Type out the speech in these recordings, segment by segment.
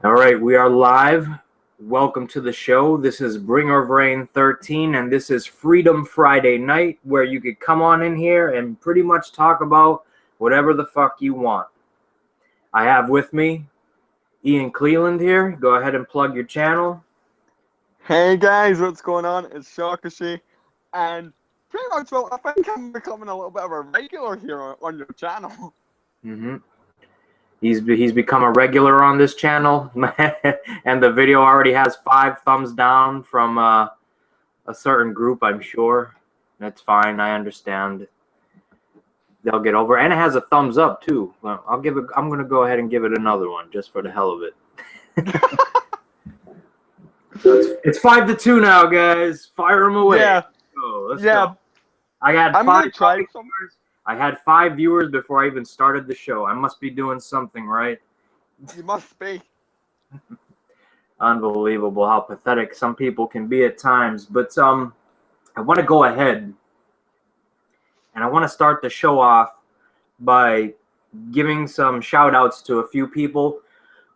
All right, we are live. Welcome to the show. This is Bringer of Rain 13, and this is Freedom Friday night, where you could come on in here and pretty much talk about whatever the fuck you want. I have with me Ian Cleland here. Go ahead and plug your channel. Hey guys, what's going on? It's Shakashi, and pretty much, well, I think I'm becoming a little bit of a regular here on your channel. He's become a regular on this channel, and the video already has 5 thumbs down from a certain group, I'm sure. That's fine. I understand. They'll get over, and it has a thumbs up too. Well, I'm gonna go ahead and give it another one just for the hell of it. So it's 5-2 now, guys. Fire them away. Yeah. Let's go. I had 5 viewers before I even started the show. I must be doing something right. You must be. Unbelievable how pathetic some people can be at times. But I want to go ahead and I want to start the show off by giving some shout outs to a few people.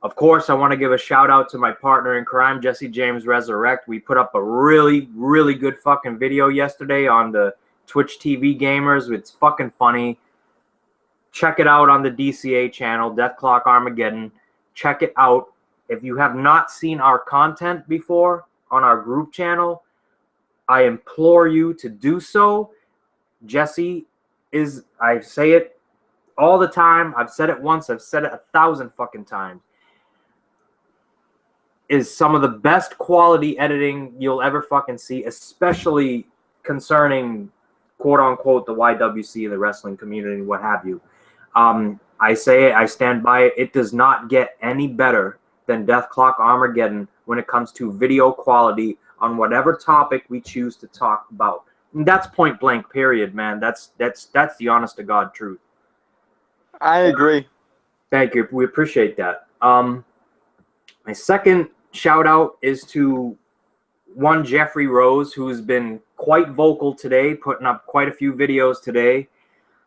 Of course, I want to give a shout out to my partner in crime, Jesse James Resurrect. We put up a really, really good fucking video yesterday on the Twitch TV Gamers. It's fucking funny. Check it out on the DCA channel, Death Clock Armageddon. Check it out. If you have not seen our content before on our group channel, I implore you to do so. Jesse is, I say it all the time. I've said it once. I've said it 1,000 fucking times. Is some of the best quality editing you'll ever fucking see, especially concerning, quote unquote, the YWC, the wrestling community, what have you. I say it, I stand by it. It does not get any better than Death Clock Armageddon when it comes to video quality on whatever topic we choose to talk about. And that's point blank, period, man. That's the honest to God truth. I agree. Thank you. We appreciate that. My second shout out is to one Jeffrey Rose, who's been quite vocal today, putting up quite a few videos today,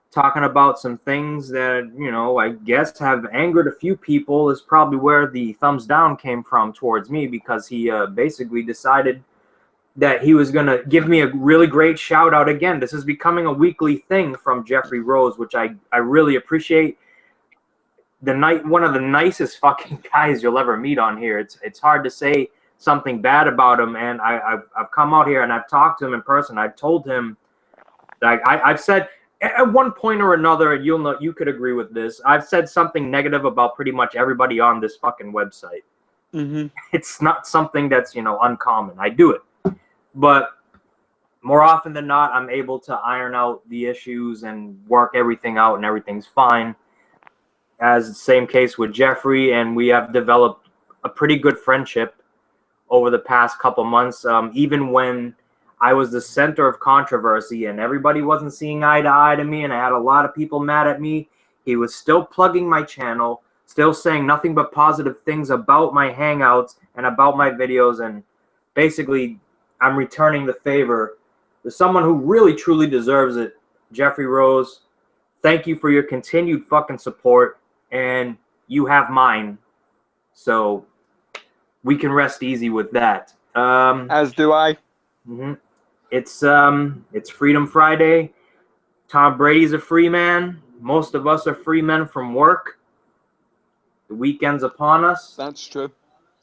talking about some things that, you know, I guess have angered a few people. Is probably where the thumbs down came from towards me, because he basically decided that he was going to give me a really great shout out again. This is becoming a weekly thing from Jeffrey Rose, which I really appreciate. One of the nicest fucking guys you'll ever meet on here. It's hard to say something bad about him, and I've come out here and I've talked to him in person. I've told him that I've said at one point or another, you'll know, you could agree with this, I've said something negative about pretty much everybody on this fucking website. It's not something that's, you know, uncommon. I do it, but more often than not, I'm able to iron out the issues and work everything out, and everything's fine. As the same case with Jeffrey, and we have developed a pretty good friendship over the past couple months. Even when I was the center of controversy and everybody wasn't seeing eye to eye to me, and I had a lot of people mad at me, he was still plugging my channel, still saying nothing but positive things about my hangouts and about my videos. And basically, I'm returning the favor to someone who really truly deserves it. Jeffrey Rose, thank you for your continued fucking support. And you have mine, so we can rest easy with that. As do I. It's Freedom Friday. Tom Brady's a free man. Most of us are free men from work. The weekend's upon us. That's true.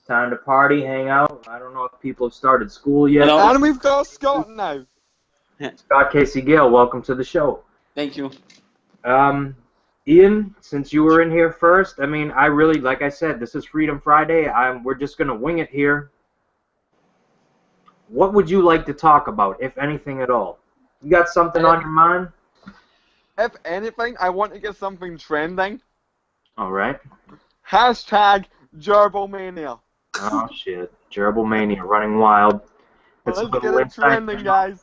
Time to party, hang out. I don't know if people have started school yet. And we've got Scott now. Scott Casey Gale, welcome to the show. Thank you. Ian, since you were in here first, I mean, I really, like I said, this is Freedom Friday. We're just going to wing it here. What would you like to talk about, if anything at all? You got something on your mind? If anything, I want to get something trending. All right. Hashtag Gerbilmania. Oh, shit. Gerbilmania running wild. Let's get it trending, guys.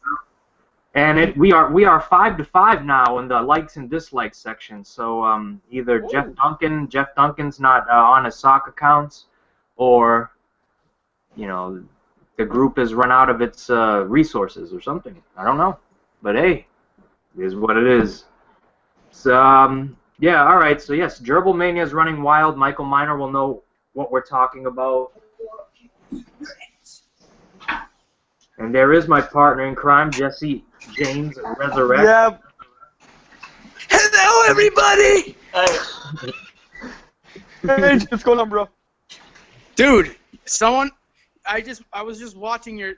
And we are 5-5 now in the likes and dislikes section. So either Jeff Duncan's not on his sock accounts, or, you know, the group has run out of its resources or something. I don't know, but hey, it is what it is. So yeah, all right. So yes, Gerbilmania is running wild. Michael Miner will know what we're talking about. And there is my partner in crime, Jesse James Resurrect. Yeah. Hello, everybody. Hey, what's going on, bro? Dude, I was just watching your,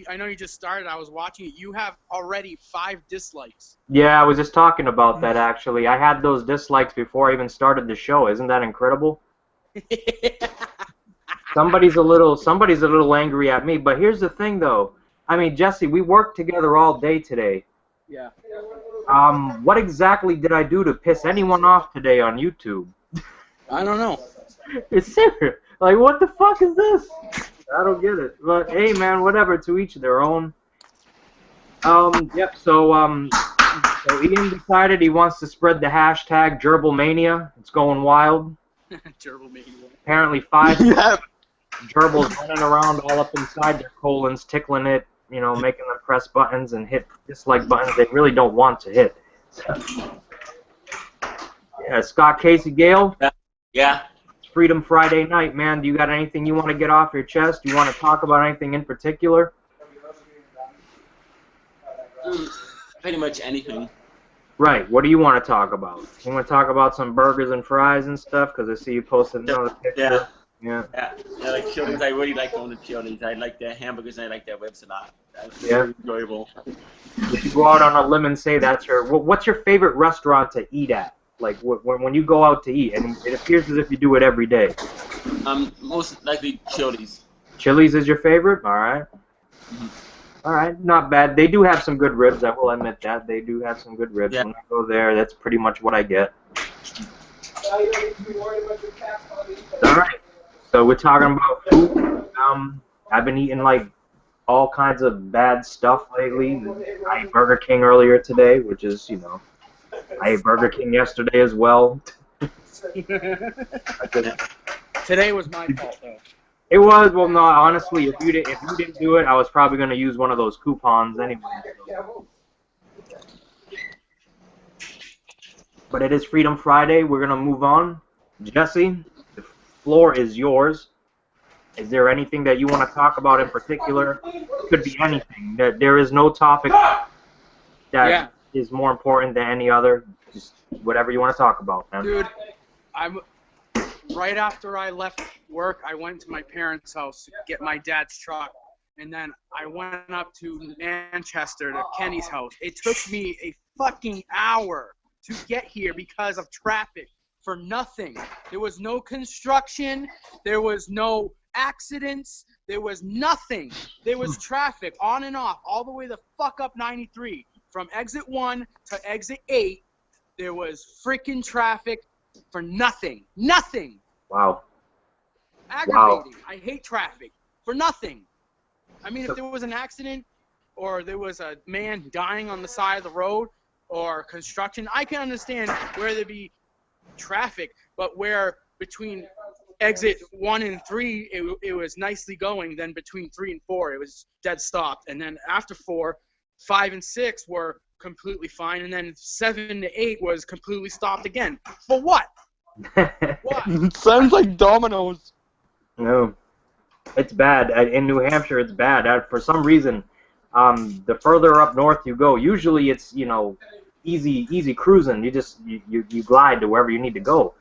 I know you just started. I was watching it. You have already 5 dislikes. Yeah, I was just talking about that actually. I had those dislikes before I even started the show. Isn't that incredible? Somebody's a little angry at me, but here's the thing though. I mean, Jesse, we worked together all day today. Yeah. What exactly did I do to piss anyone off today on YouTube? I don't know. It's serious. Like, what the fuck is this? I don't get it. But hey, man, whatever. To each their own. Yep. So Ian decided he wants to spread the hashtag Gerbilmania. It's going wild. Gerbilmania. Apparently, 5 Yeah. gerbils running around all up inside their colons, tickling it. You know, making them press buttons and hit dislike buttons they really don't want to hit. So, yeah, Scott Casey Gale. Yeah. It's Freedom Friday night, man. Do you got anything you want to get off your chest? Do you want to talk about anything in particular? Pretty much anything. Right. What do you want to talk about? You want to talk about some burgers and fries and stuff? Because I see you posted another picture. Yeah. Yeah. Yeah, like Children's, I really like going to Children's. I like their hamburgers and I like their ribs a lot. That's Yeah. enjoyable. If you go out on a limb and say that's your... What's your favorite restaurant to eat at? Like, when you go out to eat, and it appears as if you do it every day. Most likely Chili's. Chili's is your favorite? All right. All right, not bad. They do have some good ribs, I will admit that. They do have some good ribs. Yeah. When I go there, that's pretty much what I get. All right. So we're talking about food. I've been eating, like, all kinds of bad stuff lately. I ate Burger King earlier today, which is, you know... I ate Burger King yesterday as well. Today was my fault, though. It was, well, no, honestly, if you didn't do it, I was probably going to use one of those coupons anyway. So. But it is Freedom Friday. We're going to move on. Jesse, the floor is yours. Is there anything that you want to talk about in particular? It could be anything. There is no topic that is more important than any other. Just whatever you want to talk about, man. Dude, right after I left work, I went to my parents' house to get my dad's truck, and then I went up to Manchester to Kenny's house. It took me a fucking hour to get here because of traffic for nothing. There was no construction. There was no accidents. There was nothing. There was traffic on and off all the way the fuck up 93. From exit 1 to exit 8, there was freaking traffic for nothing. Nothing. Wow. Aggravating. Wow. I hate traffic. For nothing. I mean, if there was an accident or there was a man dying on the side of the road or construction, I can understand where there'd be traffic, but where between exit 1 and 3, it was nicely going, then between 3 and 4, it was dead stopped, and then after 4, 5 and 6 were completely fine, and then 7 to 8 was completely stopped again. For what? What? Sounds like Domino's. No, it's bad. In New Hampshire, it's bad. For some reason, the further up north you go, usually it's, you know, easy cruising. You glide to wherever you need to go.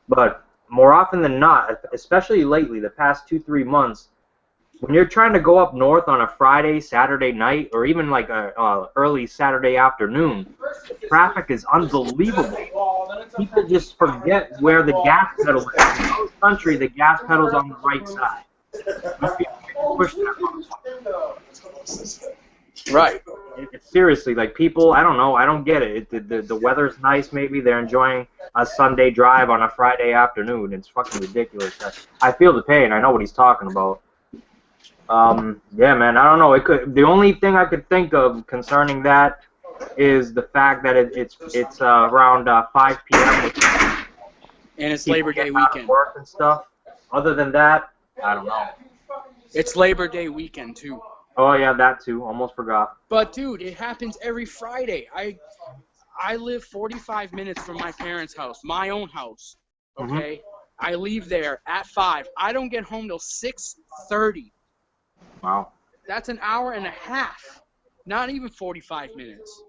But more often than not, especially lately, the past 2-3 months, when you're trying to go up north on a Friday, Saturday night, or even like a early Saturday afternoon, the traffic is unbelievable. People just forget where the gas pedal is. In most country, the gas pedal's on the right side. People push that. Right. Seriously, like people, I don't know, I don't get it. The weather's nice, maybe they're enjoying a Sunday drive on a Friday afternoon. It's fucking ridiculous. I feel the pain. I know what he's talking about. Yeah, man, I don't know. The only thing I could think of concerning that is the fact that it's around 5 p.m. And it's Labor Day weekend. Work and stuff. Other than that, I don't know. It's Labor Day weekend too. Oh yeah, that too. Almost forgot. But dude, it happens every Friday. I live 45 minutes from my parents' house, my own house. Okay. I leave there at 5. I don't get home till 6:30. Wow. That's an hour and a half. Not even 45 minutes.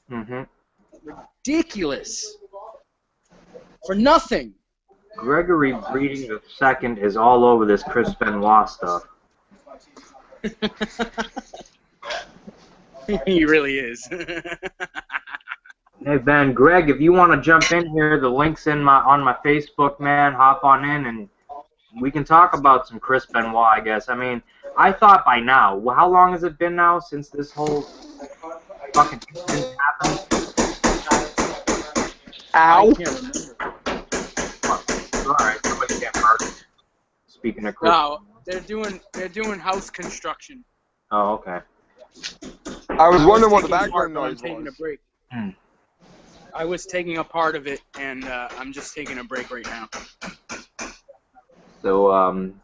Mm-hmm. Ridiculous. For nothing. Gregory Breeding II is all over this Chris Benoit stuff. He really is. Hey Ben, Greg, if you want to jump in here, the link's on my Facebook, man. Hop on in and we can talk about some Chris Benoit, I guess. I mean, I thought by now, how long has it been now since this whole fucking incident happened? I Ow. can't remember. Alright, somebody get murdered. Speaking of Chris. No, they're doing house construction. Oh, okay. I was wondering what the taking apart, background but I'm noise taking a was. break. Hmm. I was taking a part of it, and I'm just taking a break right now. So,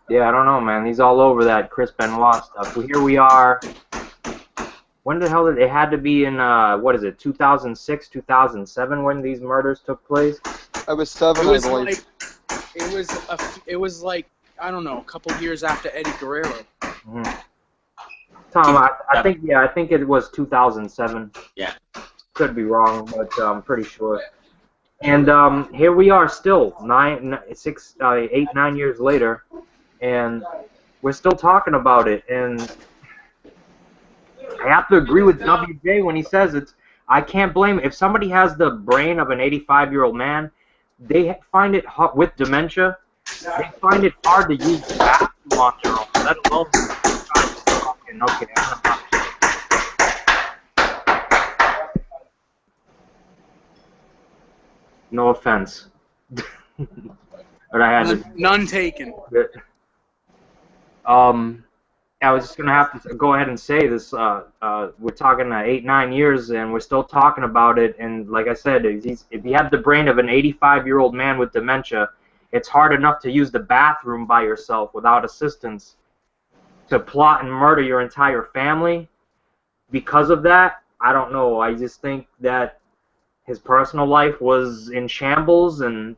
yeah, I don't know, man. He's all over that Chris Benoit stuff. Well, here we are. When the hell did it had to be in, what is it, 2006, 2007 when these murders took place? I was 7, It was I believe. like, it was like, I don't know, a couple years after Eddie Guerrero. Mm-hmm. Tom, I think it was 2007. Yeah. Could be wrong, but I'm pretty sure. And here we are still, 8, 9 years later, and we're still talking about it. And I have to agree with WJ when he says I can't blame it. If somebody has the brain of an 85-year-old man, they find it hard, with dementia, they find it hard to use the bathroom on their own, let alone okay. No offense. But I had to. None taken. I was just gonna have to go ahead and say this. We're talking 8, 9 years, and we're still talking about it. And like I said, if you have the brain of an 85-year-old man with dementia, it's hard enough to use the bathroom by yourself without assistance. To plot and murder your entire family because of that, I don't know. I just think that his personal life was in shambles and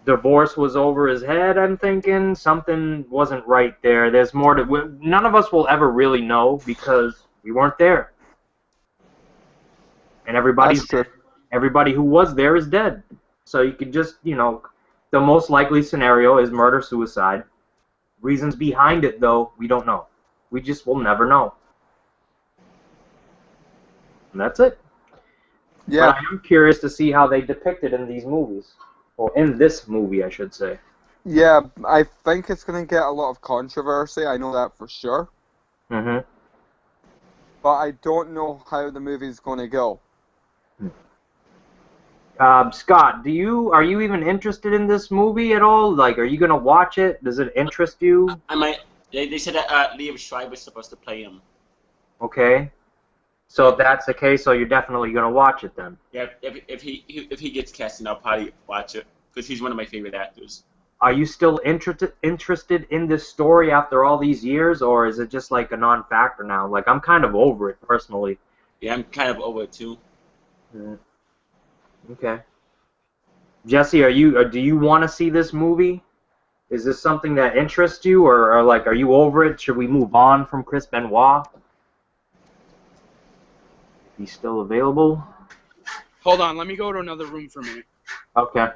divorce was over his head. I'm thinking something wasn't right there. There's more to. None of us will ever really know because we weren't there, and That's true. everybody who was there is dead. So you could just, the most likely scenario is murder suicide. Reasons behind it, though, we don't know. We just will never know. And that's it. Yeah. But I am curious to see how they depict it in these movies. Or in this movie, I should say. Yeah, I think it's going to get a lot of controversy. I know that for sure. Mm-hmm. But I don't know how the movie's going to go. Scott, are you even interested in this movie at all? Like, are you gonna watch it? Does it interest you? I might. They said that Liev Schreiber was supposed to play him. Okay. So if that's the case, so you're definitely gonna watch it then. Yeah, if he gets casted, I'll probably watch it because he's one of my favorite actors. Are you still interested in this story after all these years, or is it just like a non-factor now? Like, I'm kind of over it personally. Yeah, I'm kind of over it too. Mm. Okay. Jesse, do you want to see this movie? Is this something that interests you, or like, are you over it? Should we move on from Chris Benoit? He's still available. Hold on, let me go to another room for a minute. Okay.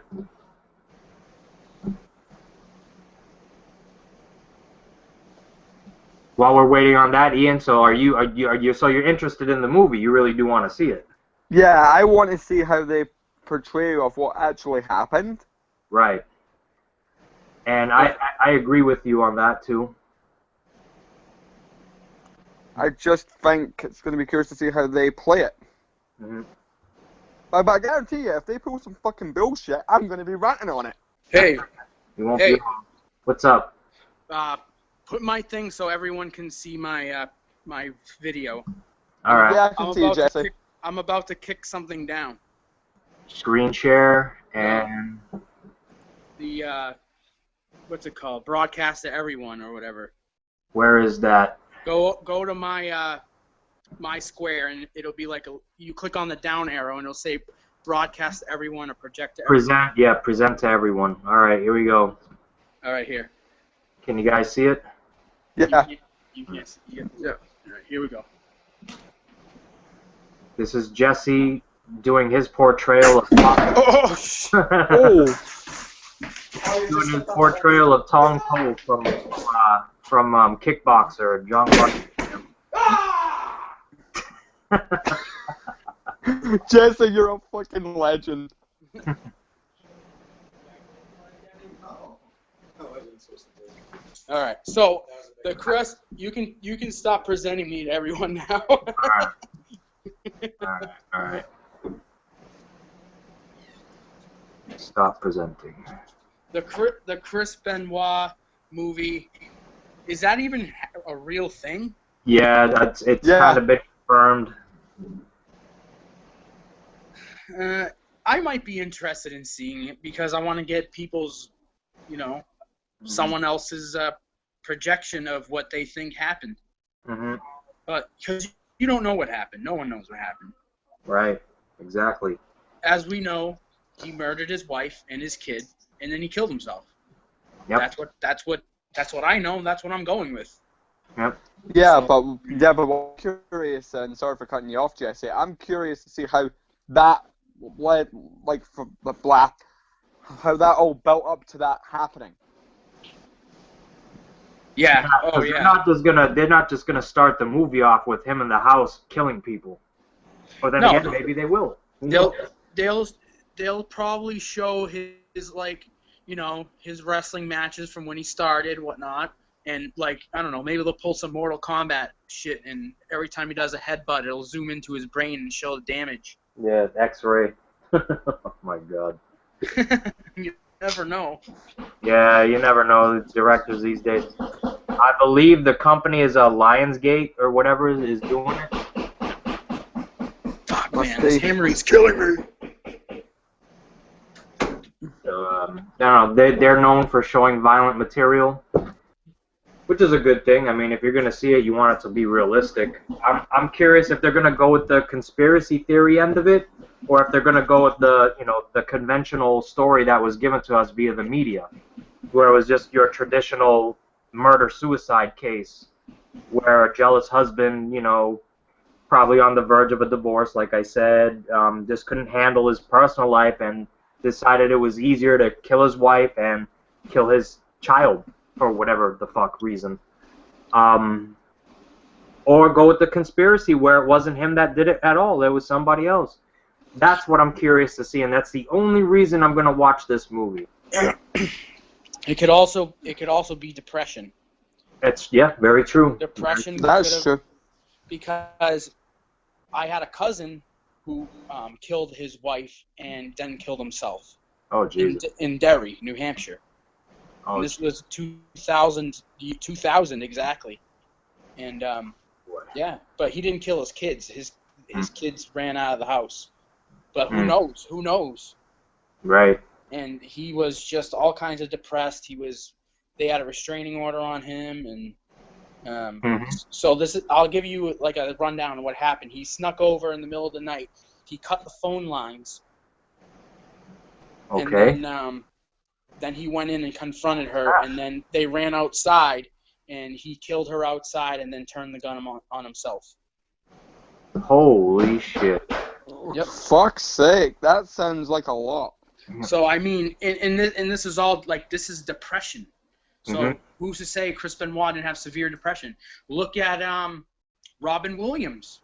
While we're waiting on that, Ian, so are you so you're interested in the movie? You really do want to see it? Yeah, I want to see how they portray of what actually happened. Right. And I agree with you on that too. I just think it's going to be curious to see how they play it. Mm-hmm. But I guarantee you, if they pull some fucking bullshit, I'm going to be ranting on it. Hey, You won't Hey. be. What's up? put my thing so everyone can see my my video. All right. Yeah, I can see you, Jesse. I'm about to kick something down. Screen share and The what's it called? Broadcast to everyone or whatever. where is that? Go to my my square and it'll be like you click on the down arrow and it'll say broadcast to everyone or project to everyone? Present to everyone. All right, here we go. All right, here. Can you guys see it? Yeah. You can't see. Yeah. All right, here we go. This is Jesse doing his portrayal of Oh, Oh. doing his portrayal of Tong Po from Kickboxer, John Clark. Jesse, you're a fucking legend. all right. So the Chris, you can stop presenting me to everyone now. All right. Stop presenting. The Chris Benoit movie, is that even a real thing? Yeah, it's kind of been confirmed. I might be interested in seeing it because I want to get people's, someone else's projection of what they think happened. Mm-hmm. But because you don't know what happened, no one knows what happened. Right. Exactly. As we know, he murdered his wife and his kid, and then he killed himself. Yep. That's what I know, and that's what I'm going with. Yep. Yeah, but I'm curious, and sorry for cutting you off, Jesse. I'm curious to see how that led, like, from the black, how that all built up to that happening. Yeah. Oh yeah. They're not just gonna start the movie off with him in the house killing people. But then again, maybe they will. They'll probably show his like, his wrestling matches from when he started, whatnot. And, like, I don't know, maybe they'll pull some Mortal Kombat shit, and every time he does a headbutt, it'll zoom into his brain and show the damage. Yeah, X-ray. Oh, my God. You never know. Yeah, you never know. The directors these days. I believe the company is Lionsgate or whatever is doing it. Fuck, man, this hammering's killing me. So, I don't know. They're known for showing violent material, which is a good thing. I mean, if you're going to see it, you want it to be realistic. I'm curious if they're going to go with the conspiracy theory end of it, or if they're going to go with the conventional story that was given to us via the media, where it was just your traditional murder-suicide case, where a jealous husband, probably on the verge of a divorce, like I said, just couldn't handle his personal life and decided it was easier to kill his wife and kill his child for whatever the fuck reason. Or go with the conspiracy where it wasn't him that did it at all. It was somebody else. That's what I'm curious to see, and that's the only reason I'm going to watch this movie. It could also be depression. Very true. Depression. That's true. Because I had a cousin who killed his wife and then killed himself. Oh, Jesus. In Derry, New Hampshire. Oh, this was 2000 exactly. And yeah, but he didn't kill his kids. His kids ran out of the house. But who knows? Who knows? Right. And he was just all kinds of depressed. They had a restraining order on him, and so I'll give you like a rundown of what happened. He snuck over in the middle of the night. He cut the phone lines. Okay. And then he went in and confronted her, and then they ran outside, and he killed her outside and then turned the gun on himself. Holy shit. Yep. Fuck's sake, that sounds like a lot. So, I mean, and this is all, like, this is depression. So, who's to say Chris Benoit didn't have severe depression? Look at Robin Williams.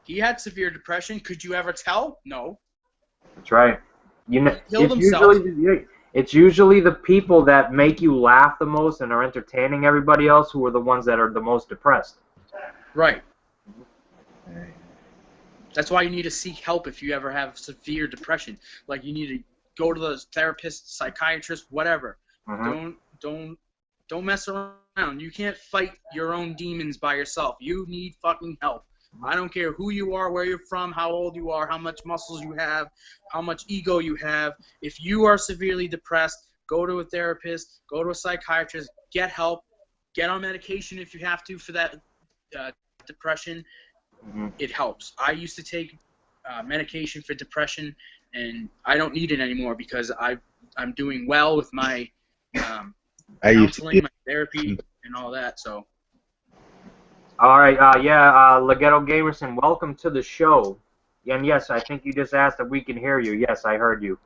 He had severe depression. Could you ever tell? No. That's right. He killed himself. It's usually the people that make you laugh the most and are entertaining everybody else who are the ones that are the most depressed. Right. That's why you need to seek help if you ever have severe depression. Like, you need to go to the therapist, psychiatrist, whatever. Don't mess around. You can't fight your own demons by yourself. You need fucking help. I don't care who you are, where you're from, how old you are, how much muscles you have, how much ego you have. If you are severely depressed, go to a therapist, go to a psychiatrist, get help, get on medication if you have to for that depression. It helps. I used to take medication for depression, and I don't need it anymore because I'm doing well with my I used to counseling, my therapy, and all that. So. All right, Legetto Gamerson, welcome to the show. And yes, I think you just asked if we can hear you. Yes, I heard you.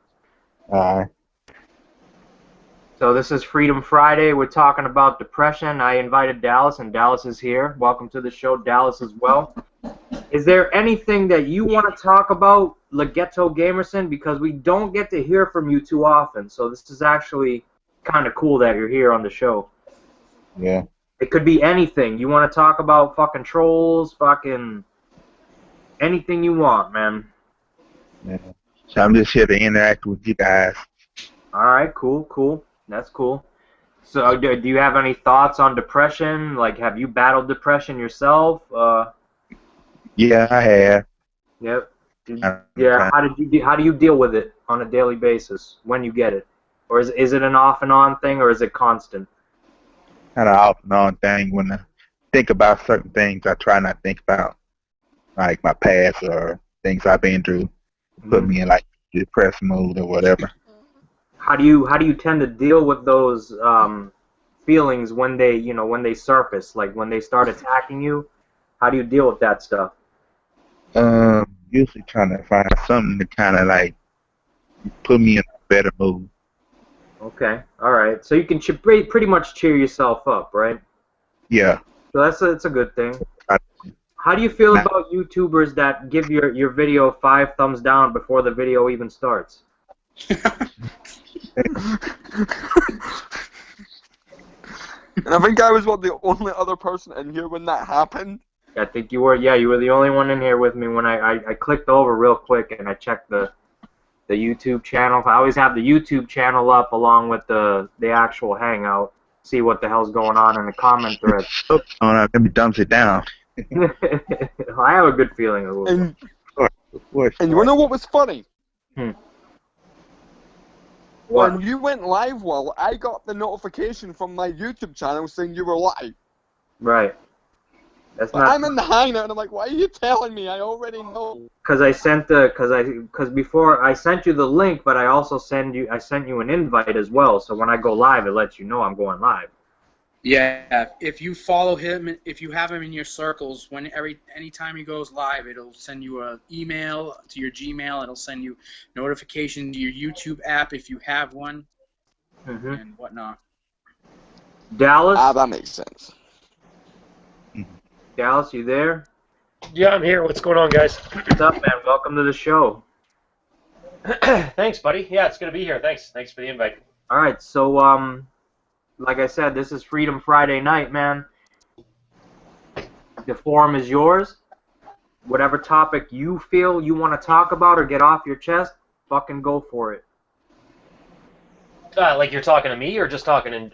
So this is Freedom Friday. We're talking about depression. I invited Dallas, and Dallas is here. Welcome to the show, Dallas, as well. Is there anything that you want to talk about, Legetto Gamerson? Because we don't get to hear from you too often, so this is actually kind of cool that you're here on the show. Yeah. It could be anything. You want to talk about fucking trolls, fucking anything you want, man. Yeah. So I'm just here to interact with you guys. All right, cool. That's cool. So do you have any thoughts on depression? Like, have you battled depression yourself? Yeah, I have. Yep. Yeah. How do you deal with it on a daily basis when you get it? Or is it an off and on thing, or is it constant? Kind of off and on thing. When I think about certain things, I try not to think about like my past or things I've been through. Put me in like depressed mood or whatever. How do you tend to deal with those feelings when they surface, like when they start attacking you? How do you deal with that stuff? Usually trying to find something to kind of like put me in a better mood. Okay, all right. So you can pretty much cheer yourself up, right? Yeah. So that's a good thing. How do you feel about YouTubers that give your video 5 thumbs down before the video even starts? And I think I was the only other person in here when that happened. I think you were. Yeah, you were the only one in here with me when I clicked over real quick and I checked the YouTube channel. I always have the YouTube channel up along with the actual Hangout. See what the hell's going on in the comment thread. Oh, no, let me dump it down. I have a good feeling it will. And you wanna know what was funny? What? When you went live, I got the notification from my YouTube channel saying you were live. Right. That's But not. I'm in the Hangout, and I'm like, why are you telling me? I already know. Because before I sent you the link, but I sent you an invite as well. So when I go live, it lets you know I'm going live. Yeah, if you follow him, if you have him in your circles, anytime he goes live, it'll send you an email to your Gmail. It'll send you notification to your YouTube app if you have one, and whatnot. Dallas. That makes sense. Dallas, you there? Yeah, I'm here. What's going on, guys? What's up, man? Welcome to the show. Thanks, buddy. Yeah, it's good to be here. Thanks for the invite. All right, so like I said, this is Freedom Friday night, man. The forum is yours. Whatever topic you feel you want to talk about or get off your chest, fucking go for it. Like you're talking to me, or just talking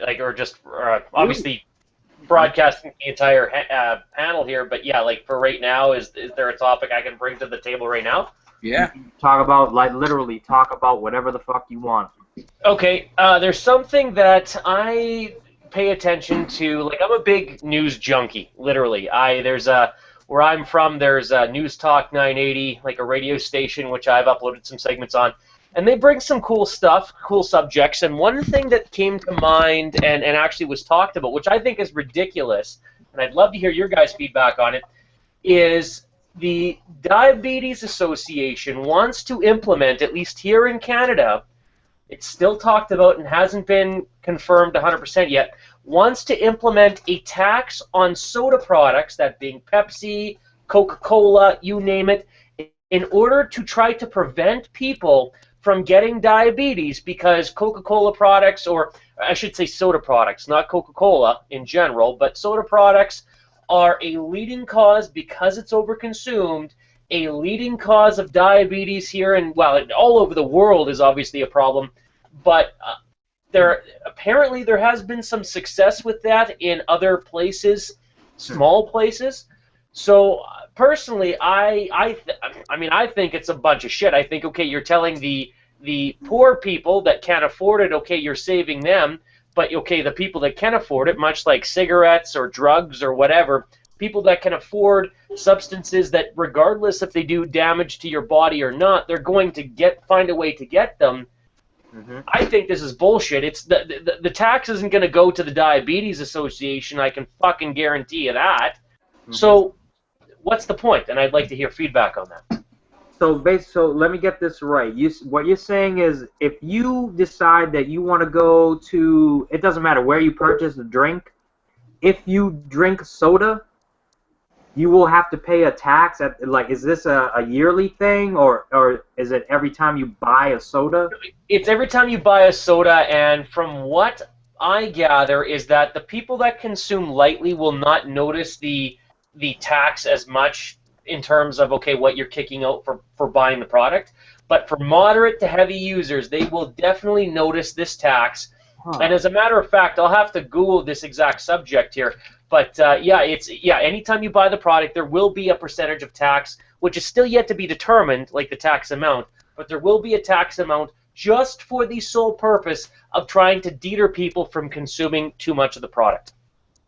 obviously broadcasting the entire panel here. But yeah, like for right now, is there a topic I can bring to the table right now? Yeah. Talk about, like, literally talk about whatever the fuck you want. Okay, there's something that I pay attention to. Like, I'm a big news junkie, literally. Where I'm from, there's News Talk 980, like a radio station, which I've uploaded some segments on. And they bring some cool stuff, cool subjects. And one thing that came to mind and actually was talked about, which I think is ridiculous, and I'd love to hear your guys' feedback on it, is the Diabetes Association wants to implement, at least here in Canada, it's still talked about and hasn't been confirmed 100% yet, wants to implement a tax on soda products, that being Pepsi, Coca-Cola, you name it, in order to try to prevent people from getting diabetes, because Coca-Cola products, or I should say soda products, not Coca-Cola in general, but soda products are a leading cause, because it's overconsumed, a leading cause of diabetes here, and well, all over the world is obviously a problem, but apparently there has been some success with that in other places, small places. So personally, I think it's a bunch of shit. I think, okay, you're telling the poor people that can't afford it, okay, you're saving them, but okay, the people that can afford it, much like cigarettes or drugs or whatever, people that can afford substances that, regardless if they do damage to your body or not, they're going to find a way to get them. Mm-hmm. I think this is bullshit. It's the tax isn't going to go to the Diabetes Association. I can fucking guarantee you that. Mm-hmm. So, what's the point? And I'd like to hear feedback on that. So let me get this right. What you're saying is, if you decide that you want to go to, it doesn't matter where you purchase the drink. If you drink soda, you will have to pay a tax. Is this a yearly thing, or is it every time you buy a soda? It's every time you buy a soda, and from what I gather is that the people that consume lightly will not notice the tax as much in terms of, okay, what you're kicking out for buying the product. But for moderate to heavy users, they will definitely notice this tax. Huh. And as a matter of fact, I'll have to Google this exact subject here. But anytime you buy the product, there will be a percentage of tax, which is still yet to be determined, like the tax amount. But there will be a tax amount just for the sole purpose of trying to deter people from consuming too much of the product.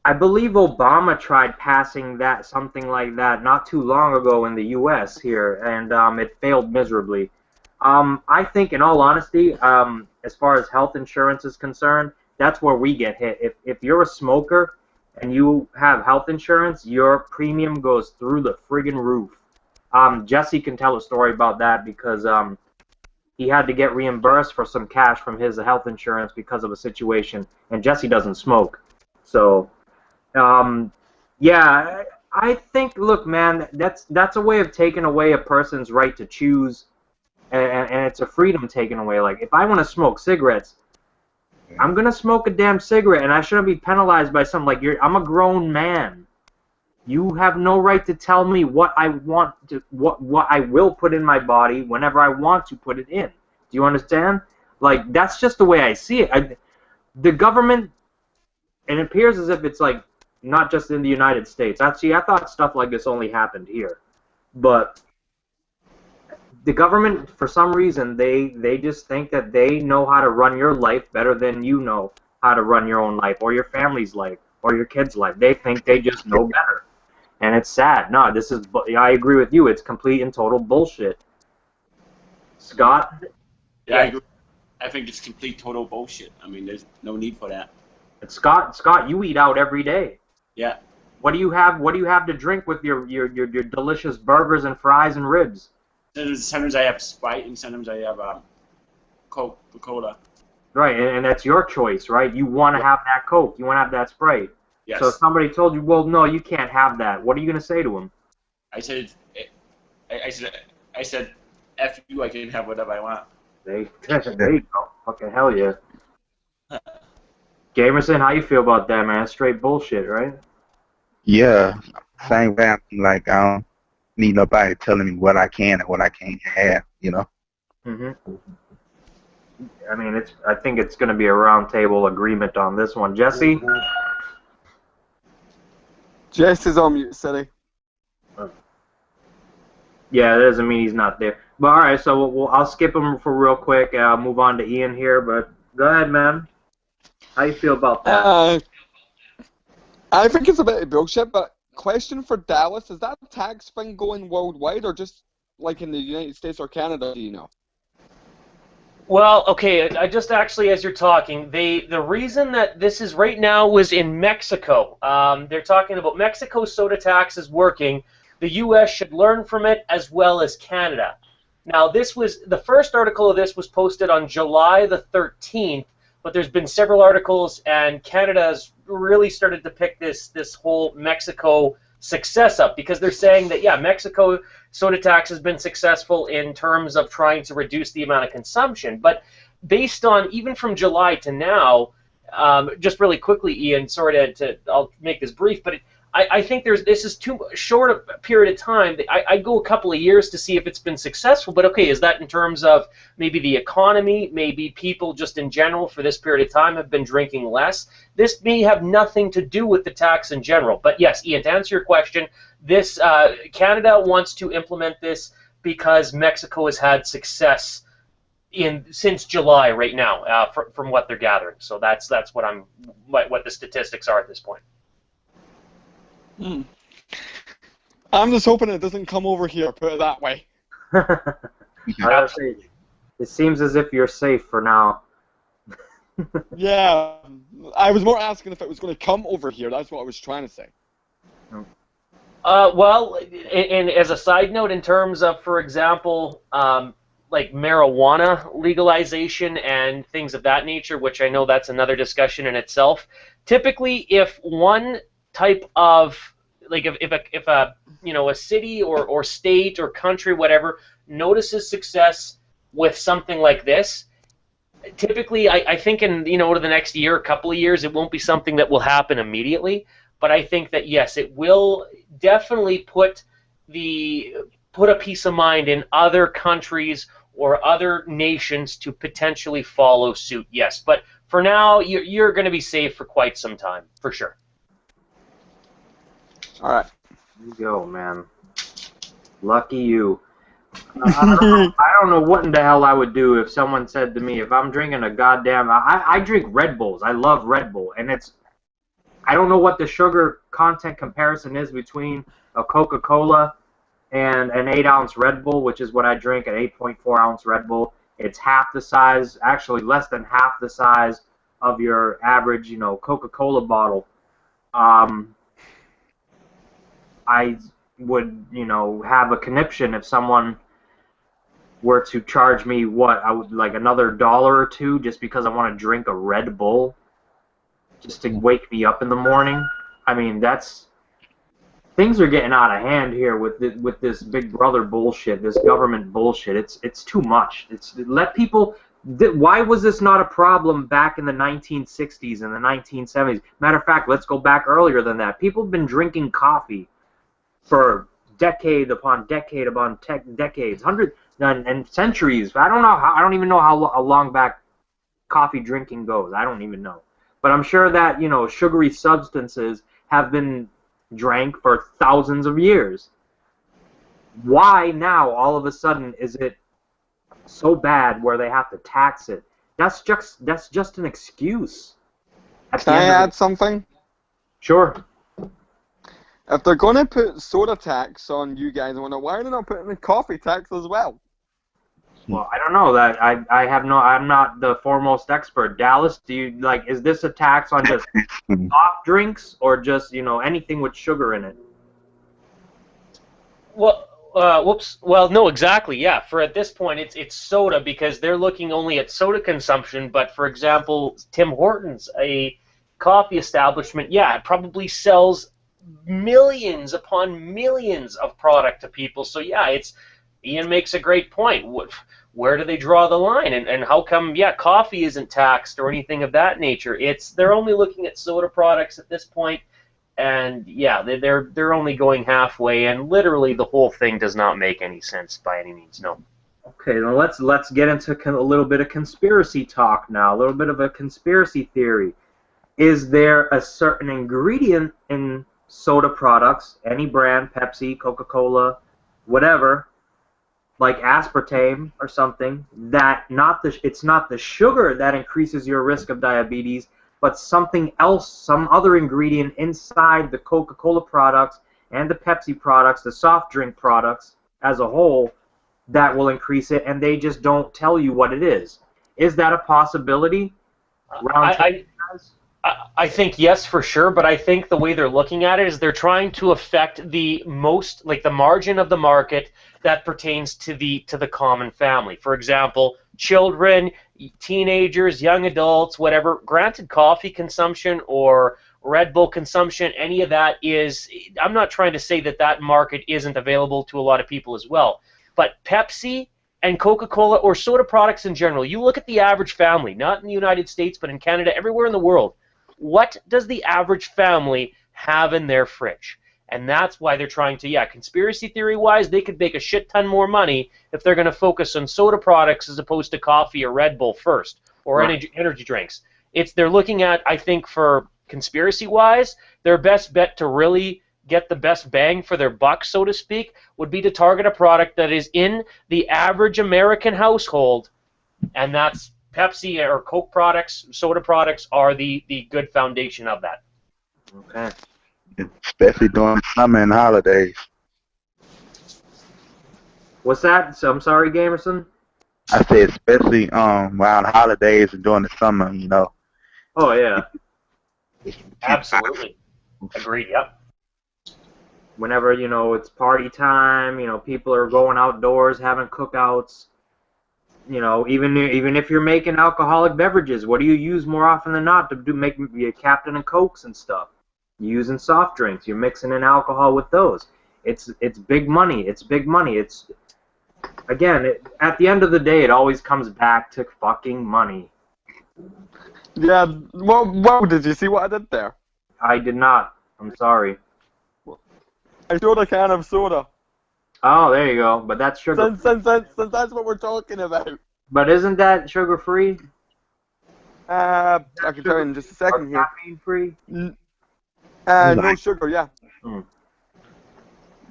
I believe Obama tried passing something like that not too long ago in the U.S. here, and it failed miserably. I think, in all honesty, as far as health insurance is concerned, that's where we get hit. If you're a smoker and you have health insurance, your premium goes through the friggin' roof. Jesse can tell a story about that because he had to get reimbursed for some cash from his health insurance because of a situation, and Jesse doesn't smoke. So, yeah, I think, look, man, that's a way of taking away a person's right to choose, and it's a freedom taken away. Like, if I want to smoke cigarettes, I'm gonna smoke a damn cigarette, and I shouldn't be penalized by something like I'm a grown man. You have no right to tell me what I want to, what I will put in my body whenever I want to put it in. Do you understand? Like, that's just the way I see it. The government, and it appears as if it's like not just in the United States. Actually, I thought stuff like this only happened here, but the government, for some reason, they just think that they know how to run your life better than you know how to run your own life or your family's life or your kid's life. They think they just know better. And it's sad. No, I agree with you. It's complete and total bullshit. Scott? Yeah, I agree. I think it's complete total bullshit. I mean, there's no need for that. And Scott, you eat out every day. Yeah. What do you have to drink with your delicious burgers and fries and ribs? Sometimes I have Sprite and sometimes I have Coca-Cola. Right, and that's your choice, right? You want to have that Coke. You want to have that Sprite. Yes. So if somebody told you, well, no, you can't have that, what are you going to say to them? I said, F you, I can have whatever I want. There you go. Fucking hell yeah. Gamerson, how you feel about that, man? Straight bullshit, right? Yeah, same way. Like, I don't need nobody telling me what I can and what I can't have, you know? Mm-hmm. I mean, I think it's going to be a round table agreement on this one. Jesse? Jesse's on mute, City. Yeah, that doesn't mean he's not there. But all right, so I'll skip him for real quick. I'll move on to Ian here. But go ahead, man. How you feel about that? I think it's a bit of bullshit. But question for Dallas: is that tax thing going worldwide, or just like in the United States or Canada? Do you know? Well, okay, I just actually, as you're talking, the reason that this is right now was in Mexico. They're talking about Mexico soda tax is working. The U.S. should learn from it, as well as Canada. Now, the first article of this was posted on July the 13th, but there's been several articles, and Canada has really started to pick this whole Mexico success up, because they're saying that, yeah, Mexico soda tax has been successful in terms of trying to reduce the amount of consumption. But based on, even from July to now, just really quickly, Ian, sorry I'll make this brief, but I think this is too short a period of time. I go a couple of years to see if it's been successful, but okay, is that in terms of maybe the economy, maybe people just in general for this period of time have been drinking less? This may have nothing to do with the tax in general. But yes, Ian, to answer your question, this Canada wants to implement this because Mexico has had success since July right now, from what they're gathering. So that's what the statistics are at this point. I'm just hoping it doesn't come over here, put it that way. I gotta say, it seems as if you're safe for now. Yeah, I was more asking if it was going to come over here. That's what I was trying to say. Well, and as a side note, in terms of, for example, like marijuana legalization and things of that nature, which I know that's another discussion in itself. Typically, if one type of, like if a a city or state or country, whatever, notices success with something like this, typically I think in over the next year, a couple of years, it won't be something that will happen immediately. But I think that yes, it will definitely put a peace of mind in other countries or other nations to potentially follow suit. Yes, but for now, you're going to be safe for quite some time, for sure. All right. There you go, man. Lucky you. I don't know what in the hell I would do if someone said to me, if I'm drinking a goddamn... I drink Red Bulls. I love Red Bull. And I don't know what the sugar content comparison is between a Coca-Cola and an 8-ounce Red Bull, which is what I drink, an 8.4-ounce Red Bull. It's half the size, actually less than half the size of your average, Coca-Cola bottle. I would, have a conniption if someone were to charge me I would like another $1 or $2 just because I want to drink a Red Bull, just to wake me up in the morning. I mean, things are getting out of hand here with this Big Brother bullshit, this government bullshit. It's too much. Why was this not a problem back in the 1960s and the 1970s? Matter of fact, let's go back earlier than that. People have been drinking coffee for decade upon decade upon decades, hundreds and centuries. I don't even know how long back coffee drinking goes. I don't even know. But I'm sure that, sugary substances have been drank for thousands of years. Why now, all of a sudden, is it so bad where they have to tax it? That's just an excuse. Can I add something? Sure. If they're going to put soda tax on you guys, I wonder why are they not putting the coffee tax as well? Well, I don't know that. I'm not the foremost expert. Dallas, is this a tax on just soft drinks or just, anything with sugar in it? Well, Well, no, exactly. Yeah. For at this point, it's soda because they're looking only at soda consumption. But for example, Tim Hortons, a coffee establishment, yeah, it probably sells millions upon millions of product to people. So yeah, Ian makes a great point. Where do they draw the line, and how come coffee isn't taxed or anything of that nature? They're only looking at soda products at this point, and yeah, they're only going halfway, and literally the whole thing does not make any sense by any means. No. Okay, now let's get into a little bit of conspiracy talk now. A little bit of a conspiracy theory. Is there a certain ingredient in soda products, any brand, Pepsi, Coca-Cola, whatever, like aspartame or something, that it's not the sugar that increases your risk of diabetes, but something else, some other ingredient inside the Coca-Cola products and the Pepsi products, the soft drink products as a whole, that will increase it, and they just don't tell you what it is. Is that a possibility? I think yes, for sure, but I think the way they're looking at it is they're trying to affect the most, like the margin of the market that pertains to the common family. For example, children, teenagers, young adults, whatever. Granted, coffee consumption or Red Bull consumption, any of that I'm not trying to say that market isn't available to a lot of people as well. But Pepsi and Coca-Cola or soda products in general, you look at the average family, not in the United States, but in Canada, everywhere in the world. What does the average family have in their fridge? And that's why they're trying to, conspiracy theory-wise, they could make a shit ton more money if they're going to focus on soda products as opposed to coffee or Red Bull first, or energy drinks. They're looking at, I think, for conspiracy-wise, their best bet to really get the best bang for their buck, so to speak, would be to target a product that is in the average American household, and that's Pepsi or Coke products, soda products are the good foundation of that. Okay. Especially during summer and holidays. What's that? So I'm sorry, Gamerson. I said especially around holidays and during the summer, you know. Oh yeah. Absolutely. Agreed. Yep. Whenever it's party time, people are going outdoors having cookouts. Even if you're making alcoholic beverages, what do you use more often than not to make your Captain and Cokes and stuff? You're using soft drinks. You're mixing in alcohol with those. It's big money. It's big money. It's again, at the end of the day, it always comes back to fucking money. Yeah. Well, did you see what I did there? I did not. I'm sorry. I showed a can of soda. Oh, there you go. But that's sugar. Since that's what we're talking about. But isn't that sugar free? I can tell you in just a second here. Caffeine free? No sugar, yeah. Hmm.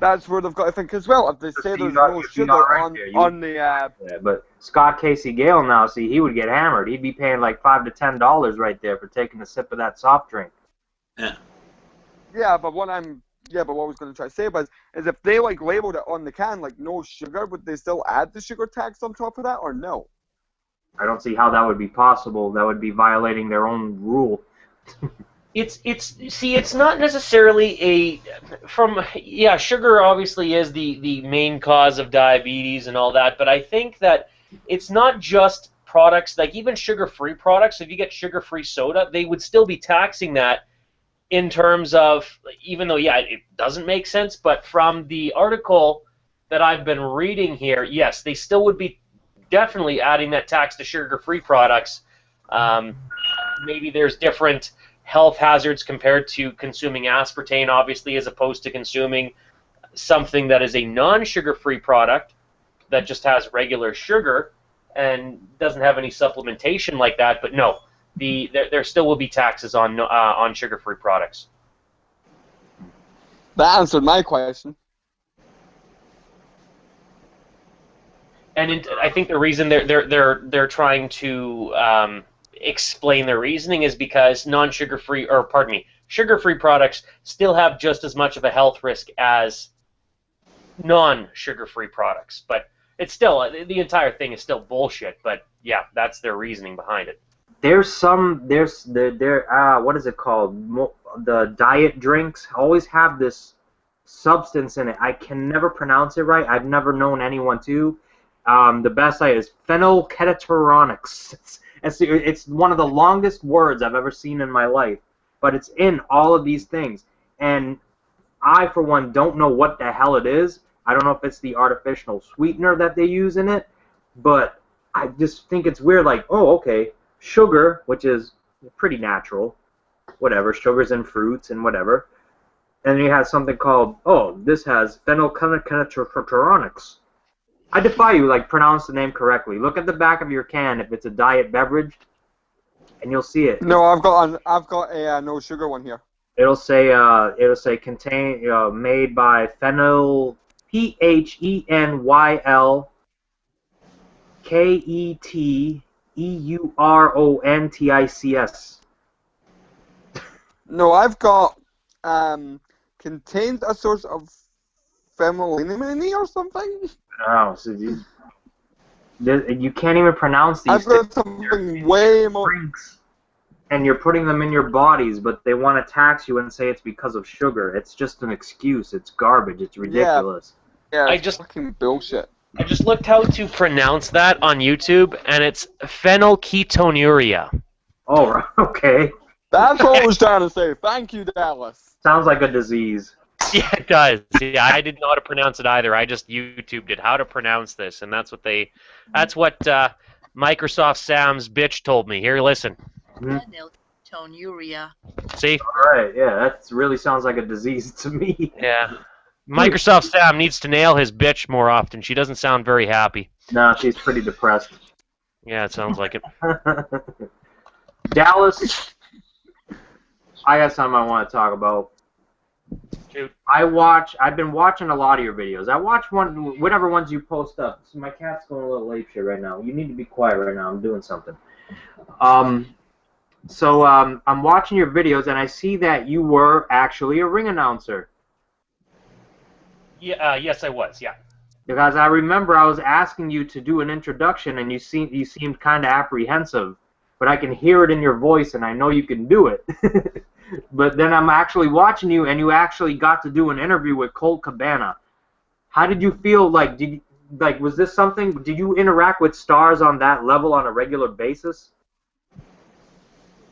That's where they've got to think as well. If they say there's no sugar on the Yeah, but Scott Casey Gale now, see, he would get hammered. He'd be paying like $5 to $10 right there for taking a sip of that soft drink. Yeah, but what I was going to try to say is if they like labeled it on the can like no sugar, would they still add the sugar tax on top of that or no? I don't see how that would be possible. That would be violating their own rule. It's not necessarily sugar obviously is the main cause of diabetes and all that, but I think that it's not just products, like even sugar-free products. If you get sugar-free soda, they would still be taxing that in terms of, even though, it doesn't make sense, but from the article that I've been reading here, yes, they still would be definitely adding that tax to sugar-free products. Maybe there's different health hazards compared to consuming aspartame, obviously, as opposed to consuming something that is a non-sugar-free product that just has regular sugar and doesn't have any supplementation like that. But no, there still will be taxes on sugar-free products. That answered my question. And I think the reason they're trying to explain their reasoning is because sugar-free products still have just as much of a health risk as non-sugar-free products. But it's still, the entire thing is still bullshit. But yeah, that's their reasoning behind it. What is it called? The diet drinks always have this substance in it. I can never pronounce it right. I've never known anyone to. The best site is phenylketonuria. It's one of the longest words I've ever seen in my life, but it's in all of these things. And I, for one, don't know what the hell it is. I don't know if it's the artificial sweetener that they use in it, but I just think it's weird. Like, oh, okay, sugar, which is pretty natural, whatever, sugars in fruits and whatever. And then you have something called, oh, this has phenylketonuria. I defy you, pronounce the name correctly. Look at the back of your can if it's a diet beverage, and you'll see it. No, I've got a no sugar one here. It'll say made by phenyl PHENYLKETEURONTICS. No, I've got contains a source of phenylalanine or something. Oh, so you can't even pronounce these I've got something way more. drinks, and you're putting them in your bodies, but they want to tax you and say it's because of sugar. It's just an excuse. It's garbage. It's ridiculous. Yeah, it's fucking bullshit. I just looked how to pronounce that on YouTube, and it's phenylketonuria. Oh, okay. That's what I was trying to say. Thank you, Dallas. Sounds like a disease. Yeah, it does. Yeah, I didn't know how to pronounce it either. I just YouTubed it, how to pronounce this, and that's what Microsoft Sam's bitch told me. Here, listen. Phenylketonuria. See? All right, yeah, that really sounds like a disease to me. Yeah. Microsoft Sam needs to nail his bitch more often. She doesn't sound very happy. No, she's pretty depressed. Yeah, it sounds like it. Dallas, I got something I want to talk about. Shoot. I've been watching a lot of your videos. I watch whatever ones you post up. So my cat's going a little late shit right now. You need to be quiet right now. I'm doing something. I'm watching your videos, and I see that you were actually a ring announcer. Yeah, yes, I was, yeah. Because I remember I was asking you to do an introduction, and you seemed kind of apprehensive, but I can hear it in your voice, and I know you can do it. But then I'm actually watching you, and you actually got to do an interview with Colt Cabana. How did you feel? Was this something? Did you interact with stars on that level on a regular basis?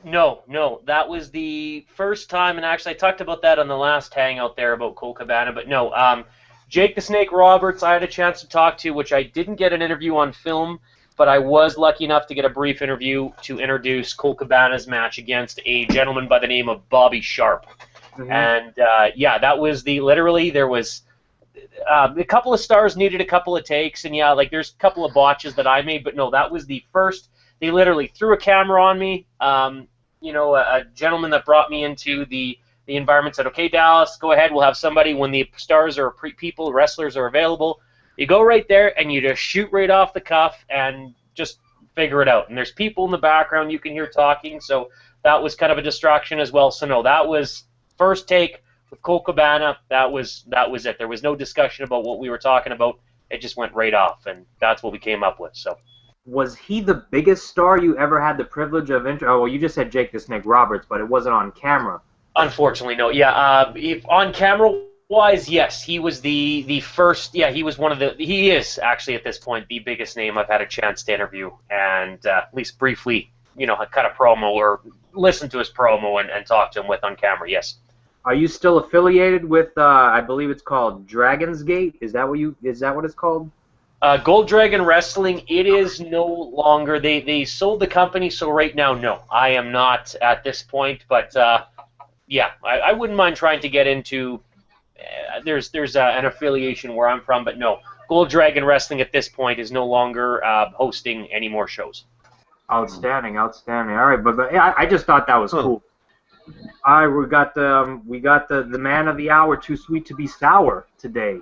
No, that was the first time, and actually I talked about that on the last hangout there about Colt Cabana, but no, Jake the Snake Roberts I had a chance to talk to, which I didn't get an interview on film, but I was lucky enough to get a brief interview to introduce Colt Cabana's match against a gentleman by the name of Bobby Sharp. Mm-hmm. And yeah, that was literally there was a couple of stars needed a couple of takes, and yeah, like there's a couple of botches that I made, but no, that was the first. They literally threw a camera on me. A gentleman that brought me into the environment said, "Okay, Dallas, go ahead. We'll have somebody when the stars or people, wrestlers are available. You go right there and you just shoot right off the cuff and just figure it out." And there's people in the background you can hear talking, so that was kind of a distraction as well. So no, that was first take with Colt Cabana. That was it. There was no discussion about what we were talking about. It just went right off, and that's what we came up with. So. Was he the biggest star you ever had the privilege of Oh, well, you just said Jake the Snake Roberts, but it wasn't on camera. Unfortunately, no. Yeah, if on camera wise, yes, he was the first. Yeah, he was one of the. He is actually at this point the biggest name I've had a chance to interview, and at least briefly, cut a promo or listen to his promo and talk to him with on camera. Yes. Are you still affiliated with? I believe it's called Dragon's Gate. Is that what it's called? Gold Dragon Wrestling, it is no longer. They sold the company, so right now, no. I am not at this point, but yeah, I wouldn't mind trying to get into. There's an affiliation where I'm from, but no. Gold Dragon Wrestling at this point is no longer hosting any more shows. Outstanding. All right, but yeah, I just thought that was cool. All right, we got the man of the hour, Too Sweet to Be Sour today.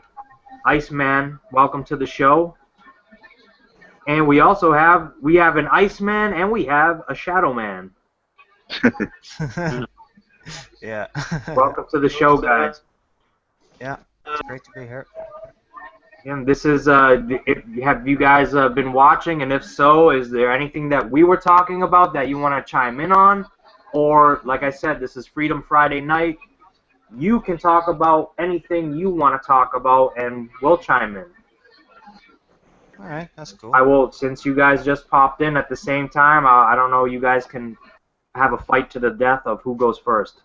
Iceman, welcome to the show. And we also have an Iceman and we have a Shadow Man. Yeah. Welcome to the show, guys. Yeah, it's great to be here. And this is have you guys been watching? And if so, is there anything that we were talking about that you want to chime in on? Or, like I said, this is Freedom Friday night. You can talk about anything you want to talk about, and we'll chime in. All right, that's cool. I will, since you guys just popped in at the same time, I don't know, you guys can have a fight to the death of who goes first.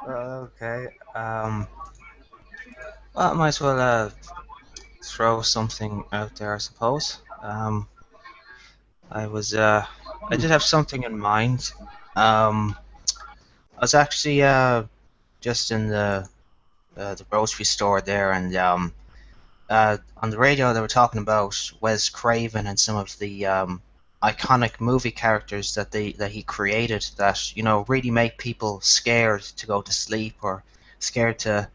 Okay. Well, I might as well throw something out there, I suppose. I did have something in mind. I was actually just in the grocery store there, and on the radio they were talking about Wes Craven and some of the iconic movie characters that he created that really make people scared to go to sleep or scared to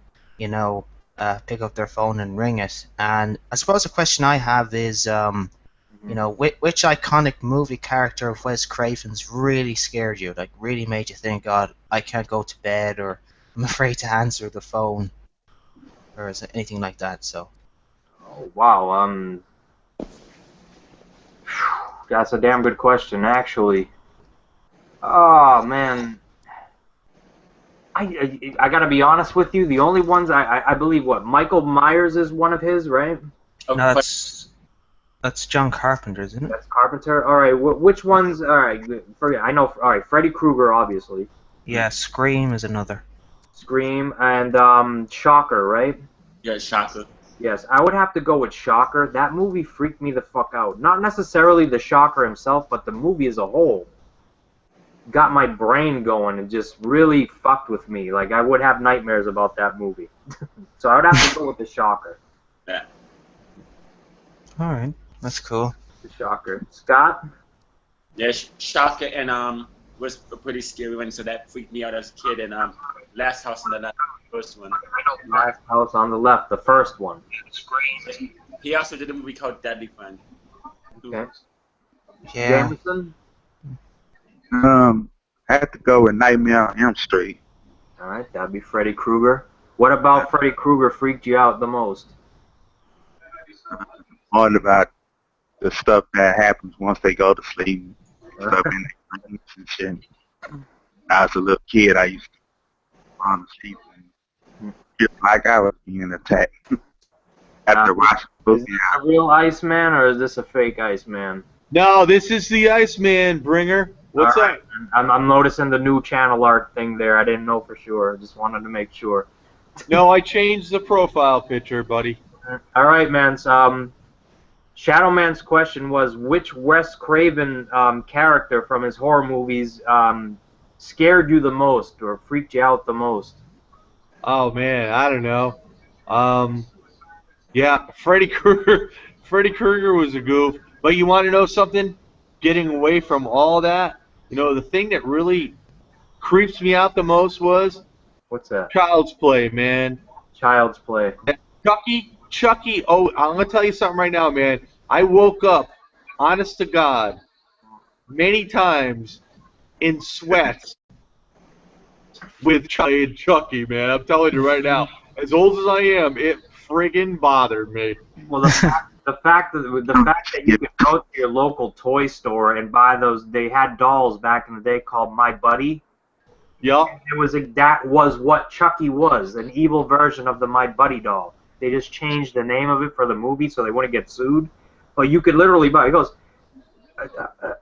pick up their phone and ring it. And I suppose the question I have is which iconic movie character of Wes Craven's really scared you? Like, really made you think, God, I can't go to bed, or I'm afraid to answer the phone, or is it anything like that? So. Oh, wow. That's a damn good question, actually. Oh man, I gotta be honest with you. The only ones I believe Michael Myers is one of his, right? No, that's John Carpenter, isn't it? That's Carpenter. All right, which ones? All right, forget. I know. All right, Freddy Krueger, obviously. Yeah, Scream is another. Scream and Shocker, right? Yeah, Shocker. Yes, I would have to go with Shocker. That movie freaked me the fuck out. Not necessarily the Shocker himself, but the movie as a whole got my brain going and just really fucked with me. Like, I would have nightmares about that movie. So I would have to go with the Shocker. Yeah. All right, that's cool. The Shocker. Scott? Yeah, Shocker and was pretty scary one, so that freaked me out as a kid. And Last House on the Left, the first one. Last House on the Left, the first one. He also did a movie called Deadly Friend. Okay. Yeah. Jameson? I have to go with Nightmare on Elm Street. All right, that'd be Freddy Krueger. What about Freddy Krueger freaked you out the most? More about the stuff that happens once they go to sleep, stuff in their dreams and shit. I was a little kid, I used to fall asleep and feel like I was being attacked after watching the Is movie. this a real Iceman or is this a fake Iceman? No, this is the Iceman Bringer. What's All up? right. I'm noticing the new channel art thing there. I didn't know for sure. Just wanted to make sure. No, I changed the profile picture, buddy. All right, man. So, Shadow Man's question was, which Wes Craven character from his horror movies scared you the most or freaked you out the most? Oh man, I don't know. Yeah, Freddy Krueger. Freddy Krueger was a goof. But you want to know something? Getting away from all that, the thing that really creeps me out the most was What's that? Child's Play, man. Child's Play. Chucky. Oh, I'm gonna tell you something right now, man. I woke up, honest to God, many times in sweats with Chucky, man. I'm telling you right now. As old as I am, it friggin' bothered me. Well, the fact that you could go to your local toy store and buy those, they had dolls back in the day called My Buddy. Yeah. That was what Chucky was, an evil version of the My Buddy doll. They just changed the name of it for the movie so they wouldn't get sued. But you could literally buy. It goes.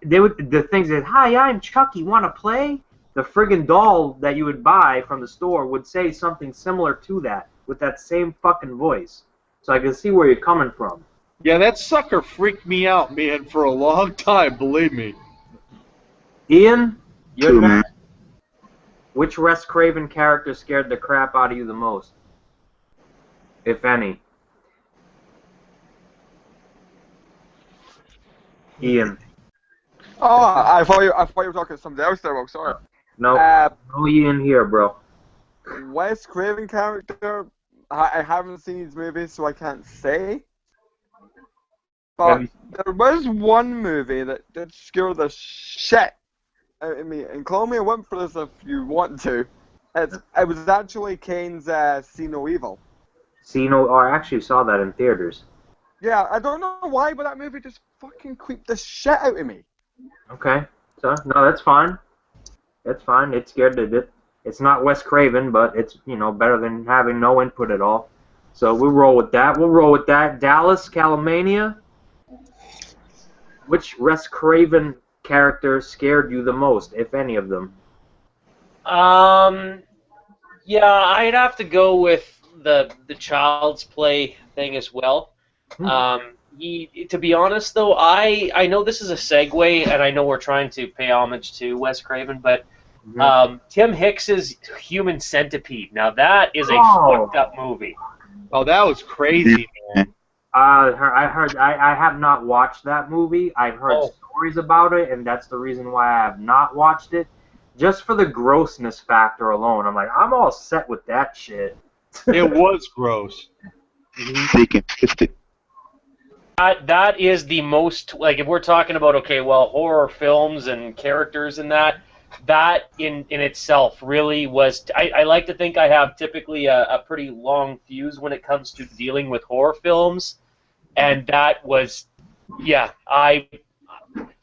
The thing says, "Hi, I'm Chucky. Want to play?" The friggin' doll that you would buy from the store would say something similar to that with that same fucking voice. So I can see where you're coming from. Yeah, that sucker freaked me out, man, for a long time. Believe me. Ian, True, man. which Wes Craven character scared the crap out of you the most, if any? Ian. Oh, I thought you were talking to somebody else there. Well, sorry. No, no Ian here, bro. Wes Craven character. I haven't seen his movies, so I can't say. But there was one movie that did scare the shit out of me, and call me a wimp for this if you want to. It was actually Kane's See No Evil. I actually saw that in theaters. Yeah, I don't know why, but that movie just fucking creeped the shit out of me. Okay, so no, that's fine. That's fine. It scared it. It's not Wes Craven, but it's better than having no input at all. So we'll roll with that. Dallas Calamania. Which Wes Craven character scared you the most, if any of them? Yeah, I'd have to go with the Child's Play thing as well. To be honest, though, I know this is a segue, and I know we're trying to pay homage to Wes Craven, but Tim Hicks's Human Centipede. Now that is a fucked up movie. Oh, that was crazy, man. I have not watched that movie. I've heard stories about it, and that's the reason why I have not watched it. Just for the grossness factor alone, I'm like, I'm all set with that shit. It was gross. Sick and twisted. That is the most, like, if we're talking about, horror films and characters and that in itself really was, I like to think I have typically a pretty long fuse when it comes to dealing with horror films, and that was, yeah, I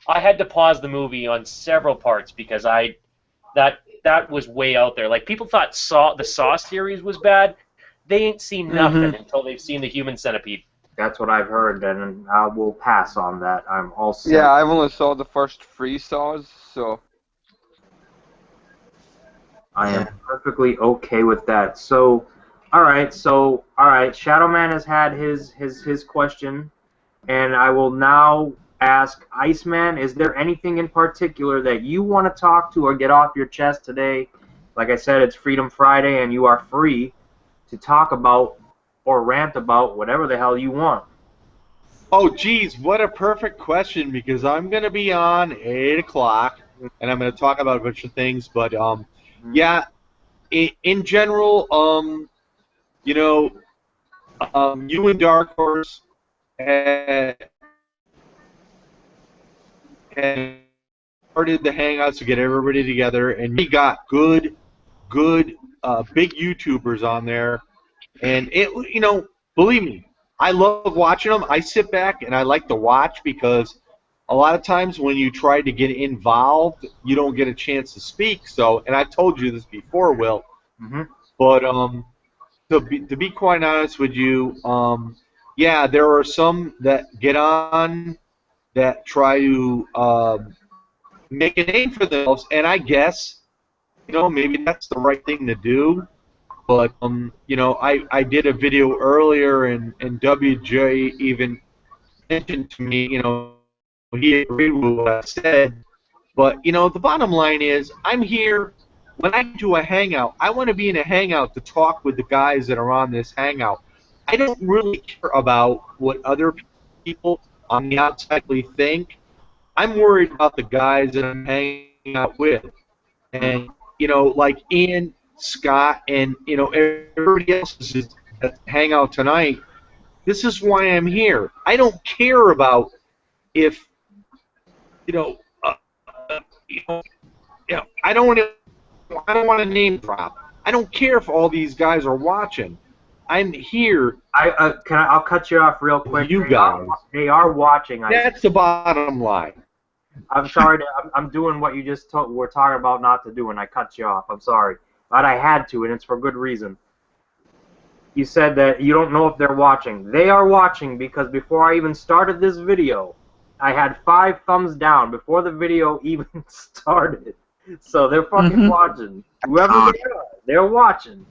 had to pause the movie on several parts because that was way out there. Like, people thought the Saw series was bad. They ain't seen nothing until they've seen the Human Centipede. That's what I've heard, and I will pass on that. I'm all set. Yeah, I've only saw the first 3 Saws, so I am perfectly okay with that. So, all right. Shadow Man has had his question, and I will now ask Iceman. Is there anything in particular that you want to talk to or get off your chest today? Like I said, it's Freedom Friday, and you are free to talk about or rant about whatever the hell you want. Oh, geez, what a perfect question, because I'm going to be on 8 o'clock, and I'm going to talk about a bunch of things, but, yeah, in general, you and Dark Horse had started the Hangouts to get everybody together, and we got good, big YouTubers on there. And believe me, I love watching them. I sit back and I like to watch because a lot of times when you try to get involved, you don't get a chance to speak. So, and I told you this before, Will, but to be quite honest with you, yeah, there are some that get on that try to make a name for themselves, and I guess, you know, maybe that's the right thing to do. But you know, I did a video earlier, and WJ even mentioned to me, you know, he agreed with what I said. But you know, the bottom line is, I'm here. When I do a hangout, I want to be in a hangout to talk with the guys that are on this hangout. I don't really care about what other people on the outside really think. I'm worried about the guys that I'm hanging out with. And, you know, like Ian, Scott, and, you know, everybody else is at the hangout tonight. This is why I'm here. I don't care about if, you know, I don't want to name drop. I don't care if all these guys are watching. I'm here. I'll cut you off real quick. You guys. They are watching. That's the bottom line. I'm sorry. I'm doing what you just were talking about not to do, and I cut you off. I'm sorry, but I had to, and it's for good reason. You said that you don't know if they're watching. They are watching because before I even started this video, I had 5 thumbs down before the video even started. So they're fucking watching. Whoever they are, they're watching.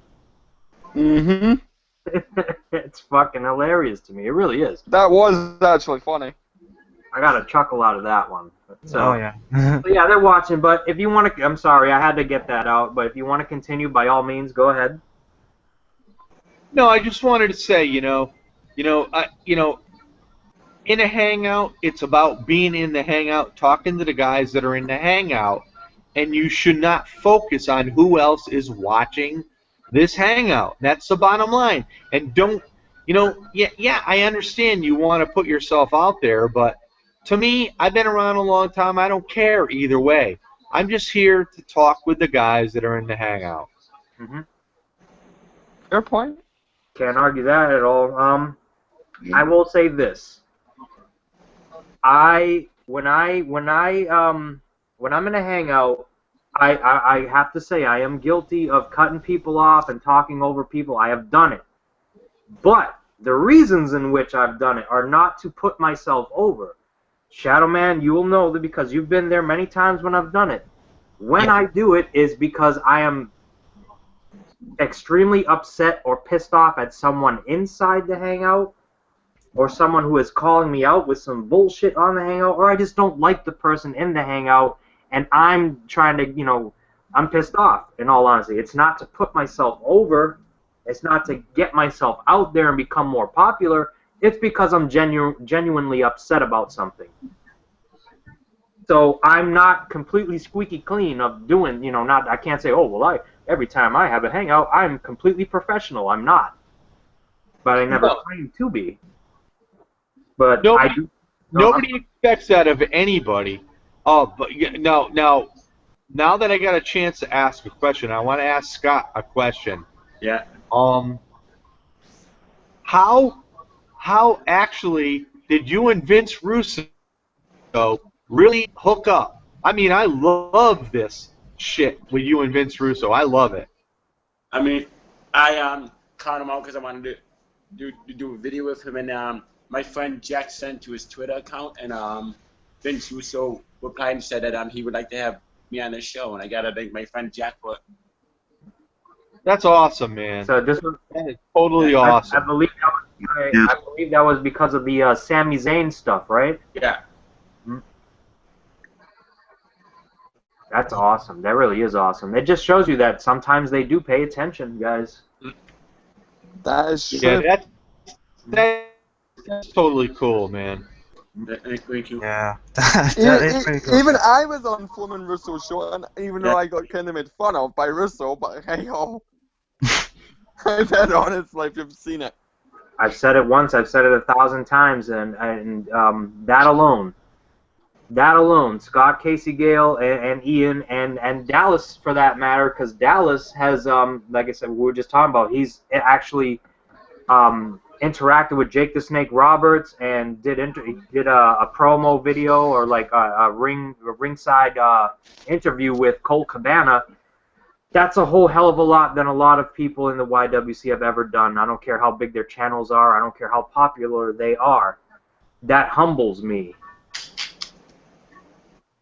It's fucking hilarious to me. It really is. That was actually funny. I got a chuckle out of that one. So, Oh yeah. so yeah, they're watching. But if you want to, I'm sorry, I had to get that out. But if you want to continue, by all means, go ahead. No, I just wanted to say, in a hangout, it's about being in the hangout, talking to the guys that are in the hangout, and you should not focus on who else is watching this hangout. That's the bottom line. And don't, I understand you want to put yourself out there, but to me, I've been around a long time. I don't care either way. I'm just here to talk with the guys that are in the hangout. Fair point. Can't argue that at all. I will say this. When I'm in a hangout, I have to say I am guilty of cutting people off and talking over people. I have done it. But the reasons in which I've done it are not to put myself over. Shadow Man, you will know that because you've been there many times when I've done it. When I do it is because I am extremely upset or pissed off at someone inside the hangout, or someone who is calling me out with some bullshit on the hangout, or I just don't like the person in the hangout, and I'm trying to, I'm pissed off, in all honesty. It's not to put myself over. It's not to get myself out there and become more popular. It's because I'm genuinely upset about something. So I'm not completely squeaky clean of doing, I can't say, oh, well, every time I have a hangout, I'm completely professional. I'm not. But I never claimed to be. But nobody expects that of anybody. Oh, but now that I got a chance to ask a question, I want to ask Scott a question. Yeah. How actually did you and Vince Russo really hook up? I mean, I love this shit with you and Vince Russo. I love it. I mean, I called him out because I wanted to do a video with him, and my friend Jack sent to his Twitter account, and Vince Russo replied and said that he would like to have me on the show, and I gotta thank my friend Jack for it. That's awesome, man. So this was that is totally awesome. I believe that was because of the Sami Zayn stuff, right? Yeah. That's awesome. That really is awesome. It just shows you that sometimes they do pay attention, guys. That is true. Yeah, that's totally cool, man. Thank you. Yeah. That is pretty cool. Even I was on Fleming Russo's show, and even though I got kind of made fun of by Russo, but hey ho. I bet honestly, if you've seen it. I've said it once, I've said it 1,000 times, and that alone, Scott, Casey Gale, and Ian, and Dallas for that matter, because Dallas has, like I said, we were just talking about, he's actually interacted with Jake the Snake Roberts and did a promo video or like a ringside interview with Colt Cabana, that's a whole hell of a lot than a lot of people in the YWC have ever done. I don't care how big their channels are. I don't care how popular they are. That humbles me.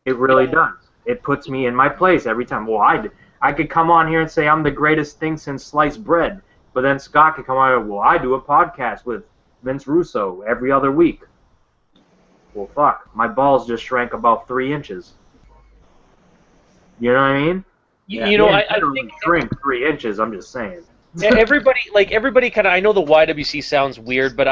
It really does. It puts me in my place every time. Well, I could come on here and say I'm the greatest thing since sliced bread, but then Scott could come on and, well, I do a podcast with Vince Russo every other week. Well, fuck. My balls just shrank about 3 inches. You know what I mean? You know, I think shrink 3 inches. I'm just saying. Everybody kind of. I know the YWC sounds weird, but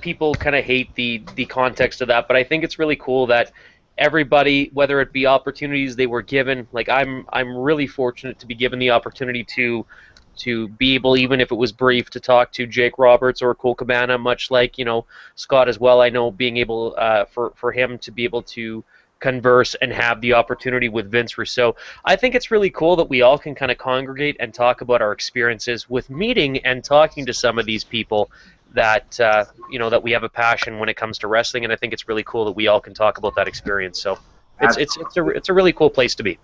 people kind of hate the context of that. But I think it's really cool that everybody, whether it be opportunities they were given, like I'm really fortunate to be given the opportunity to be able, even if it was brief, to talk to Jake Roberts or Colt Cabana, much like, you know, Scott as well. I know being able for him to be able to converse and have the opportunity with Vince Russo. I think it's really cool that we all can kind of congregate and talk about our experiences with meeting and talking to some of these people that you know, that we have a passion when it comes to wrestling, and I think it's really cool that we all can talk about that experience. So it's a really cool place to be.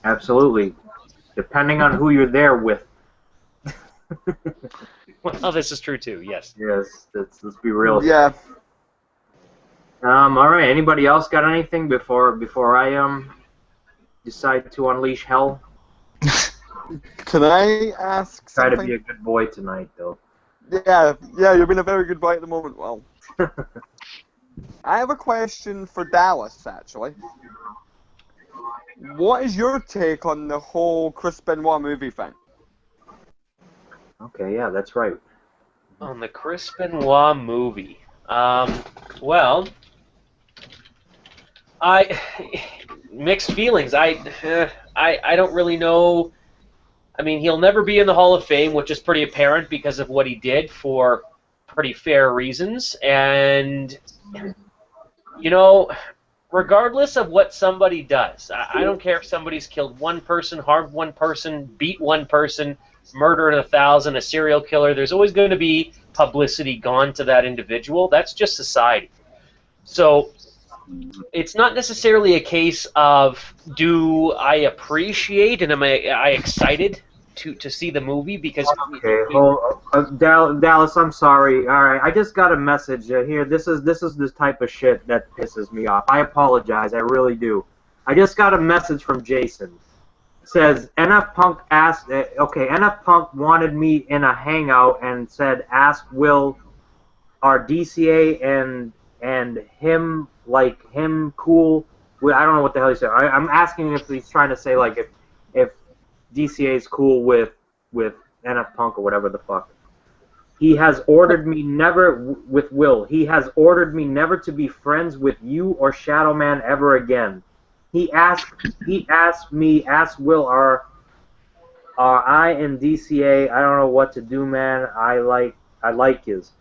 Absolutely, depending on who you're there with. Well, this is true too. Yes. Yes. Let's be real. Yeah. All right. Anybody else got anything before I decide to unleash hell? Can I ask Try something? to be a good boy tonight, though. Yeah, you've been a very good boy at the moment. Well, I have a question for Dallas, actually. What is your take on the whole Chris Benoit movie thing? Okay, yeah, that's right. On the Chris Benoit movie, well, mixed feelings. I don't really know. I mean, he'll never be in the Hall of Fame, which is pretty apparent because of what he did for pretty fair reasons. And, you know, regardless of what somebody does, I don't care if somebody's killed one person, harmed one person, beat one person, murdered 1,000, a serial killer. There's always going to be publicity gone to that individual. That's just society. So it's not necessarily a case of, do I appreciate and am I excited to see the movie, because okay, Dallas, I'm sorry. All right, I just got a message here. This is the type of shit that pisses me off. I apologize, I really do. I just got a message from Jason. It says NF Punk asked. Okay, NF Punk wanted me in a hangout and said, ask Will, are DCA and him, like him, cool. I don't know what the hell he said. I'm asking if he's trying to say like if DCA is cool with NF Punk or whatever the fuck. He has ordered me never with Will. He has ordered me never to be friends with you or Shadow Man ever again. He asked me, ask Will, are I and DCA? I don't know what to do, man. I like his.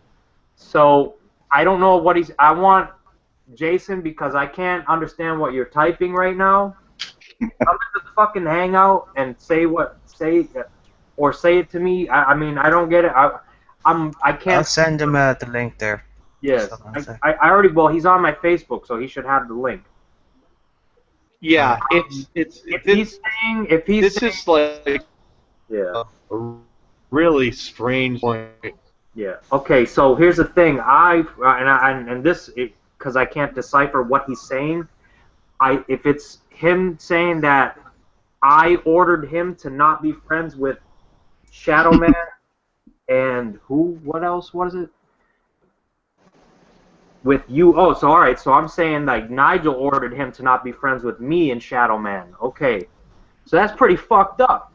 So I don't know what he's. I want Jason, because I can't understand what you're typing right now. Come to the fucking hangout and say it to me. I mean, I don't get it. I can't. I'll send him the link there. Yes, I already. Well, he's on my Facebook, so he should have the link. Yeah, If he's like yeah, a really strange point. yeah. Okay, so here's the thing. Because I can't decipher what he's saying. If it's him saying that I ordered him to not be friends with Shadow Man and what else was it? With you. Oh, so all right. So I'm saying like Nigel ordered him to not be friends with me and Shadow Man. Okay, so that's pretty fucked up.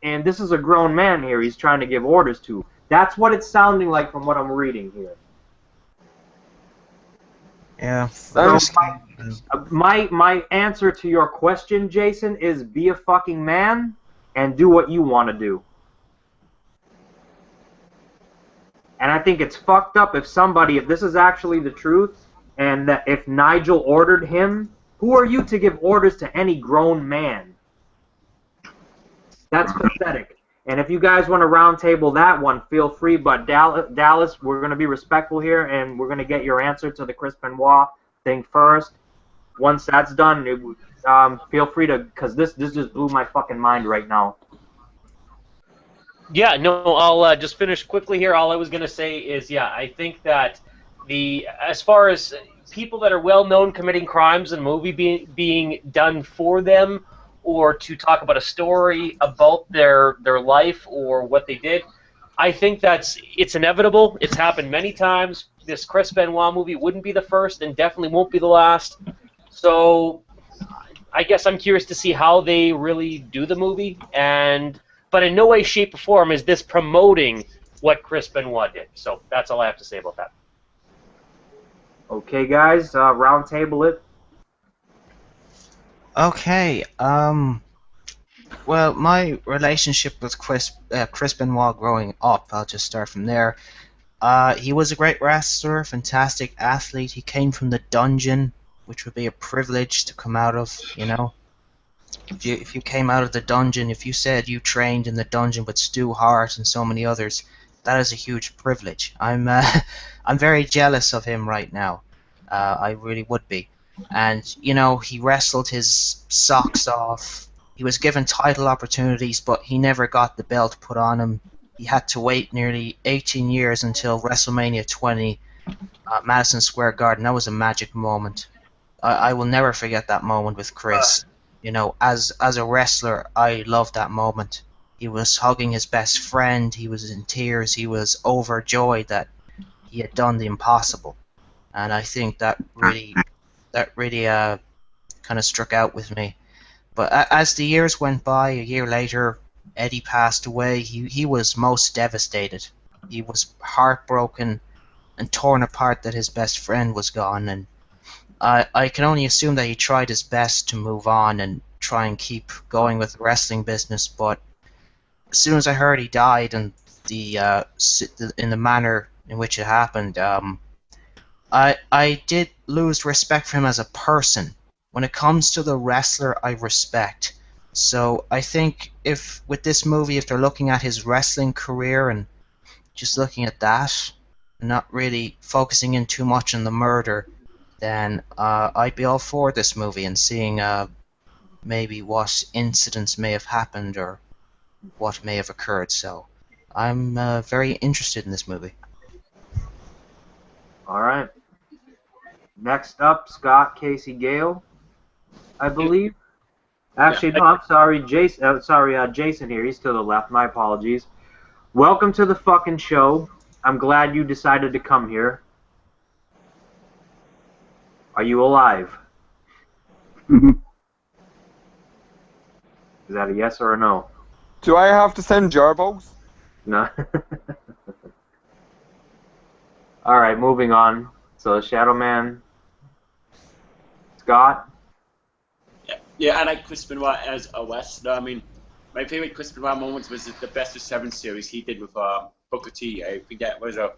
And this is a grown man here. He's trying to give orders to. That's what it's sounding like from what I'm reading here. Yeah. So my answer to your question, Jason, is be a fucking man and do what you want to do. And I think it's fucked up if this is actually the truth, and that if Nigel ordered him, who are you to give orders to any grown man? That's pathetic. And if you guys want to roundtable that one, feel free. But Dallas, we're going to be respectful here, and we're going to get your answer to the Chris Benoit thing first. Once that's done, feel free to, because this just blew my fucking mind right now. Yeah, no, I'll just finish quickly here. All I was going to say is, yeah, I think that as far as people that are well known committing crimes and a movie being done for them, or to talk about a story about their life or what they did, I think it's inevitable. It's happened many times. This Chris Benoit movie wouldn't be the first and definitely won't be the last. So I guess I'm curious to see how they really do the movie, but in no way, shape, or form is this promoting what Chris Benoit did. So that's all I have to say about that. Okay, guys, roundtable it. Okay. Well, my relationship with Chris Benoit growing up, I'll just start from there. He was a great wrestler, fantastic athlete. He came from the dungeon, which would be a privilege to come out of, you know. If you came out of the dungeon, if you said you trained in the dungeon with Stu Hart and so many others, that is a huge privilege. I'm very jealous of him right now. I really would be. And, you know, he wrestled his socks off. He was given title opportunities, but he never got the belt put on him. He had to wait nearly 18 years until WrestleMania 20 at Madison Square Garden. That was a magic moment. I will never forget that moment with Chris. You know, as a wrestler, I loved that moment. He was hugging his best friend. He was in tears. He was overjoyed that he had done the impossible. And I think that really kind of struck out with me. But as the years went by, a year later, Eddie passed away. He was most devastated. He was heartbroken and torn apart that his best friend was gone. And I can only assume that he tried his best to move on and try and keep going with the wrestling business. But as soon as I heard he died and in the manner in which it happened, I did lose respect for him as a person. When it comes to the wrestler, I respect. So I think with this movie, if they're looking at his wrestling career and just looking at that, and not really focusing in too much on the murder, then I'd be all for this movie and seeing maybe what incidents may have happened or what may have occurred. So I'm very interested in this movie. All right. Next up, Scott Casey Gale, I believe. Actually, no, I'm sorry, Jason. Jason here. He's to the left. My apologies. Welcome to the fucking show. I'm glad you decided to come here. Are you alive? Is that a yes or a no? Do I have to send gerbils? No. All right, moving on. So, Shadow Man, Scott. Yeah, I like Chris Benoit as a wrestler. I mean, my favorite Chris Benoit moments was the Best of 7 series he did with Booker T. I think that was a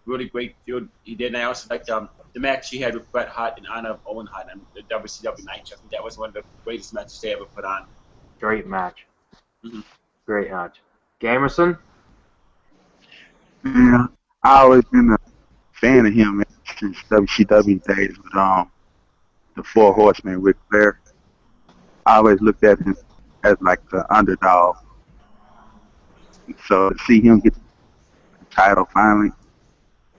really great feud he did. And I also liked the match he had with Bret Hart in honor of Owen Hart and the WCW night. I think that was one of the greatest matches they ever put on. Great match. Mm-hmm. Great match. Gamerson? Yeah, I always been a fan of him since WCW days with the Four Horsemen, Ric Flair. I always looked at him as like the underdog. So to see him get the title finally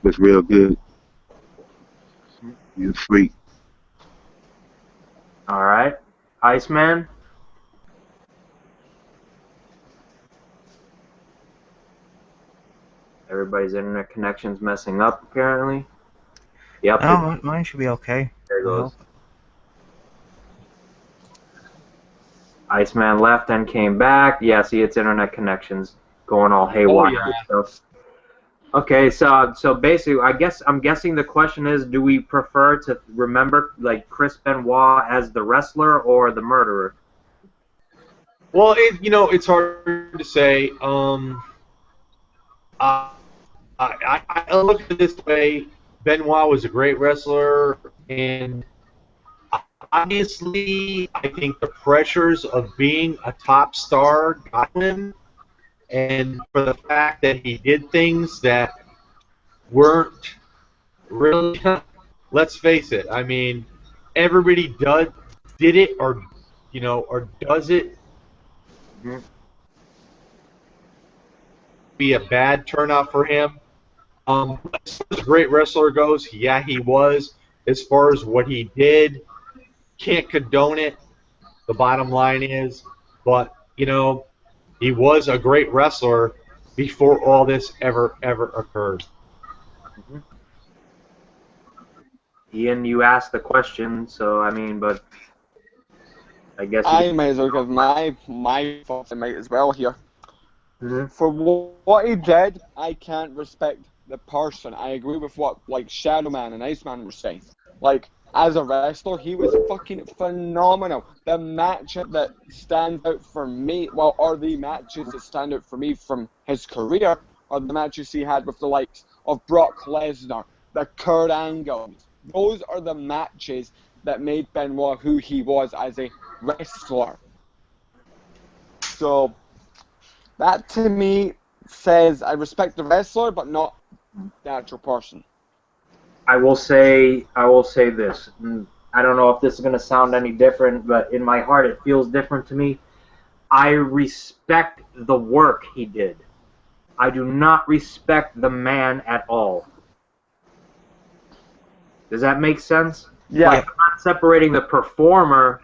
was real good. It was sweet. All right. Iceman? Everybody's internet connection's messing up, apparently. Yep. Oh, mine should be okay. There it goes. Iceman left and came back. Yeah, see, it's internet connections going all haywire. Oh, yeah. Stuff. Okay, so basically, I'm guessing the question is, do we prefer to remember like Chris Benoit as the wrestler or the murderer? Well, it's hard to say. I look at it this way. Benoit was a great wrestler, and obviously, I think the pressures of being a top star got him. and for the fact that he did things that weren't really, let's face it, I mean, everybody did it or does it. Mhm. Be a bad turnout for him. As far as a great wrestler goes, yeah, he was. As far as what he did, can't condone it. The bottom line is, but he was a great wrestler before all this ever occurred. Mhm. Ian, you asked the question, so I mean, but I guess you. I might as well give my thoughts. I might as well here. Mhm. For what he did, I can't respect the person. I agree with what like Shadow Man and Iceman were saying. Like, as a wrestler, he was fucking phenomenal. The match that stands out for me, well, or the matches that stand out for me from his career, are the matches he had with the likes of Brock Lesnar, the Kurt Angles. Those are the matches that made Benoit who he was as a wrestler. So that to me says I respect the wrestler, but not the actual person. I will say this. I don't know if this is going to sound any different, but in my heart, it feels different to me. I respect the work he did. I do not respect the man at all. Does that make sense? Yeah. Like, I'm not separating the performer.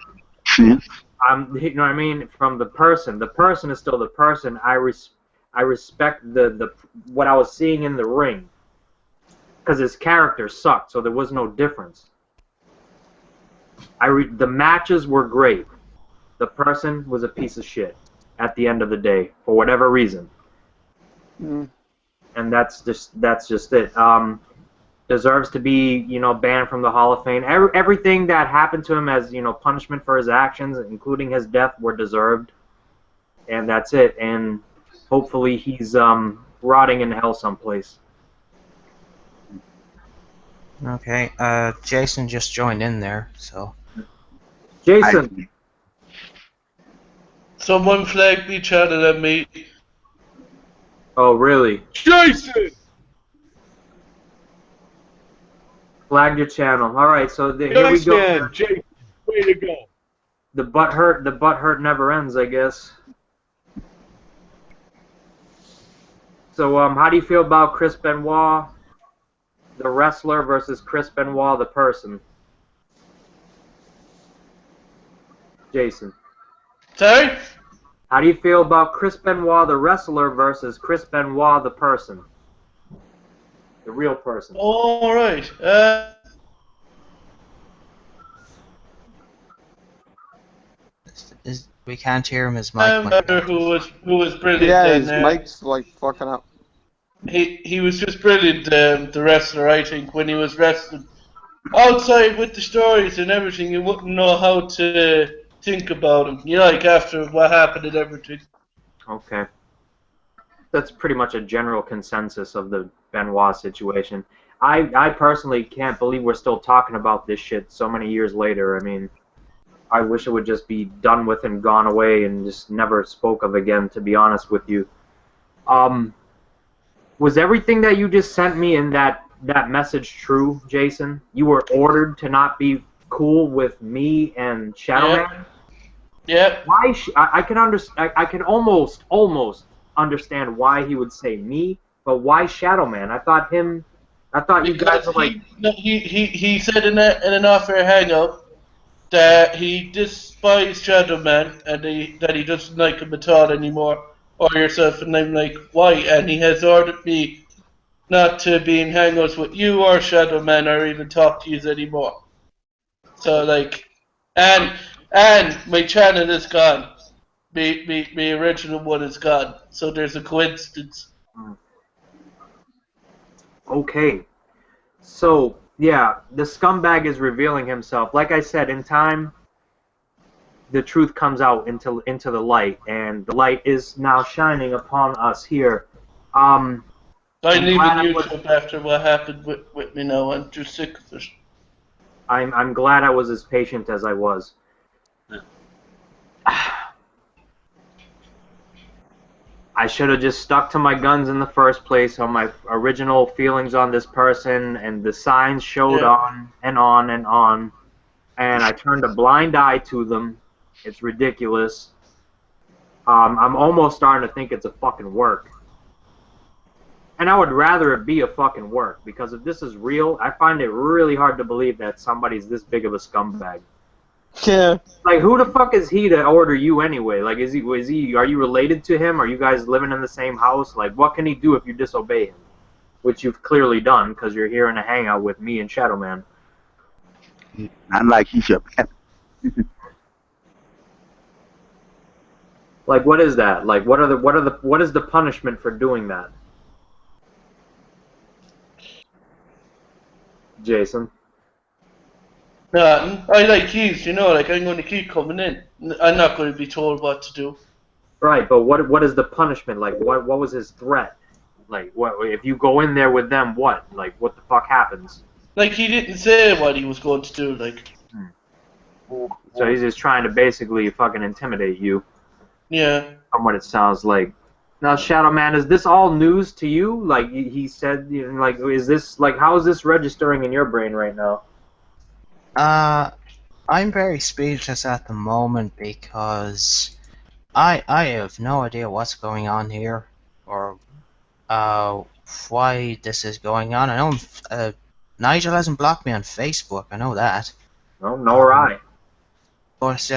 See? You know what I mean, from the person. The person is still the person. I respect the what I was seeing in the ring, because his character sucked, so there was no difference. The matches were great. The person was a piece of shit at the end of the day for whatever reason, Mm. and that's just it. Deserves to be banned from the Hall of Fame. Everything that happened to him as punishment for his actions, including his death, were deserved, and that's it. And hopefully he's rotting in hell someplace. Okay, Jason just joined in there, so. Jason. Someone flagged me, chatted at me. Oh, really? Jason! Flagged your channel. All right, so here we go. Man, Jason, way to go. The butt hurt never ends, I guess. So, how do you feel about Chris Benoit, the wrestler, versus Chris Benoit, the person? Jason. Sorry? How do you feel about Chris Benoit, the wrestler, versus Chris Benoit, the person? The real person. All right. We can't hear him. His mic. Who was brilliant. Yeah, his mic's like fucking up. He was just brilliant, the wrestler. I think when he was wrestling outside with the stories and everything, you wouldn't know how to think about him. Like after what happened and everything. Okay. That's pretty much a general consensus of the Benoit situation. I personally can't believe we're still talking about this shit so many years later. I mean, I wish it would just be done with and gone away and just never spoke of again, to be honest with you. Was everything that you just sent me in that message true, Jason? You were ordered to not be cool with me and Shadowman? Yep. Why? I can understand. I can almost understand why he would say me, but why Shadowman? I thought you guys were like. He said in an off-air hangout that he despised Shadowman and that he doesn't like him at all anymore, or yourself, and I'm like, why? And he has ordered me not to be in hangouts with you or Shadowman or even talk to you anymore. So like, and my channel is gone. The original one is gone. So there's a coincidence. Okay. So, yeah, the scumbag is revealing himself. Like I said, in time, the truth comes out into the light, and the light is now shining upon us here. I'm leaving YouTube after what happened with me now. I'm just sick of it. I'm glad I was as patient as I was. I should have just stuck to my guns in the first place on my original feelings on this person, and the signs showed Yeah. on and on and on, and I turned a blind eye to them. It's ridiculous. I'm almost starting to think it's a fucking work. And I would rather it be a fucking work, because if this is real, I find it really hard to believe that somebody's this big of a scumbag. Yeah. Like, who the fuck is he to order you anyway? Like, are you related to him? Are you guys living in the same house? Like, what can he do if you disobey him? Which you've clearly done, because you're here in a hangout with me and Shadow Man. Not like he should. Like, what is that? Like, what is the punishment for doing that? Jason? I like keys, you know, like I'm going to keep coming in. I'm not going to be told what to do. Right, but what is the punishment? Like, what was his threat? Like, what if you go in there with them? What? Like, what the fuck happens? Like, he didn't say what he was going to do, like. So he's just trying to basically fucking intimidate you. Yeah. From what it sounds like. Now, Shadow Man, is this all news to you? Like he said, you know, like, is this like, how is this registering in your brain right now? I'm very speechless at the moment because I have no idea what's going on here or why this is going on. I know Nigel hasn't blocked me on Facebook. I know that. No, nor I. But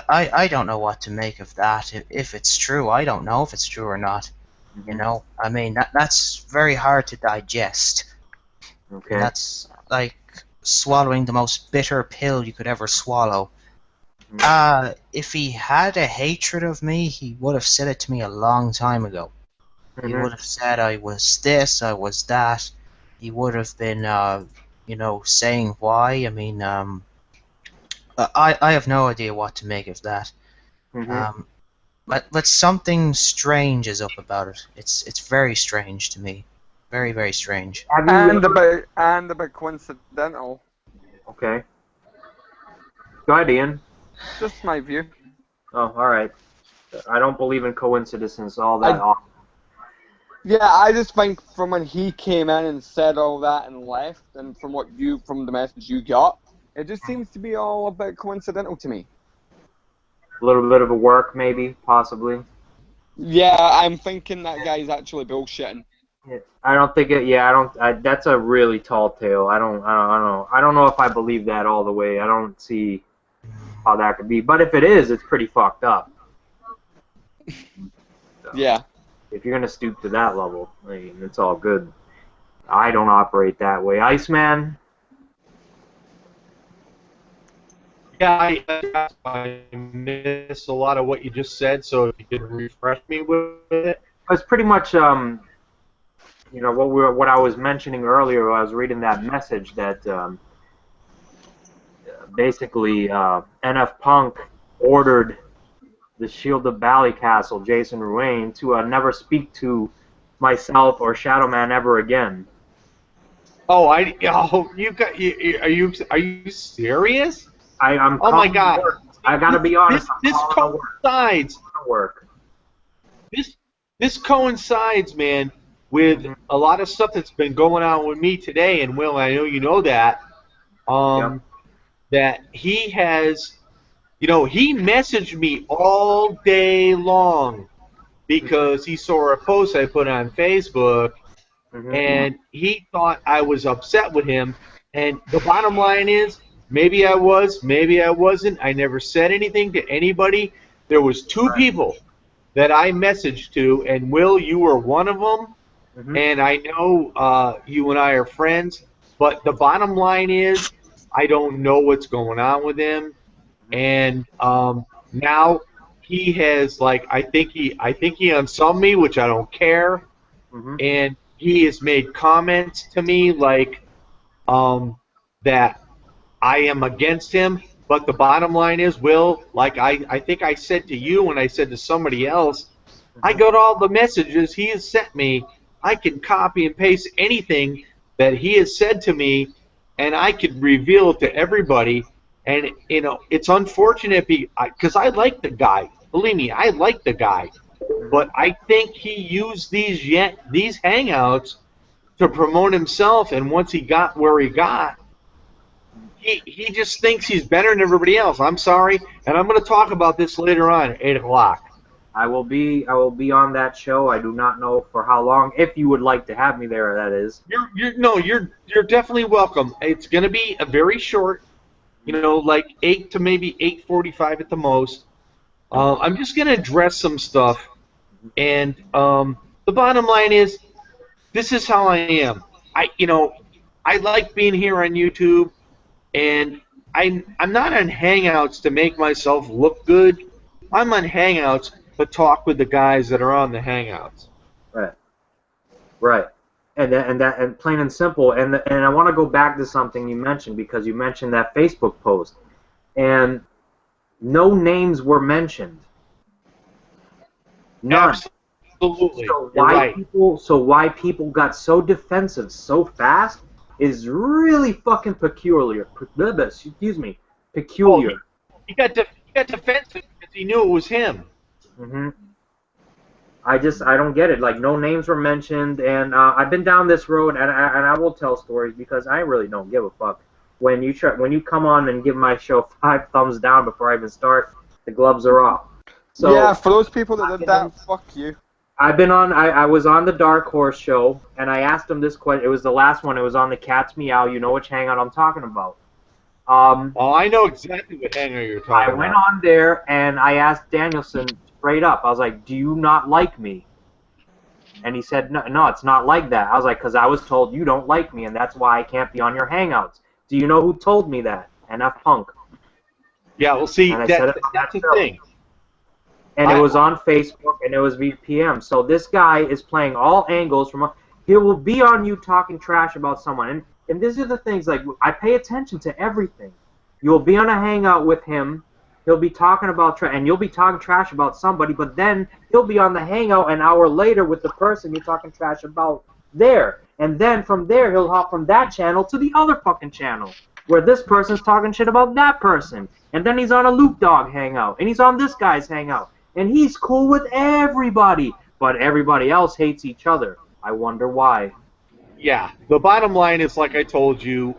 I don't know what to make of that. If it's true, I don't know if it's true or not. You know, I mean that's very hard to digest. Okay. That's like swallowing the most bitter pill you could ever swallow. If he had a hatred of me, he would have said it to me a long time ago. He would have said I was this, I was that. He would have been, you know, saying why. I mean, I have no idea what to make of that. But something strange is up about it. It's very strange to me. Very, very strange. And a bit coincidental. Okay. Go ahead, Ian. Just my view. Oh, all right. I don't believe in coincidences all that often. Yeah, I just think from when he came in and said all that and left, and from the message you got, it just seems to be all a bit coincidental to me. A little bit of a work, maybe, possibly. Yeah, I'm thinking that guy's actually bullshitting. Yeah, I don't think it. Yeah, I don't. That's a really tall tale. I don't know if I believe that all the way. I don't see how that could be. But if it is, it's pretty fucked up. So, yeah. If you're gonna stoop to that level, I mean, it's all good. I don't operate that way. Iceman. Yeah, I missed a lot of what you just said, so if you could refresh me with it. It's pretty much you know, what I was mentioning earlier. I was reading that message that basically NF Punk ordered the Shield of Ballycastle, Jason Ruane, to never speak to myself or Shadow Man ever again. Oh, you got are you serious? I'm. Oh my God! I gotta be honest. This coincides. Work. This coincides, man, with a lot of stuff that's been going on with me today, and Will, I know you know that. That he has, you know, he messaged me all day long because he saw a post I put on Facebook, and he thought I was upset with him. And the bottom line is, maybe I was, maybe I wasn't. I never said anything to anybody. There was two people that I messaged to, and Will, you were one of them. And I know you and I are friends, but the bottom line is I don't know what's going on with him. And now he has, like, I think he unsubbed me, which I don't care. And he has made comments to me like that I am against him. But the bottom line is, Will, like I think I said to you and I said to somebody else, I got all the messages he has sent me. I can copy and paste anything that he has said to me, and I could reveal it to everybody. And, you know, it's unfortunate because I like the guy. Believe me, I like the guy. but I think he used these hangouts to promote himself, and once he got where he got, he just thinks he's better than everybody else. I'm sorry, and I'm going to talk about this later on at 8 o'clock. I will be on that show. I do not know for how long. If you would like to have me there, that is. You're definitely welcome. It's going to be a very short, like 8 to maybe 8:45 at the most. I'm just going to address some stuff, and the bottom line is, this is how I am. I like being here on YouTube, and I'm not on Hangouts to make myself look good. I'm on Hangouts to talk with the guys that are on the Hangouts. Right. And plain and simple. And I want to go back to something you mentioned, because you mentioned that Facebook post, and no names were mentioned. None. Absolutely. So why people got so defensive so fast is really fucking peculiar. Excuse me, peculiar. He got defensive because he knew it was him. I don't get it. Like, no names were mentioned, and I've been down this road, and I will tell stories because I really don't give a fuck. When you come on and give my show 5 thumbs down before I even start, the gloves are off. So yeah, for those people that did that, fuck you. I've been on. I was on the Dark Horse show, and I asked him this question. It was the last one. It was on the Cat's Meow. You know which hangout I'm talking about. I know exactly what hangout you're talking about. I went on there, and I asked Danielson straight up. I was like, "Do you not like me?" And he said, "No, it's not like that." I was like, "Because I was told you don't like me, and that's why I can't be on your hangouts." Do you know who told me that? NF Punk. Yeah, well, see, that's the thing. And it was on Facebook, and it was VPM. So this guy is playing all angles from. He will be on you talking trash about someone, and these are the things. Like, I pay attention to everything. You'll be on a hangout with him. He'll be talking about and you'll be talking trash about somebody, but then he'll be on the hangout an hour later with the person you're talking trash about there, and then from there he'll hop from that channel to the other fucking channel where this person's talking shit about that person, and then he's on a Luke Dog hangout, and he's on this guy's hangout. And he's cool with everybody, but everybody else hates each other. I wonder why. Yeah, the bottom line is, like I told you,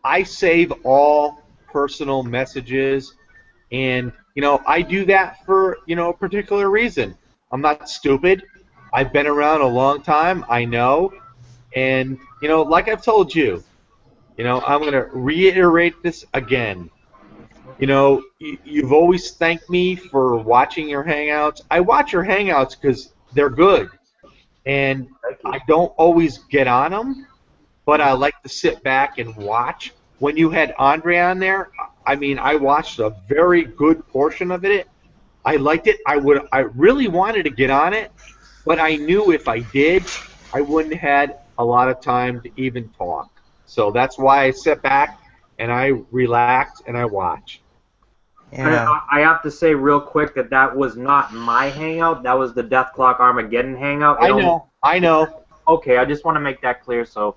I save all personal messages, and, I do that for, a particular reason. I'm not stupid. I've been around a long time. I know. And, like I've told you, I'm going to reiterate this again. You've always thanked me for watching your hangouts. I watch your hangouts because they're good, and I don't always get on them, but I like to sit back and watch. When you had Andre on there, I watched a very good portion of it. I liked it. I really wanted to get on it, but I knew if I did, I wouldn't have had a lot of time to even talk. So that's why I sit back and I relax and I watch. Yeah. I have to say real quick that was not my hangout. That was the Death Clock Armageddon hangout. I know. Okay, I just want to make that clear. So,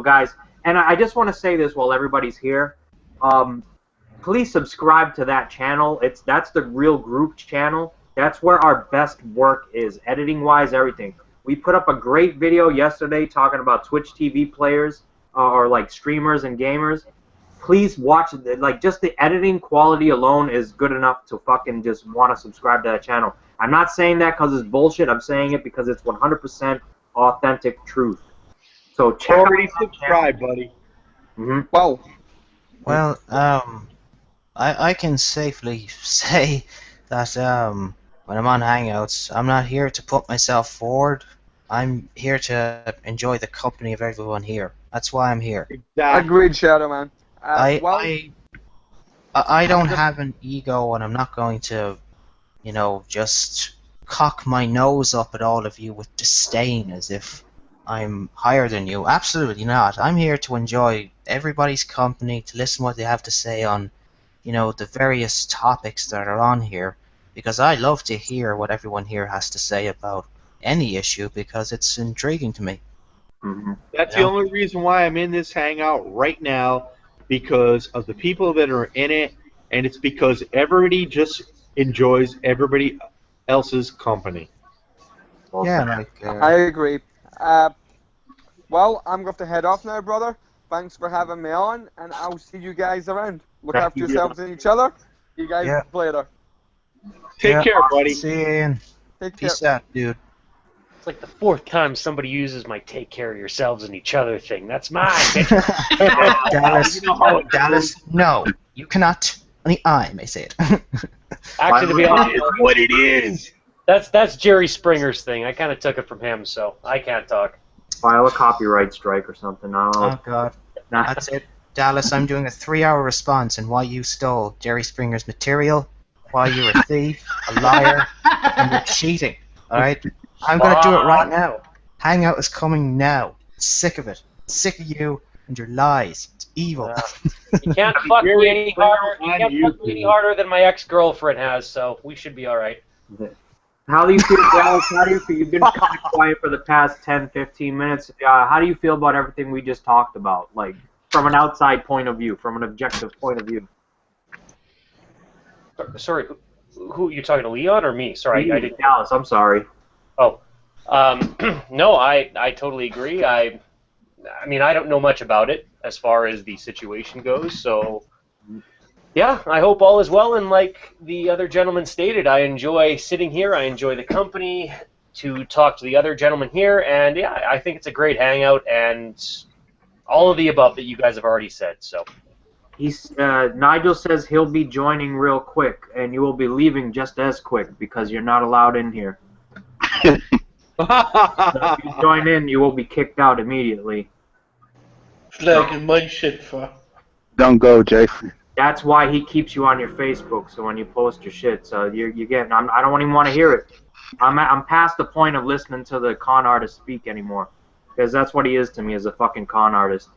guys, and I just want to say this while everybody's here. Please subscribe to that channel. That's the real group channel. That's where our best work is, editing-wise, everything. We put up a great video yesterday talking about Twitch TV players or like streamers and gamers. Please watch it. Like, just the editing quality alone is good enough to fucking just want to subscribe to that channel. I'm not saying that because it's bullshit. I'm saying it because it's 100% authentic truth. So check already subscribe, buddy. Wow. Well, I can safely say that when I'm on Hangouts, I'm not here to put myself forward. I'm here to enjoy the company of everyone here. That's why I'm here. Exactly. Agreed, Shadow Man. I don't have an ego, and I'm not going to, just cock my nose up at all of you with disdain as if I'm higher than you. Absolutely not. I'm here to enjoy everybody's company, to listen what they have to say on, the various topics that are on here, because I love to hear what everyone here has to say about any issue, because it's intriguing to me. That's the only reason why I'm in this hangout right now, because of the people that are in it, and it's because everybody just enjoys everybody else's company. Well Yeah, said. like I agree. Well, I'm going to head off now, brother. Thanks for having me on, and I'll see you guys around. Look Thank after you. yourselves and each other. See you guys Yeah. later. Take yeah, care, buddy. see you, Ian. Take care. Peace out, dude. It's like the fourth time somebody uses my "take care of yourselves and each other" thing. That's mine, bitch. Dallas, Dallas, no, you cannot. Only I may say it. Actually, to be honest, What it is. that's Jerry Springer's thing. I kind of took it from him, so I can't talk. File a copyright strike or something. I don't know. Oh God, Nah. that's it. Dallas, I'm doing a 3-hour response on why you stole Jerry Springer's material, why you're a thief, a liar, and you're cheating. Alright? I'm gonna do it right now. Hangout is coming now. Sick of it. Sick of you and your lies. It's evil. You can't fuck me any harder. You can't fuck me any harder than my ex-girlfriend has, so we should be all right. How do you feel, Dallas? How do you feel? You've been kind of quiet for the past 10, 15 minutes. How do you feel about everything we just talked about? Like, from an outside point of view, from an objective point of view. Sorry, who you talking to, Leon or me? Sorry, I didn't. Dallas, I'm sorry. Oh, no, I totally agree. I mean, I don't know much about it as far as the situation goes, so yeah, I hope all is well. And like the other gentleman stated, I enjoy sitting here. I enjoy the company to talk to the other gentleman here, and yeah, I think it's a great hangout and all of the above that you guys have already said. So Nigel says he'll be joining real quick, and you will be leaving just as quick because you're not allowed in here. So if you join in, you will be kicked out immediately. Flagging my shit for. Don't go, Jason. That's why he keeps you on your Facebook. So when you post your shit, so you're getting. I don't even want to hear it. I'm past the point of listening to the con artist speak anymore, because that's what he is to me, as a fucking con artist.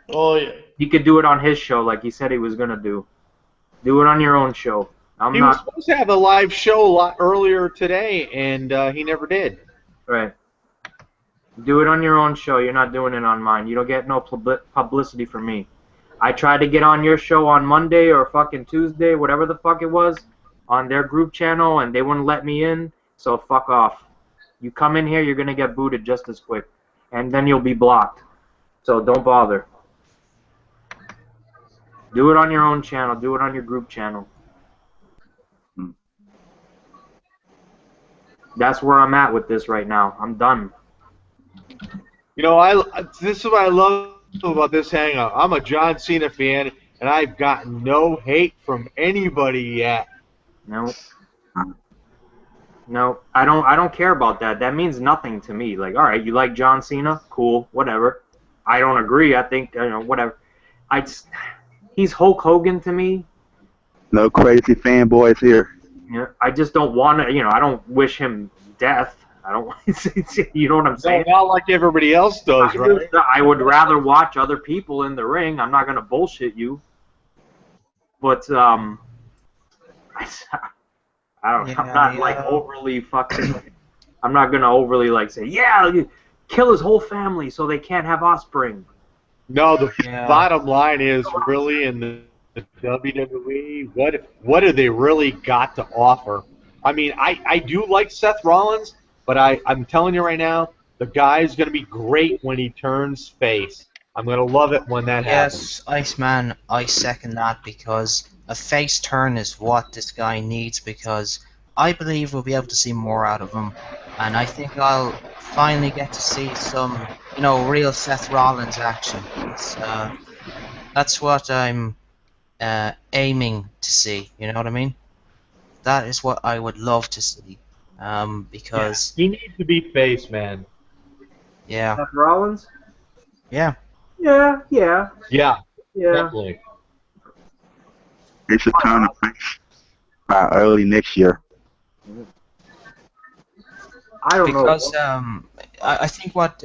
Oh yeah. He could do it on his show like he said he was gonna do. Do it on your own show. He was supposed to have a live show a lot earlier today, and he never did. Right. Do it on your own show. You're not doing it on mine. You don't get no publicity from me. I tried to get on your show on Monday or fucking Tuesday, whatever the fuck it was, on their group channel, and they wouldn't let me in, so fuck off. You come in here, you're going to get booted just as quick, and then you'll be blocked. So don't bother. Do it on your own channel. Do it on your group channel. That's where I'm at with this right now. I'm done. You know, this is what I love about this hangout. I'm a John Cena fan, and I've gotten no hate from anybody yet. No. No, I don't care about that. That means nothing to me. Like, all right, you like John Cena? Cool, whatever. I don't agree. I think, whatever. He's Hulk Hogan to me. No crazy fanboys here. Yeah, I just don't want to, I don't wish him death. I don't, you know what I'm saying? Not like everybody else does, right? I would rather watch other people in the ring. I'm not going to bullshit you. But, I don't know. I'm not, like, overly fucking, I'm not going to overly, like, say, yeah, kill his whole family so they can't have offspring. No, the bottom line is really in the WWE, what do they really got to offer? I mean, I do like Seth Rollins, but I'm telling you right now, the guy's going to be great when he turns face. I'm going to love it when that happens. Yes, Iceman, I second that, because a face turn is what this guy needs, because I believe we'll be able to see more out of him, and I think I'll finally get to see some, real Seth Rollins action. That's what I'm aiming to see, you know what I mean? That is what I would love to see, because... Yeah, he needs to be face, man. Yeah. Seth Rollins? Yeah. Yeah. Yeah, definitely. They should turn the face by early next year. I don't know. Because I think what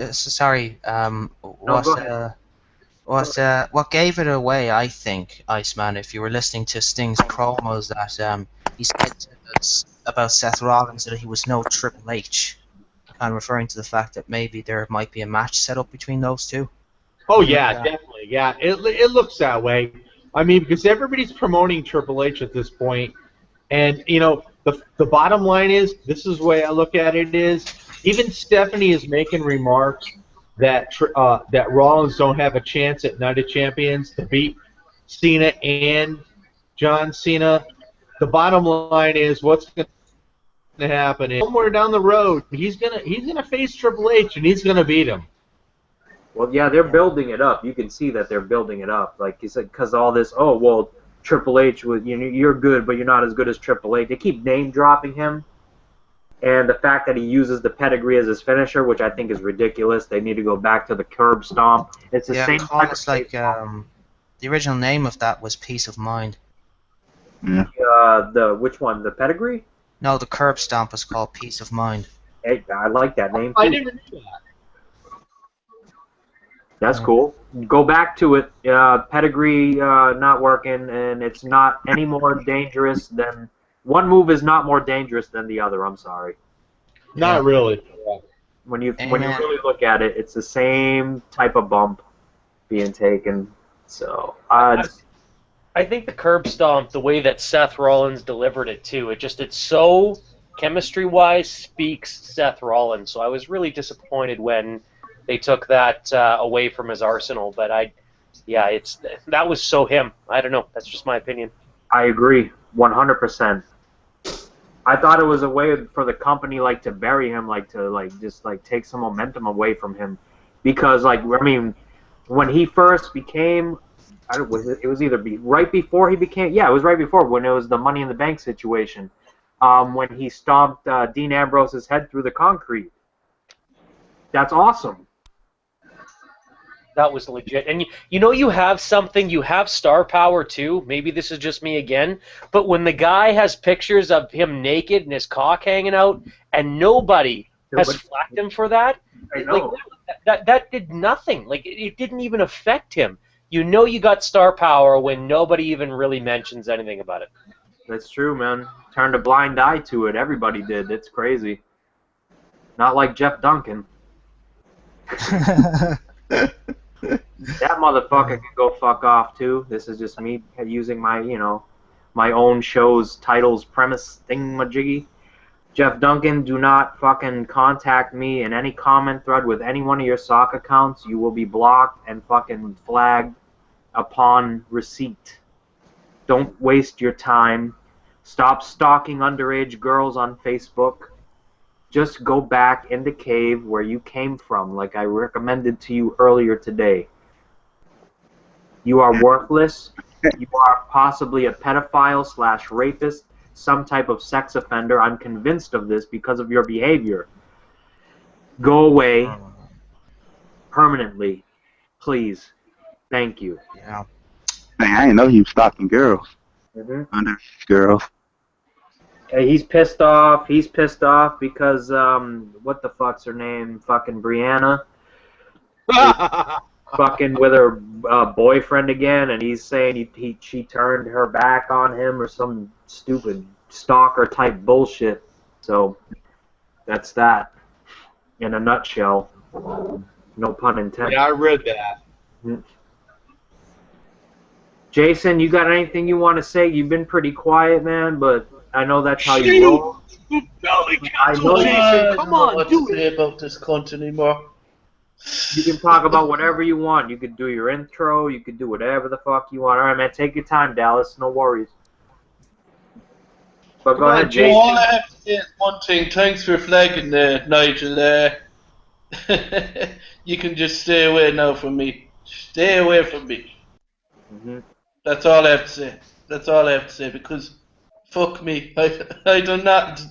what gave it away, I think, Iceman, if you were listening to Sting's promos, that he said about Seth Rollins that he was no Triple H, kind of referring to the fact that maybe there might be a match set up between those two. Oh yeah, definitely. Yeah, it looks that way. I mean, because everybody's promoting Triple H at this point, and the bottom line is, this is the way I look at it, is Even Stephanie is making remarks that that Rollins don't have a chance at Night of Champions to beat Cena and John Cena. The bottom line is what's going to happen is somewhere down the road he's gonna face Triple H and he's gonna beat him. Well, yeah, they're building it up. You can see that they're building it up. Like you said, because all this, oh, well, Triple H, you're good, but you're not as good as Triple H. They keep name dropping him. And the fact that he uses the pedigree as his finisher, which I think is ridiculous. They need to go back to the curb stomp. It's the same type almost like the original name of that was Peace of Mind. Yeah. Which one? The pedigree? No, the curb stomp was called Peace of Mind. Hey, I like that name, too. I never knew that. That's cool. Go back to it. Pedigree not working, and it's not any more dangerous than... One move is not more dangerous than the other, I'm sorry. Not really. When you really look at it, it's the same type of bump being taken. So, I think the curb stomp, the way that Seth Rollins delivered it too, it's so chemistry-wise speaks Seth Rollins. So I was really disappointed when they took that away from his arsenal. But that was so him. I don't know. That's just my opinion. I agree, 100%. I thought it was a way for the company to bury him, to take some momentum away from him, because when he first became, it was either right before he became, it was right before when it was the Money in the Bank situation, when he stomped Dean Ambrose's head through the concrete. That's awesome. That was legit. And you have something, you have star power too. Maybe this is just me again, but when the guy has pictures of him naked and his cock hanging out and nobody has flagged him for that, that did nothing. It didn't even affect him. You got star power when nobody even really mentions anything about it. That's true, man. Turned a blind eye to it. Everybody did. It's crazy. Not like Jeff Duncan. That motherfucker can go fuck off too. This is just me using my, my own show's titles, premise, thingamajiggy. Jeff Duncan, do not fucking contact me in any comment thread with any one of your sock accounts. You will be blocked and fucking flagged upon receipt. Don't waste your time. Stop stalking underage girls on Facebook. Just go back in the cave where you came from, like I recommended to you earlier today. You are worthless. You are possibly a pedophile / rapist, some type of sex offender. I'm convinced of this because of your behavior. Go away permanently, please. Thank you. Yeah. Man, I didn't know you was stalking girls. Underage girls. He's pissed off. He's pissed off because what the fuck's her name? Fucking Brianna. Fucking with her boyfriend again, and he's saying she turned her back on him or some stupid stalker type bullshit. So that's that in a nutshell. No pun intended. Yeah, I read that. Jason, you got anything you want to say? You've been pretty quiet, man, but I know that's how you roll. I know, Jason. Come on, do it. Say about this cunt anymore. You can talk about whatever you want. You could do your intro. You could do whatever the fuck you want. All right, man. Take your time, Dallas. No worries. But go ahead, Jason. All I have to say is one thing. Thanks for flagging there, Nigel. You can just stay away now from me. Stay away from me. That's all I have to say. That's all I have to say, because fuck me. I do not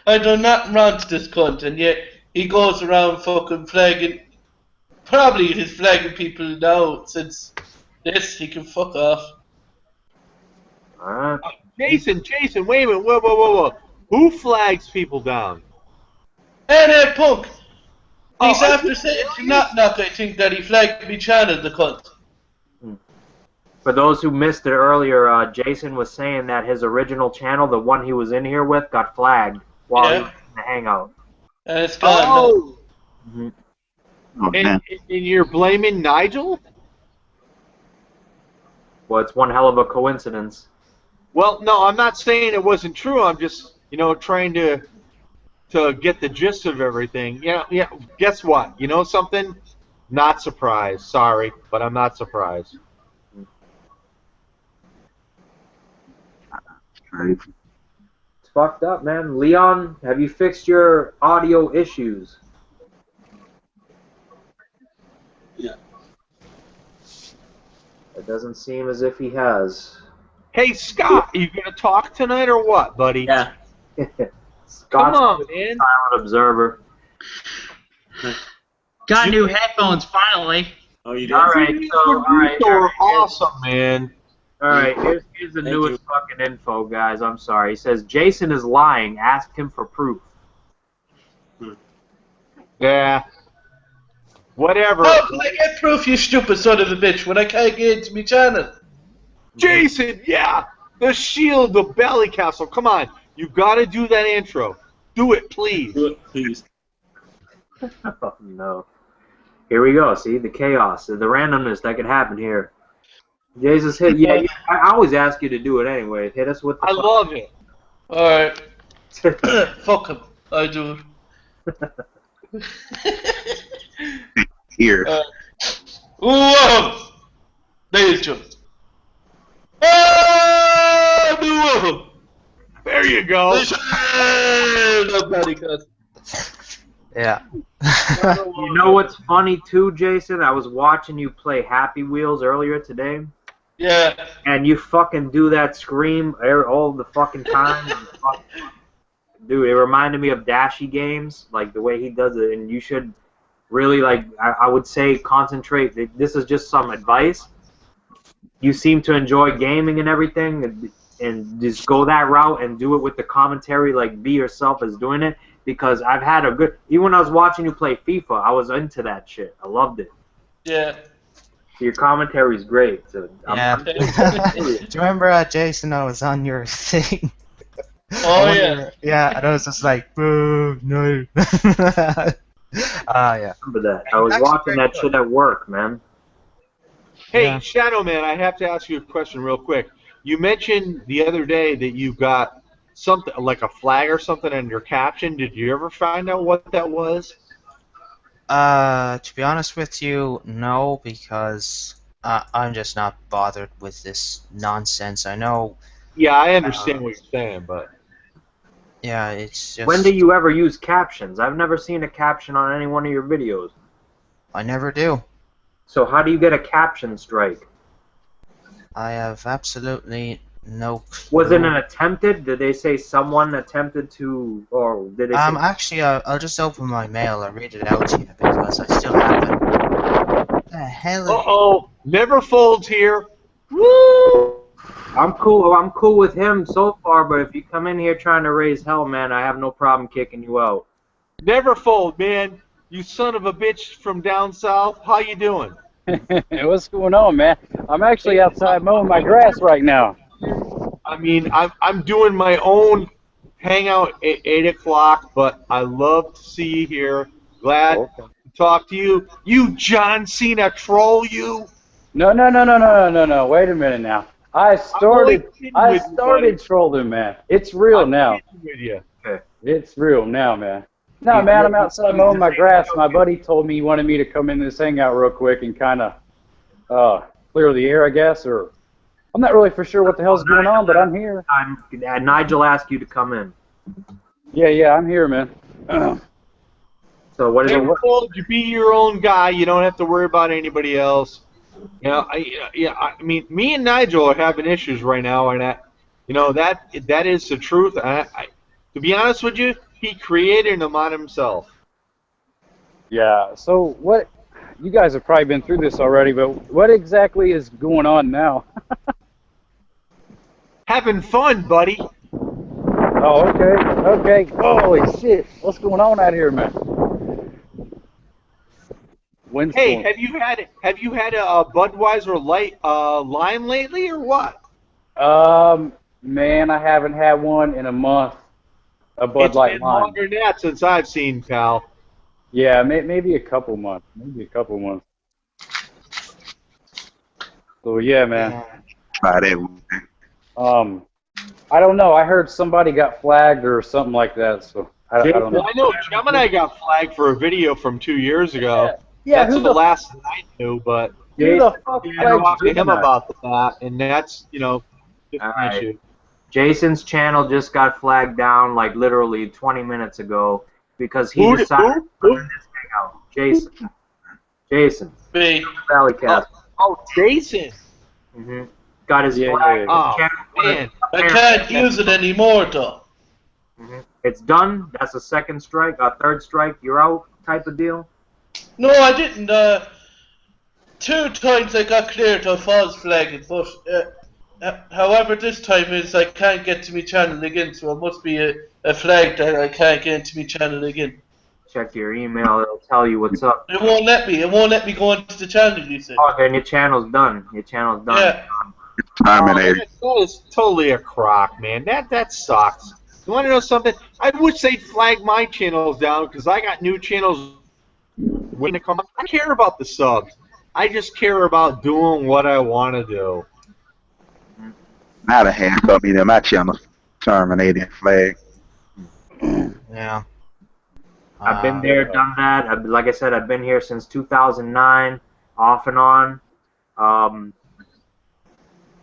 run to this cunt, and yet he goes around fucking flagging. Probably he's flagging people now since this. He can fuck off. Alright. Jason, wait a minute. Whoa. Who flags people down? And Punk. He's after saying to Knock, I think that he flagged me channel, the cunt. For those who missed it earlier, Jason was saying that his original channel, the one he was in here with, got flagged while he was in the hangout. And it's gone. And you're blaming Nigel? Well, it's one hell of a coincidence. Well, no, I'm not saying it wasn't true. I'm just, trying to to get the gist of everything. Yeah. Guess what? You know something? Not surprised. Sorry, but I'm not surprised. Crazy. It's fucked up, man. Leon, have you fixed your audio issues? Yeah. It doesn't seem as if he has. Hey, Scott, are you gonna talk tonight or what, buddy? Yeah. Scott's Come on, a man. silent observer. Got new headphones finally. Oh, you did? All right, These so all right, are awesome, man. all right. Here's the Thank newest fucking info, guys. I'm sorry. He says Jason is lying. Ask him for proof. Yeah. Whatever. How can I get proof, you stupid son of a bitch, when I can't get into my channel? Jason, yeah. The Shield, the Belly Castle. Come on. You gotta do that intro. Do it, please. Do it, please. Oh no. Here we go. See the chaos, the randomness that could happen here. Jesus hit. Yeah, I always ask you to do it anyway. Hit us with the. I love it. Alright. Fuck him. I do it. Here. Whoa! There's just. Oh, There you go. Yeah. You know what's funny too, Jason? I was watching you play Happy Wheels earlier today, Yeah. and you fucking do that scream all the fucking time. Dude, it reminded me of Dashy games, like the way he does it, and you should really, like, I would say concentrate. This is just some advice. You seem to enjoy gaming and everything, and just go that route and do it with the commentary, like be yourself as doing it, because I've had a good, even when I was watching you play FIFA, I was into that shit. I loved it. Yeah. Your commentary's great. So Yeah. Do you remember, Jason, I was on your thing? Oh, yeah. Yeah, and I was just like, boo, no. Yeah. remember that. I was watching that shit at work, man. Hey, Yeah. Shadow Man, I have to ask you a question real quick. You mentioned the other day that you got something like a flag or something in your caption. Did you ever find out what that was? To be honest with you, no, because I'm just not bothered with this nonsense. I know, Yeah, I understand what you're saying, but yeah, it's just. When do you ever use captions? I've never seen a caption on any one of your videos. I never do. So how do you get a caption strike? I have absolutely no clue. Was it an attempted? Did they say someone attempted to, or did they say... Actually, I'll just open my mail and read it out to you because I still have it. What the hell? uh-oh, Never Folds here. Woo! I'm cool with him so far, but if you come in here trying to raise hell, man, I have no problem kicking you out. Never Fold, man. You son of a bitch from down south. How you doing? What's going on, man? I'm actually outside mowing my grass right now. I mean, I'm doing my own hangout at 8 o'clock, but I love to see you here. Glad to talk to you. You John Cena troll, you. No. Wait a minute now. I started trolling, man. It's real now. With you. It's real now, man. No, man, I'm outside mowing my grass. My buddy told me he wanted me to come in this hangout real quick and kind of clear the air, I guess, or I'm not really for sure what the hell's going on, but I'm here. Nigel asked you to come in. Yeah, I'm here, man. So what is Never it? Fold, you be your own guy. You don't have to worry about anybody else. You know, I mean, me and Nigel are having issues right now, and that is the truth. To be honest with you, he created them on himself. Yeah, so what, you guys have probably been through this already, but what exactly is going on now? Having fun, buddy. Oh, okay. Holy shit, what's going on out here, man? Hey, have you had a Budweiser light lime lately, or what? Man, I haven't had one in a month. A Bud Light It's been lime. longer than that since I've seen, pal. Yeah, maybe a couple months. So yeah, man. Try that. I don't know. I heard somebody got flagged or something like that. So I don't know. I know Gemini got flagged for a video from 2 years ago. Yeah, That's who the the last I knew, but who the fuck I flagged talked to him Gemini? about that, and that's, just All an right. issue. Jason's channel just got flagged down like literally 20 minutes ago because he Who? decided to put in this hangout. Jason. Me. Valley Cast. Oh, Jason. Got his Yeah, flag. yeah, yeah. Oh, man. I can't use it anymore, though. It's done. That's a second strike. A third strike, you're out type of deal. No, I didn't. 2 times I got cleared of false flagging, but however, this time is I can't get to my channel again, so it must be a flag that I can't get into my channel again. Check your email. It'll tell you what's up. It won't let me. It won't let me go into the channel, you said. Oh, then your channel's done. Your channel's done. Yeah. Terminated. That is totally a crock, man. That sucks. You want to know something? I wish they'd flag my channels down because I got new channels when it comes. I care about the subs. I just care about doing what I want to do. Now the handcuff me to my channel terminated flag. Yeah. I've been there, done that. Like I said, I've been here since 2009, off and on.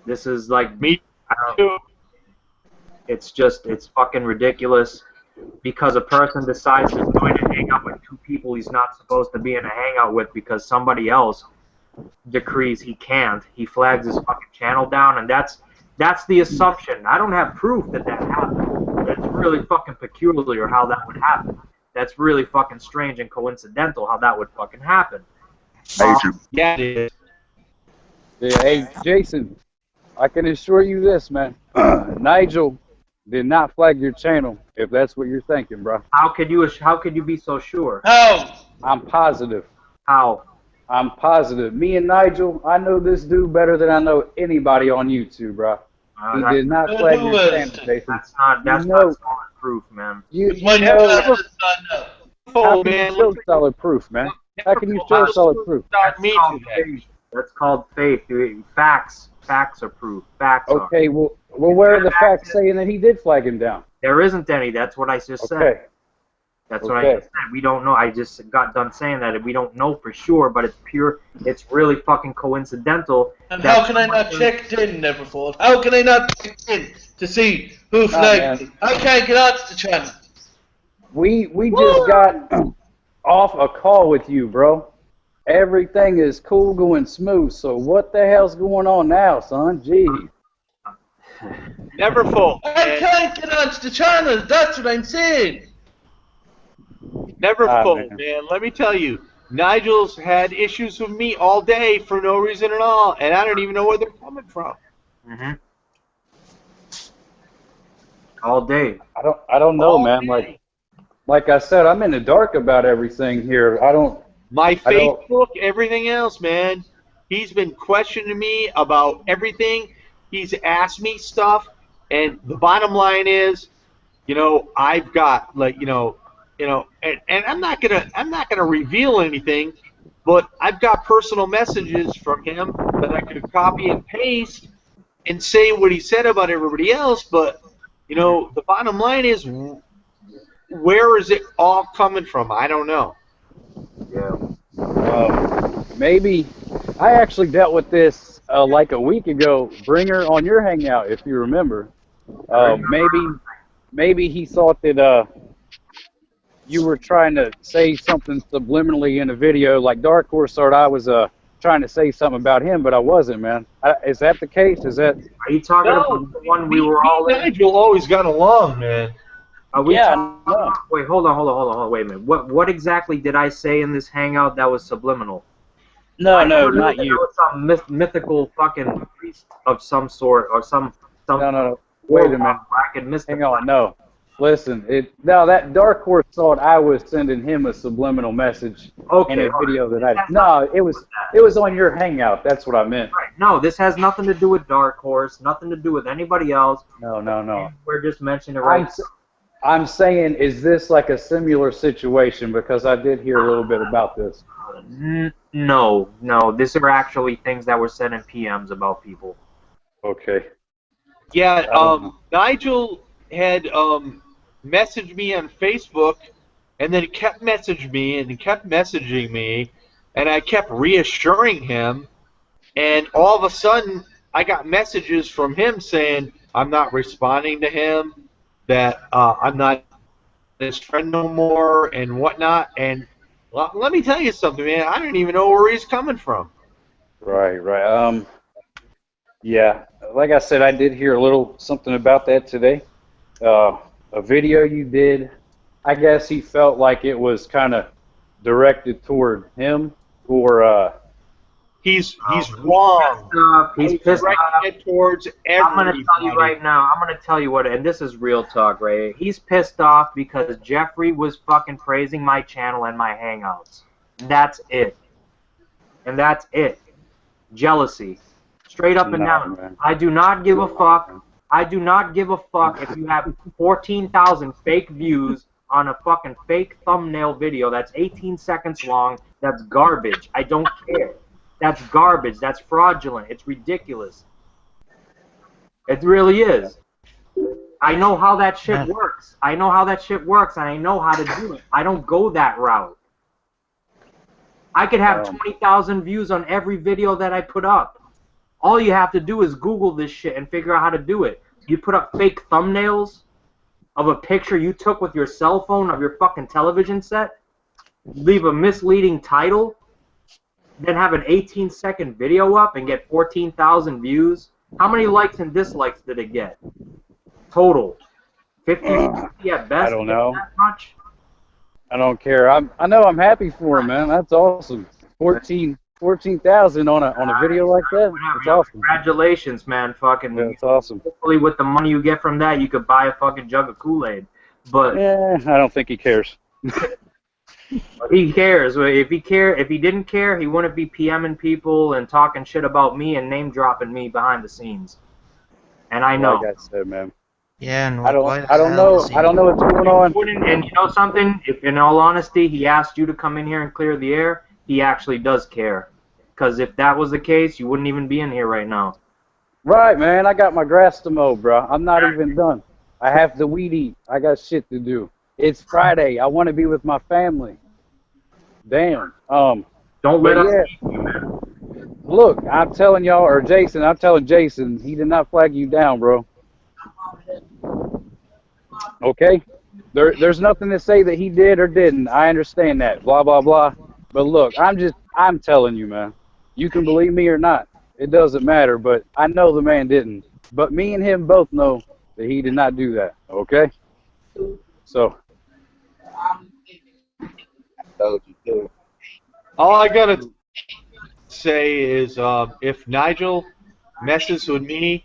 This is like me. It's fucking ridiculous because a person decides he's going to hang out with 2 people he's not supposed to be in a hangout with because somebody else decrees he can't. He flags his fucking channel down, and that's the assumption. I don't have proof that happened. That's really fucking peculiar how that would happen. That's really fucking strange and coincidental how that would fucking happen. Yeah, it is. Yeah, hey, Jason, I can assure you this, man. Nigel did not flag your channel, if that's what you're thinking, bro. How could you be so sure? How? I'm positive. How? I'm positive. Me and Nigel, I know this dude better than I know anybody on YouTube, bro. He did not flag your channel, Jason. That's not solid proof, man. You My know, channel is done now. how can you show solid proof, man? How can you show solid proof? That's called faith. Facts are proof. Facts are. Okay, well, where are the facts saying that he did flag him down? There isn't any. That's what I just said. Okay. That's what I just said. We don't know. I just got done saying that. We don't know for sure, but it's really fucking coincidental. And how can I not check in, Neverfold? How can I not check in to see who flagged me? I can't get onto the channel. We just got off a call with you, bro. Everything is cool, going smooth. So what the hell's going on now, son? Gee. Neverfull. I can't get onto the channel. That's what I'm saying. Neverfull, man. Let me tell you, Nigel's had issues with me all day for no reason at all, and I don't even know where they're coming from. All day. I don't know, man. Like I said, I'm in the dark about everything here. My Facebook, everything else, man. He's been questioning me about everything. He's asked me stuff, and the bottom line is, I've got and I'm not gonna reveal anything, but I've got personal messages from him that I could copy and paste and say what he said about everybody else. But the bottom line is, where is it all coming from? I don't know. Yeah. Maybe I actually dealt with this like a week ago, Bringer, on your hangout, if you remember. Maybe he thought that you were trying to say something subliminally in a video, like Dark Horse thought I was trying to say something about him, but I wasn't, man. Is that the case? Are you talking about the one we were all in? Nigel always got along, man. Wait, hold on. Wait a minute. What exactly did I say in this hangout that was subliminal? No, not you. There was some mythical fucking priest of some sort, or some. No. Wait a minute. Hang on. No. Listen. That Dark Horse thought I was sending him a subliminal message in a video that I did. No, it was on your hangout. That's what I meant. Right. No, this has nothing to do with Dark Horse. Nothing to do with anybody else. No. We're just mentioning it right. I'm saying, is this like a similar situation? Because I did hear a little bit about this. No. These are actually things that were said in PMs about people. Okay. Yeah, Nigel had messaged me on Facebook, and then he kept messaging me, and he kept messaging me, and I kept reassuring him, and all of a sudden I got messages from him saying I'm not responding to him, that I'm not his friend no more, and whatnot. And let me tell you something, man. I don't even know where he's coming from. Right. Yeah, like I said, I did hear a little something about that today. A video you did, I guess he felt like it was kind of directed toward him, or He's wrong. He's pissed off. Directed it towards I'm gonna everybody. tell you right now. I'm gonna tell you what, and this is real talk, Ray. He's pissed off because Jeffrey was fucking praising my channel and my hangouts. That's it. And that's it. Jealousy. Straight up and down. man. I do not give a fuck. I do not give a fuck if you have 14,000 fake views on a fucking fake thumbnail video that's 18 seconds long. That's garbage. I don't care. That's garbage. That's fraudulent. It's ridiculous. It really is. I know how that shit works. I know how that shit works, and I know how to do it. I don't go that route. I could have 20,000 views on every video that I put up. All you have to do is Google this shit and figure out how to do it. You put up fake thumbnails of a picture you took with your cell phone of your fucking television set, leave a misleading title, then have an 18-second video up and get 14,000 views. How many likes and dislikes did it get? Total. 50 at best? I don't know. That much? I don't care. I know I'm happy for him, man. That's awesome. 14,000 on a video like that. That's awesome. Congratulations, man. Fucking. That's awesome. Hopefully, with the money you get from that, you could buy a fucking jug of Kool-Aid. But I don't think he cares. he cares. If he didn't care, he wouldn't be PMing people and talking shit about me and name dropping me behind the scenes. And I know. Like I said, man. Yeah, and I don't know what's going on. And you know something? If, in all honesty, he asked you to come in here and clear the air, he actually does care. Because if that was the case, you wouldn't even be in here right now. Right, man. I got my grass to mow, bro. I'm not even done. I have to weed eat. I got shit to do. It's Friday. I want to be with my family. Damn. Don't let us keep you, man. Look, I'm telling y'all, or Jason, I'm telling Jason, he did not flag you down, bro. Okay? There's nothing to say that he did or didn't. I understand that. Blah, blah, blah. But look, I'm telling you, man. You can believe me or not. It doesn't matter, but I know the man didn't. But me and him both know that he did not do that. Okay? So. All I gotta say is, if Nigel messes with me,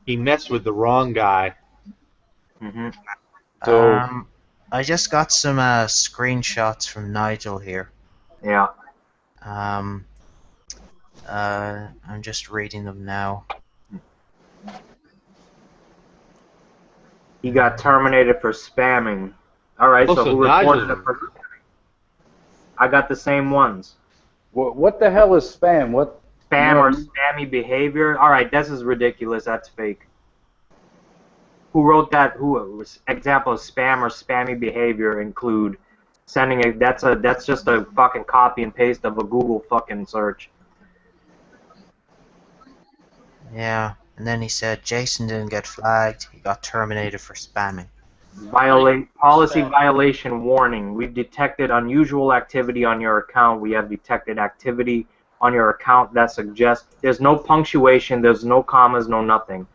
he messed with the wrong guy. Mm-hmm. So I just got some screenshots from Nigel here. Yeah. I'm just reading them now. He got terminated for spamming. All right, so who reported it for spamming? I got the same ones. What the hell is spam? What? Spam or spammy behavior? All right, this is ridiculous. That's fake. Who wrote that? Who example of spam or spammy behavior include sending a? That's just a fucking copy and paste of a Google fucking search. Yeah, and then he said Jason didn't get flagged. He got terminated for spamming. Policy violation warning. We've detected unusual activity on your account. We have detected activity on your account that suggests there's no punctuation, there's no commas, no nothing.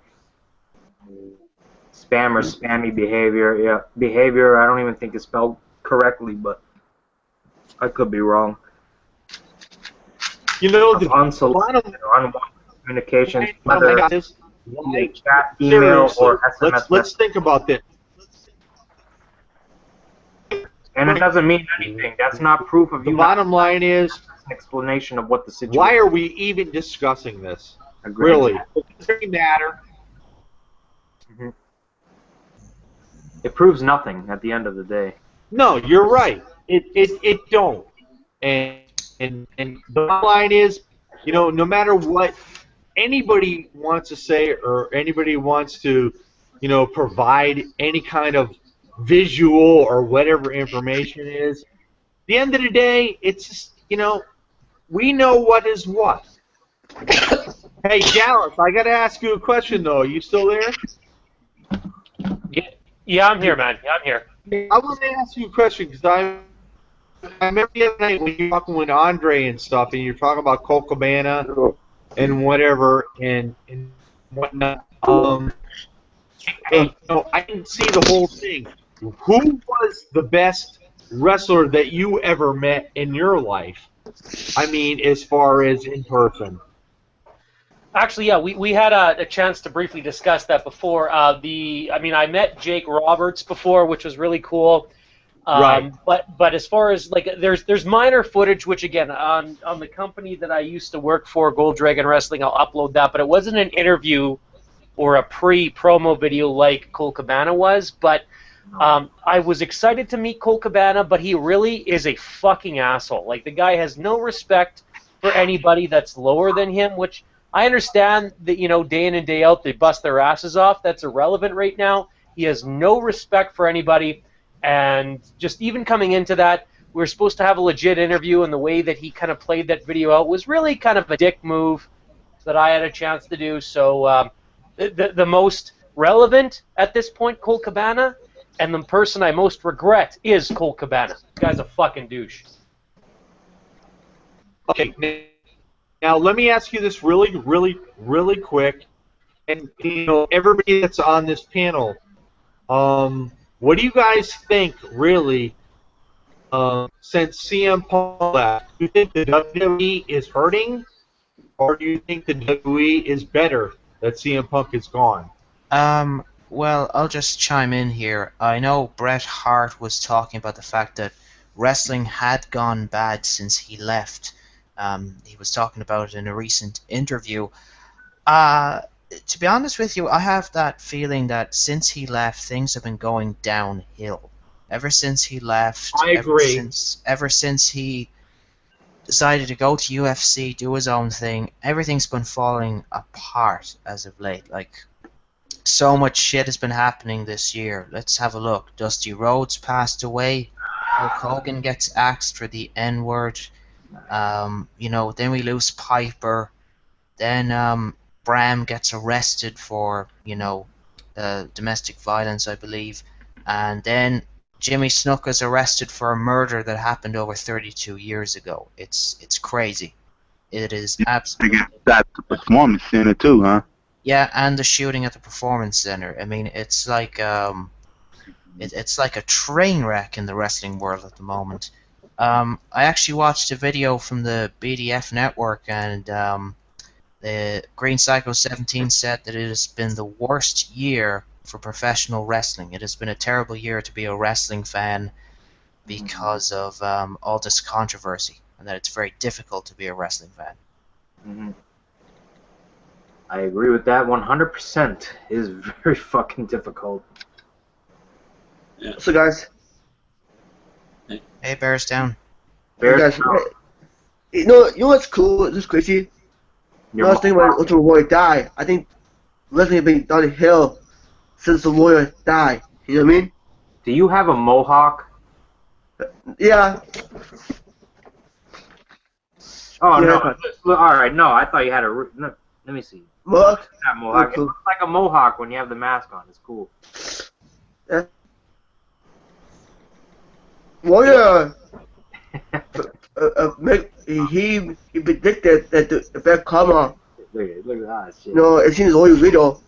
Spam or spammy behavior. Yeah, behavior. I don't even think it's spelled correctly, but I could be wrong. You know, the unsolicited or unwanted communications, Oh whether my God, it's chat, email, or SMS. Let's think about this. And it doesn't mean anything. That's not proof of you. The bottom line is an explanation of what the situation. Why are we even discussing this? Agreed. Really, it doesn't matter. Mm-hmm. It proves nothing at the end of the day. No, you're right. It don't. And the bottom line is, you know, no matter what anybody wants to say or anybody wants to, you know, provide any kind of visual or whatever information is. At the end of the day, it's just, we know what is what. Hey, Dallas, I got to ask you a question, though. Are you still there? Yeah, I'm here, man. Yeah, I'm here. I want to ask you a question because I remember the other night when you were talking with Andre and stuff, and you're talking about Colt Cabana and whatever and whatnot. Hey, I didn't see the whole thing. Who was the best wrestler that you ever met in your life? I mean, as far as in person. Actually, yeah, we had a chance to briefly discuss that before. I met Jake Roberts before, which was really cool. Right. But as far as there's minor footage, which again on the company that I used to work for, Gold Dragon Wrestling, I'll upload that. But it wasn't an interview or a pre-promo video like Colt Cabana was. But I was excited to meet Colt Cabana, but he really is a fucking asshole. Like, the guy has no respect for anybody that's lower than him, which I understand that, day in and day out they bust their asses off. That's irrelevant right now. He has no respect for anybody. And just even coming into that, we were supposed to have a legit interview, and the way that he kind of played that video out was really kind of a dick move that I had a chance to do. So the most relevant at this point, Colt Cabana, and the person I most regret is Colt Cabana. This guy's a fucking douche. Okay, now let me ask you this really, really, really quick. And, everybody that's on this panel, what do you guys think, really, since CM Punk left? Do you think the WWE is hurting, or do you think the WWE is better that CM Punk is gone? Well, I'll just chime in here. I know Bret Hart was talking about the fact that wrestling had gone bad since he left. He was talking about it in a recent interview. To be honest with you, I have that feeling that since he left, things have been going downhill. Ever since he left, I agree. Ever since he decided to go to UFC, do his own thing, everything's been falling apart as of late. Like, so much shit has been happening this year. Let's have a look. Dusty Rhodes passed away. Hulk Hogan gets axed for the N-word. Then we lose Piper. Then Bram gets arrested for, domestic violence, I believe. And then Jimmy Snuka's arrested for a murder that happened over 32 years ago. It's crazy. It is absolutely... That's the Performance Center too, huh? Yeah, and the shooting at the Performance Center. I mean, it's like it's like a train wreck in the wrestling world at the moment. I actually watched a video from the BDF network, and the Green Psycho 17 said that it has been the worst year for professional wrestling. It has been a terrible year to be a wrestling fan because of all this controversy, and that it's very difficult to be a wrestling fan. Mm-hmm. I agree with that 100%. It is very fucking difficult. Yeah. So, guys. Hey, Bears down. Bears down. You know what's cool? This is crazy. I was thinking about Ultimate Warrior died. I think wrestling has been downhill since the Warrior died. You know what I mean? Do you have a mohawk? Yeah. Oh, yeah, no. Alright, no, I thought you had a... No, let me see. Mohawk? Not mohawk. Cool. It looks like a mohawk when you have the mask on. It's cool. Yeah. Warrior... he predicted that the bad karma. Look at that shit. No, it seems only video.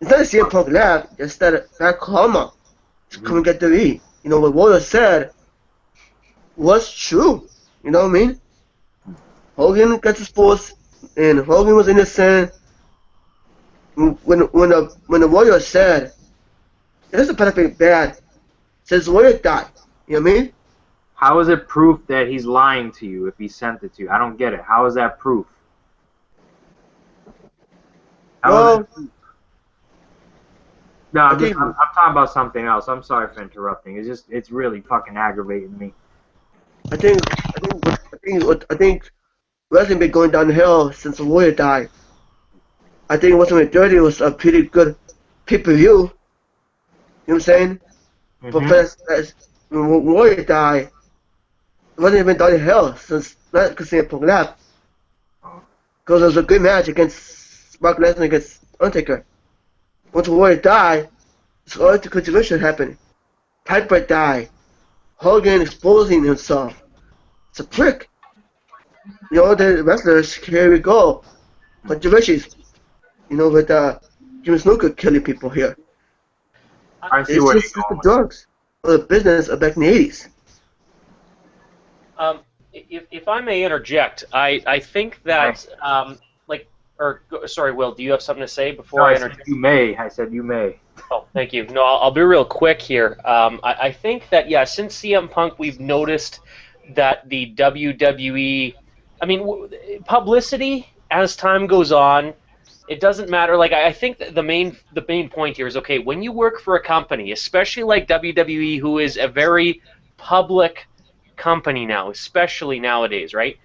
Instead of CM Punk left, instead of bad karma to come and get the lead. What Warrior said was true. You know what I mean? Hogan got the sports, and Hogan was innocent. When the Warrior said, "This is perfect bad," since the Warrior died. You know what I mean? How is it proof that he's lying to you if he sent it to you? I don't get it. How is that proof? No, I'm talking about something else. I'm sorry for interrupting. It's really fucking aggravating me. I think wrestling been going downhill since the Warrior died. I think WrestleMania 30 was a pretty good pay-per-view. You know what I'm saying? But when Warrior died, it wasn't even done in hell since not because CM Punk left. Because it was a good match against Brock Lesnar against Undertaker. Once Warrior died, this all the controversy happened. Piper died. Hogan exposing himself. It's a prick. You know, the wrestlers, here we go. Controversies. You know, with Jimmy Snuka killing people here. I see It's where just the drugs or the business of back in the 80s. If I may interject, I think that sorry, Will, do you have something to say before I interject? You may. I said you may. Oh, thank you. No, I'll be real quick here. I think that, yeah, since CM Punk, we've noticed that the WWE, publicity as time goes on, it doesn't matter. Like, I think that the main point here is, okay, when you work for a company, especially like WWE, who is a very public company now, especially nowadays, right?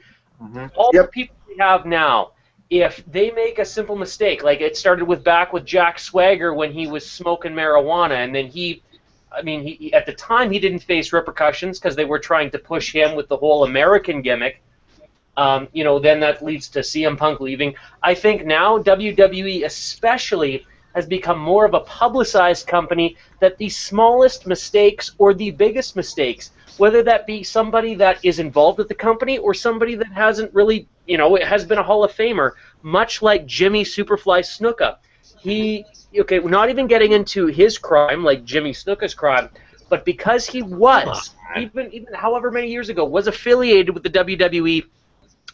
All the people we have now, if they make a simple mistake, like it started back with Jack Swagger when he was smoking marijuana, and then he at the time he didn't face repercussions because they were trying to push him with the whole American gimmick. Then that leads to CM Punk leaving. I think now WWE especially has become more of a publicized company, that the smallest mistakes or the biggest mistakes, whether that be somebody that is involved with the company or somebody that hasn't really, it has been a Hall of Famer, much like Jimmy Superfly Snuka. We're not even getting into his crime, like Jimmy Snuka's crime, but because he was, even however many years ago, was affiliated with the WWE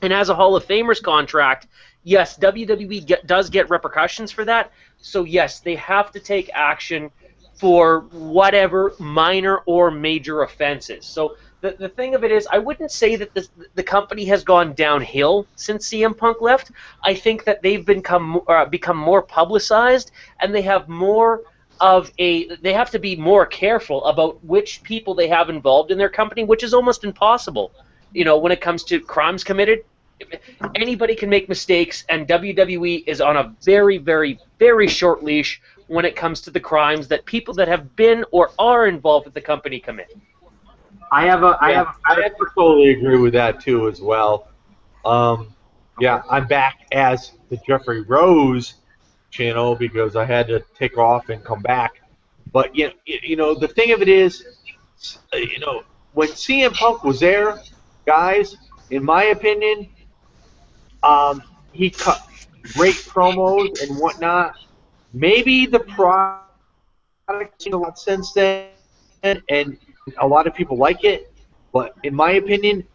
and has a Hall of Famers contract, yes, WWE does get repercussions for that. So yes, they have to take action for whatever minor or major offenses. So the thing of it is, I wouldn't say that the company has gone downhill since CM Punk left. I think that they've become more publicized, and they have they have to be more careful about which people they have involved in their company, which is almost impossible. When it comes to crimes committed, anybody can make mistakes, and WWE is on a very, very, very short leash when it comes to the crimes that people that have been or are involved with the company commit. I totally agree with that too as well. I'm back as the Jeffrey Rose channel because I had to take off and come back. But the thing of it is, when CM Punk was there, guys, in my opinion, he cut great promos and whatnot. Maybe the product changed a lot since then, and a lot of people like it. But in my opinion,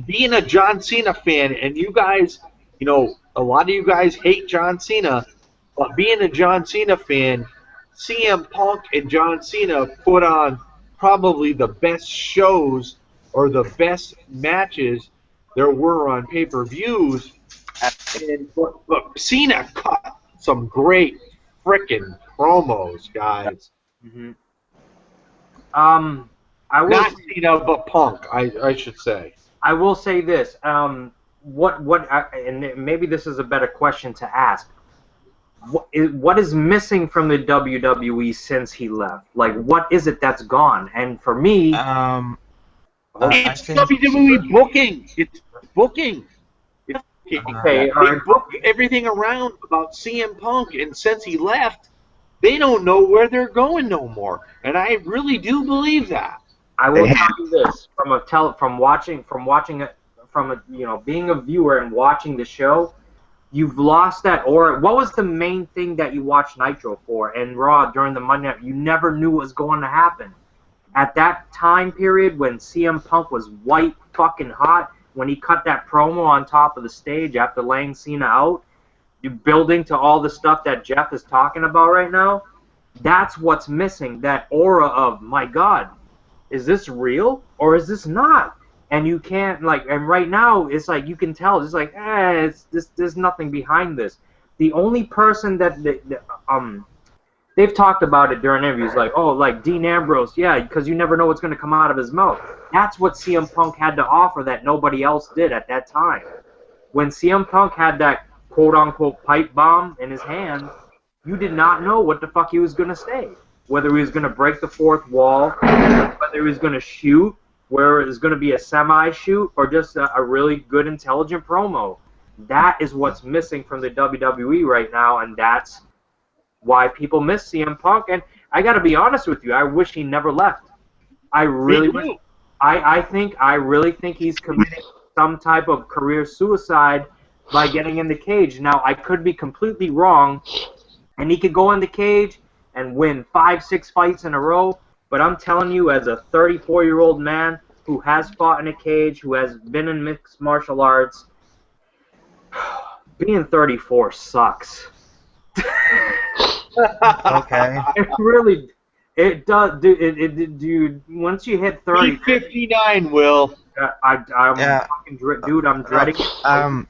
being a John Cena fan, and you guys, a lot of you guys hate John Cena, but being a John Cena fan, CM Punk and John Cena put on probably the best shows or the best matches there were on pay-per-views. But Cena cut some great frickin' promos, guys. Not Cena, but Punk, I should say. I will say this. And maybe this is a better question to ask. What is missing from the WWE since he left? Like, what is it that's gone? And for me, it's WWE booking. It's booking. They book everything around about CM Punk, and since he left, they don't know where they're going no more. And I really do believe that. I will tell you this being a viewer and watching the show, you've lost that aura. What was the main thing that you watched Nitro for and Raw during the Monday night? You never knew what was going to happen. At that time period when CM Punk was white fucking hot, when he cut that promo on top of the stage after laying Cena out, you building to all the stuff that Jeff is talking about right now, that's what's missing, that aura of, my God, is this real or is this not? And you can't, and right now, it's like, you can tell, it's like, there's nothing behind this. The only person that, they've talked about it during interviews, like Dean Ambrose, yeah, because you never know what's going to come out of his mouth. That's what CM Punk had to offer that nobody else did at that time. When CM Punk had that quote-unquote pipe bomb in his hand, you did not know what the fuck he was going to say. whether he was going to break the fourth wall, whether he was going to shoot, where it was going to be a semi-shoot, or just a really good, intelligent promo. That is what's missing from the WWE right now, and that's why people miss CM Punk. And I got to be honest with you, I wish he never left. I really wish. I really think he's committing some type of career suicide by getting in the cage. Now, I could be completely wrong, and he could go in the cage and win 5-6 fights in a row, but I'm telling you, as a 34-year-old man who has fought in a cage, who has been in mixed martial arts, being 34 sucks. Okay. It does, dude. Once you hit 30, 59, Will. I'm fucking dude. I'm dreading it.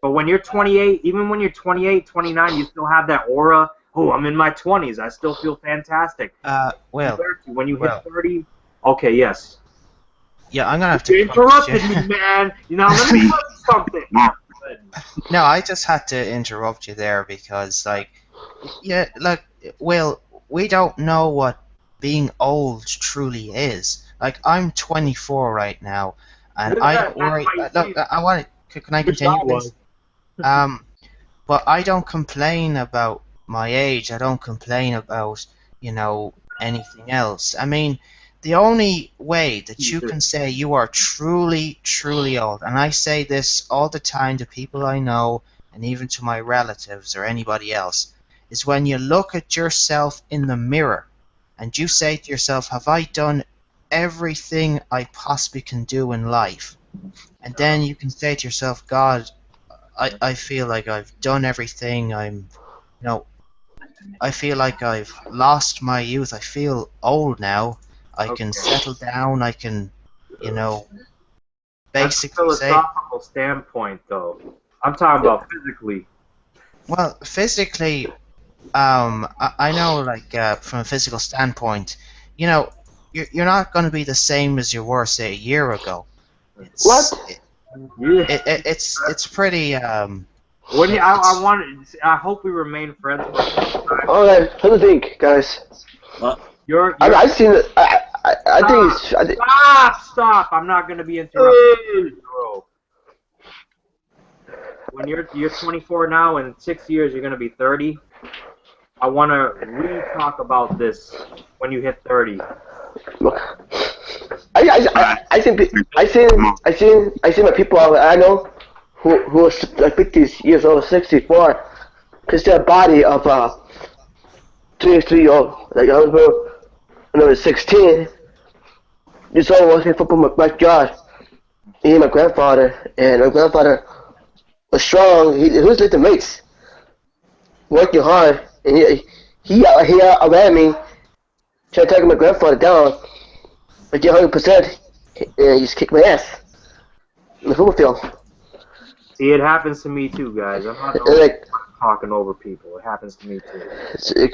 But when you're 28, even when you're 28, 29, you still have that aura. Oh, I'm in my 20s. I still feel fantastic. Well, when you hit 30, okay, yes. Yeah, I'm gonna have to. You interrupted me, man. You know, let me tell you something. No, I just had to interrupt you there because, like, yeah, like, Will, we don't know what being old truly is. Like, I'm 24 right now, and I don't worry. Look, I want. Can I continue, please? But I don't complain about my age. I don't complain about, anything else. I mean, the only way that you can say you are truly, truly old, and I say this all the time to people I know, and even to my relatives or anybody else, is when you look at yourself in the mirror and you say to yourself, have I done everything I possibly can do in life? And then you can say to yourself, God, I feel like I've done everything. I feel like I've lost my youth. I feel old now. I can settle down. I can, basically That's a philosophical standpoint, though. I'm talking about physically. Well, physically, I know, like, from a physical standpoint, you're not going to be the same as you were, say, a year ago. It's pretty. What do you, I hope we remain friends. Alright, what do you think, guys? I've seen it. I think. Stop! I'm not going to be interrupted. When you're 24 now, in 6 years you're going to be 30. I want to re-talk about this when you hit 30. I seen my people I know who are like 50 years old, 64, because their body of 23-year-old. Like I remember when I was 16, this old watching football in my backyard. Me and my grandfather, and my grandfather was strong. He was lifting weights, working hard, and he around me, trying to take my grandfather down. But 100%, he just kicked my ass in the football field. See, it happens to me too, guys. I'm not talking over people. It happens to me too. So, like,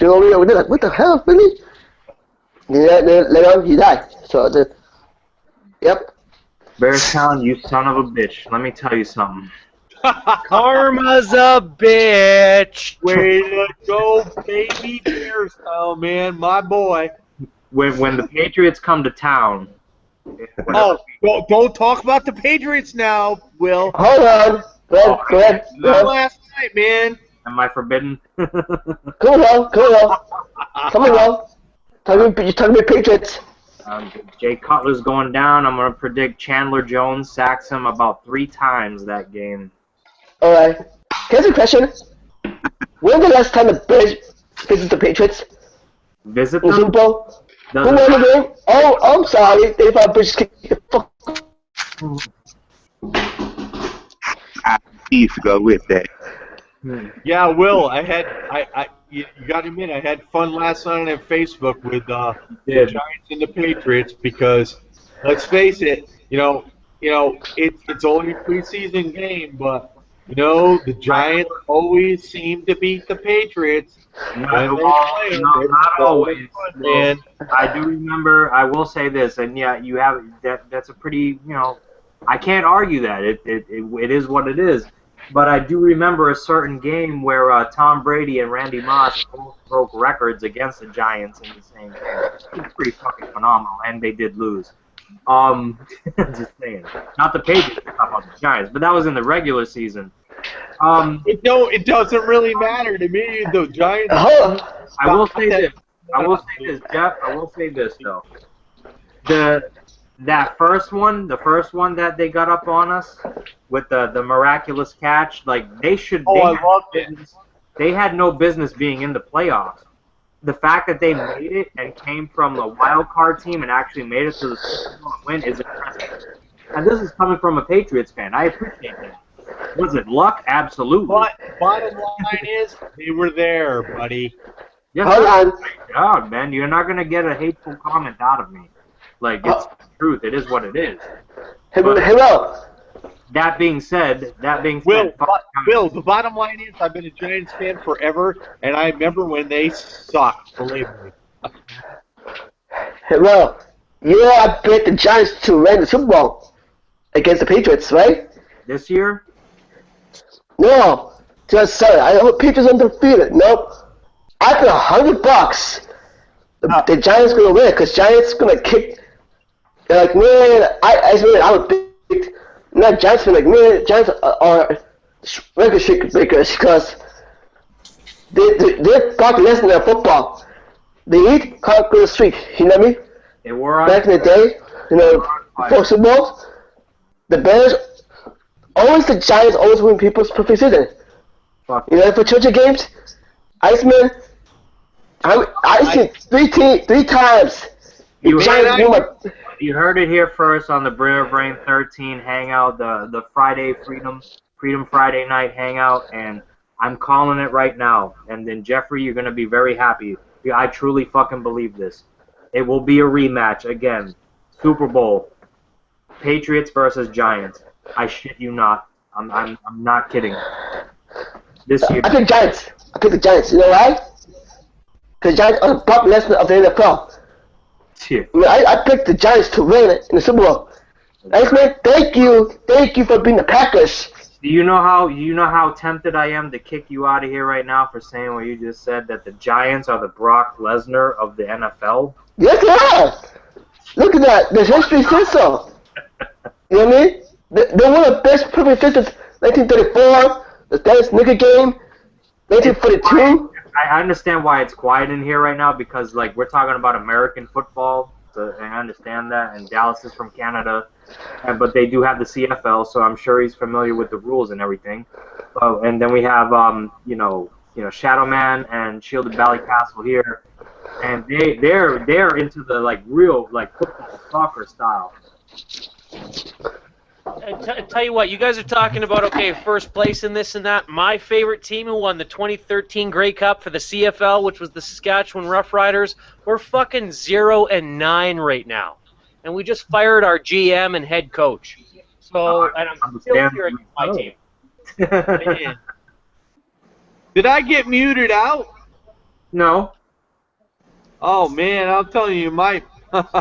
what the hell, really? Later on, he died. So, yep. Bearstown, you son of a bitch. Let me tell you something. Karma's a bitch. Way to go, baby Bearstown, man, my boy. When the Patriots come to town. Don't talk about the Patriots now, Will. Hold on. Go ahead. Last night, man. Am I forbidden? Cool on. Come on. You're talking about Patriots. Jay Cutler's going down. I'm going to predict Chandler Jones sacks him about 3 times that game. Alright. Here's a question. When was the last time the Bears visited the Patriots? Visit them? Super Bowl? Who won the game? Oh, I'm sorry. They thought Bears kicked the fuck. I used to go with that. Yeah, Will, you got to admit, I had fun last night on Facebook with the Giants and the Patriots because, let's face it, it's only a preseason game, but the Giants always seem to beat the Patriots. Not always, man. I do remember. I will say this, and yeah, you have that. That's a pretty. I can't argue that. It is what it is. But I do remember a certain game where Tom Brady and Randy Moss both broke records against the Giants in the same game. It was pretty fucking phenomenal, and they did lose. Just saying. Not the Patriots, I'm talking about the Giants, but that was in the regular season. It doesn't really matter to me. The Giants. I will say this. I will say this, Jeff. I will say this though. The first one that they got up on us with the miraculous catch, like they should. They had no business being in the playoffs. The fact that they made it and came from a wild card team and actually made it to the Super Bowl and win is impressive. And this is coming from a Patriots fan. I appreciate that. Was it luck? Absolutely. But bottom line is, they were there, buddy. Yes, hold on. God, man, you're not gonna get a hateful comment out of me. Like it's the truth. It is what it is. Hello. That being said, Will, the bottom line is, I've been a Giants fan forever, and I remember when they sucked. Believe me. Hello. I picked the Giants to win the Super Bowl against the Patriots, right? This year? No, just sorry. I hope Patriots undefeated. Nope. I put $100. The Giants gonna win because Giants gonna kick. They're like, man, I would pick. Not Giants fan, like, man, Giants are record streak breakers because they're talking less than their football. They eat conquer streak. You know what I mean? They were on back in the day, before Super Bowl, the Bears. Always the Giants always win people's perfect season. For Churchill games, Iceman, I seen three times. You heard it here first on the Brimmer Brain 13 hangout, the Friday Freedom Friday night hangout, and I'm calling it right now. And then Jeffrey, you're gonna be very happy. I truly fucking believe this. It will be a rematch again. Super Bowl, Patriots versus Giants. I shit you not. I'm not kidding. This year. I pick Giants. The Giants. You know why? Because Giants are the Brock Lesnar of the NFL. Yeah. I picked the Giants to win in the Super Bowl. Man, thank you for being the Packers. Do you know how tempted I am to kick you out of here right now for saying what you just said, that the Giants are the Brock Lesnar of the NFL? Yes, they are. Look at that. The history says so. You know what I mean? They're one of the best perfect since 1934, the Dennis Nickel game, 1942. I understand why it's quiet in here right now because, like, we're talking about American football, so I understand that, and Dallas is from Canada, but they do have the CFL, so I'm sure he's familiar with the rules and everything. And then we have, Shadow Man and Shielded Valley Castle here, and they're into the real football soccer style. Tell you what, you guys are talking about, first place in this and that. My favorite team who won the 2013 Grey Cup for the CFL, which was the Saskatchewan Roughriders, we're fucking 0-9 right now. And we just fired our GM and head coach. So, and I'm still here against my team. Did I get muted out? No. Oh, man, I'm telling you, my... But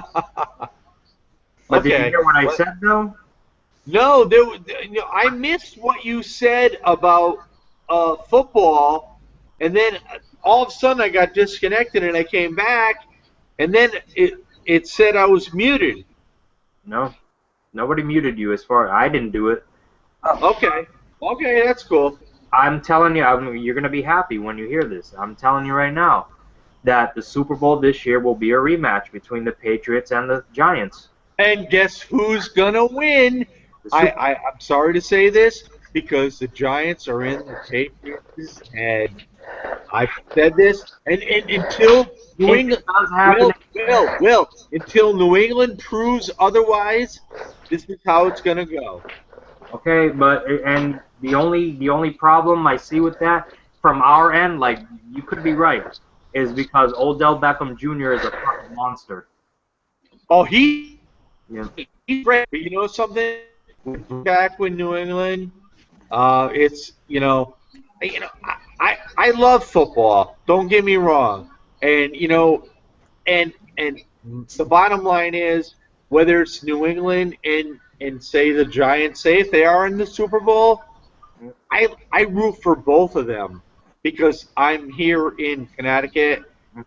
did you hear what I said, though? No, I missed what you said about football, and then all of a sudden I got disconnected and I came back, and then it said I was muted. No, nobody muted you. I didn't do it. Okay, that's cool. I'm telling you, you're gonna be happy when you hear this. I'm telling you right now that the Super Bowl this year will be a rematch between the Patriots and the Giants. And guess who's gonna win? I'm sorry to say this because the Giants are in the Patriots, and I've said this, and until New England, until New England proves otherwise, this is how it's gonna go. Okay, and the only problem I see with that from our end, you could be right, is because Odell Beckham Jr. is a fucking monster. Oh, he's great. But you know something? Back with New England, it's I love football. Don't get me wrong, and and the bottom line is whether it's New England and say the Giants, say if they are in the Super Bowl, I root for both of them because I'm here in Connecticut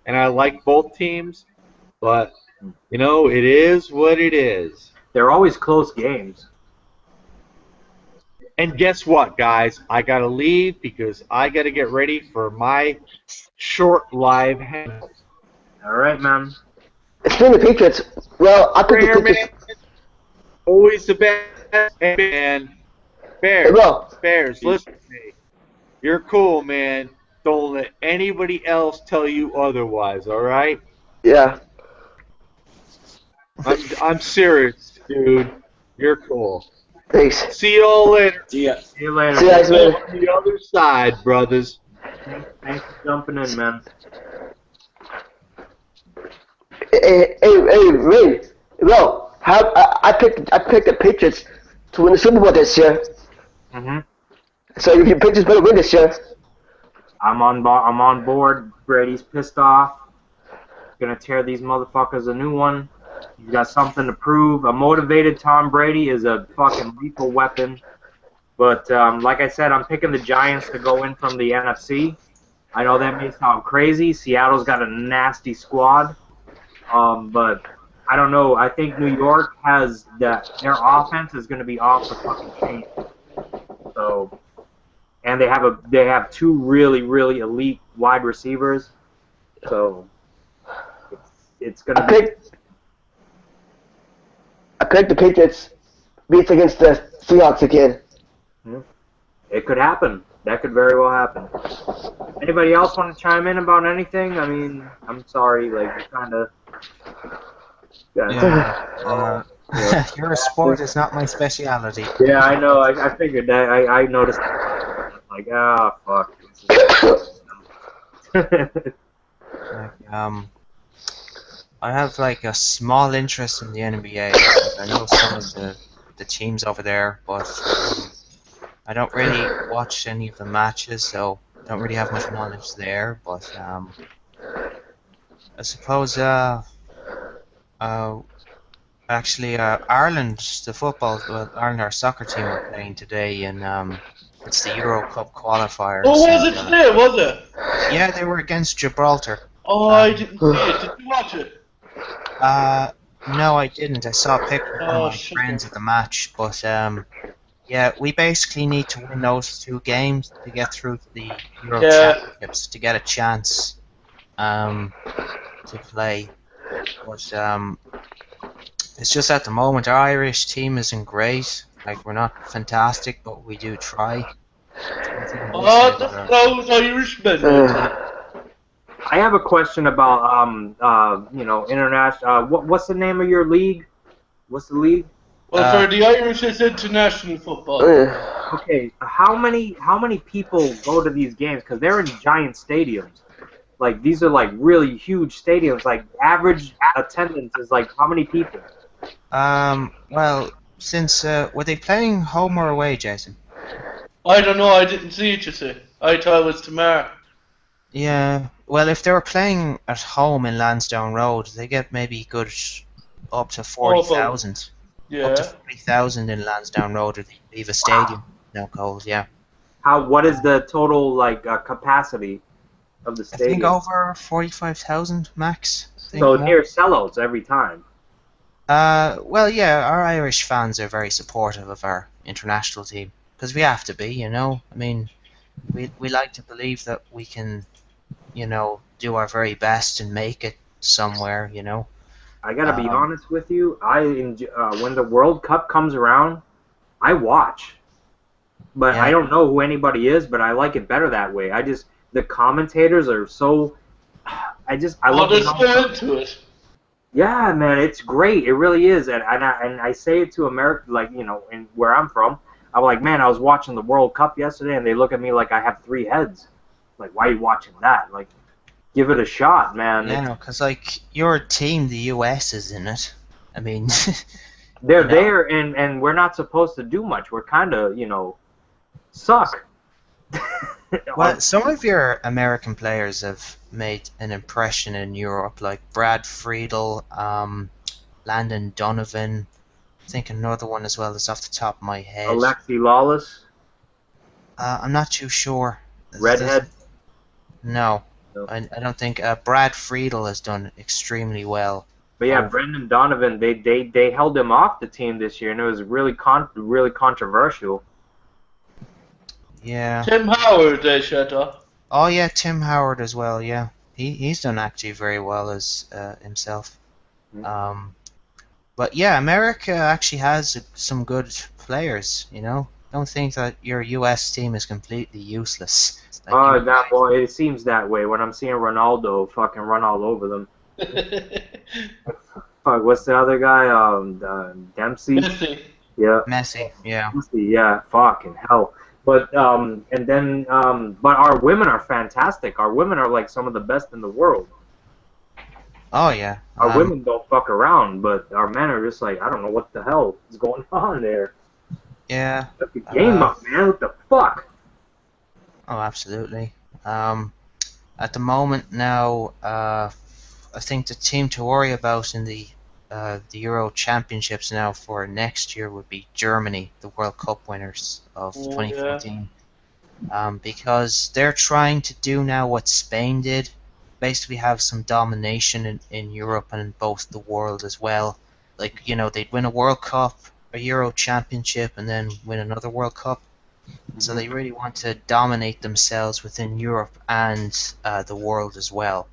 and I like both teams. But you know, it is what it is. They're always close games. And guess what, guys? I gotta leave because I gotta get ready for my short live hangout. All right, man. Speaking of Patriots, well, I picked the Bear, man, Patriots. always the best. And Bears, Hey, bro. Bears, listen to me. You're cool, man. Don't let anybody else tell you otherwise. All right? Yeah. I'm serious, dude. You're cool. Thanks. See you all later. See ya. See you later. See you guys later. On the other side, brothers. Thanks for jumping in, man. Hey, Ray. Bro, I picked the Patriots to win the Super Bowl this year. Mhm. So if your Patriots better win this year. I'm on board. Brady's pissed off. Gonna tear these motherfuckers a new one. He's got something to prove. A motivated Tom Brady is a fucking lethal weapon. But like I said, I'm picking the Giants to go in from the NFC. I know that may sound crazy. Seattle's got a nasty squad. But I don't know. I think New York has that. Their offense is going to be off the fucking chain. So, and they have two really elite wide receivers. So it's going to be. I picked the Patriots beats against the Seahawks again. It could happen. That could very well happen. Anybody else want to chime in about anything? I mean, I'm sorry, like kind of. Yeah. Your sport is not my speciality. Yeah, I know. I figured that. I noticed. Like, ah, fuck. I have like a small interest in the NBA. I know some of the teams over there, but I don't really watch any of the matches, so I don't really have much knowledge there. But I suppose actually Ireland, the football, Ireland, our soccer team are playing today, and it's the Euro Cup qualifiers. Oh, was it today? Was it? Yeah, they were against Gibraltar. Oh, I didn't see it. Did you watch it? No, I didn't. I saw a picture from my shit. friends at the match, but yeah, we basically need to win those two games to get through to the Euro Championships to get a chance to play. But it's just at the moment our Irish team isn't great. Like, we're not fantastic, but we do try. Oh, those Irishmen. I have a question about international. What's the name of your league? What's the league? Well, for the Irish, it's international football. Okay, how many people go to these games? Because they're in giant stadiums. Like, these are like really huge stadiums. Like, average attendance is like how many people? Well, since were they playing home or away, Jason? I don't know. I didn't see it. You see, I thought it was tomorrow. Yeah. Well, if they were playing at home in Lansdowne Road, they get maybe good up to 40,000. Yeah. Up to 40,000 in Lansdowne Road if they leave a stadium. No cold, yeah. What is the total capacity of the I stadium? think over 45,000 max. So near sellouts every time. Well, yeah, our Irish fans are very supportive of our international team because we have to be, you know. I mean, we like to believe that we can, you know, do our very best and make it somewhere, you know. I gotta be honest with you. When the World Cup comes around, I watch, but I don't know who anybody is. But I like it better that way. The commentators are so. I love into it. Yeah, man, it's great. It really is, and I say it to America, like, you know, in where I'm from. I'm like, man, I was watching the World Cup yesterday, and they look at me like I have 3 heads. Like, why are you watching that? Like, give it a shot, man. Yeah, because like your team, the US, is in it. I mean, they're there, and we're not supposed to do much. We're kind of, you know, suck. Well, some of your American players have made an impression in Europe, like Brad Friedel, Landon Donovan. I think another one as well that's off the top of my head. Alexi Lawless. I'm not too sure. Redhead? No. No. I don't think Brad Friedel has done extremely well. But yeah, over- Brendan Donovan, they held him off the team this year, and it was really controversial. Yeah. Tim Howard, they shut up. Oh yeah, Tim Howard as well. Yeah, he's done actually very well as himself. But yeah, America actually has some good players. You know, don't think that your U.S. team is completely useless. Like, Well, it seems that way when I'm seeing Ronaldo fucking run all over them. Fuck, what's the other guy? Dempsey. Messi. Yeah. Messi. Yeah. Messi, yeah. Fucking hell. But and then but our women are fantastic. Our women are like some of the best in the world. Oh yeah. Our women don't fuck around, but our men are just like, I don't know what the hell is going on there. Yeah. Step the game up, man. What the fuck? Oh, absolutely. At the moment now, I think the team to worry about in the Euro Championships now for next year would be Germany, the World Cup winners of 2014. Because they're trying to do now what Spain did, basically have some domination in Europe and in both the world as well. Like, you know, they'd win a World Cup, a Euro Championship, and then win another World Cup. So they really want to dominate themselves within Europe and the world as well.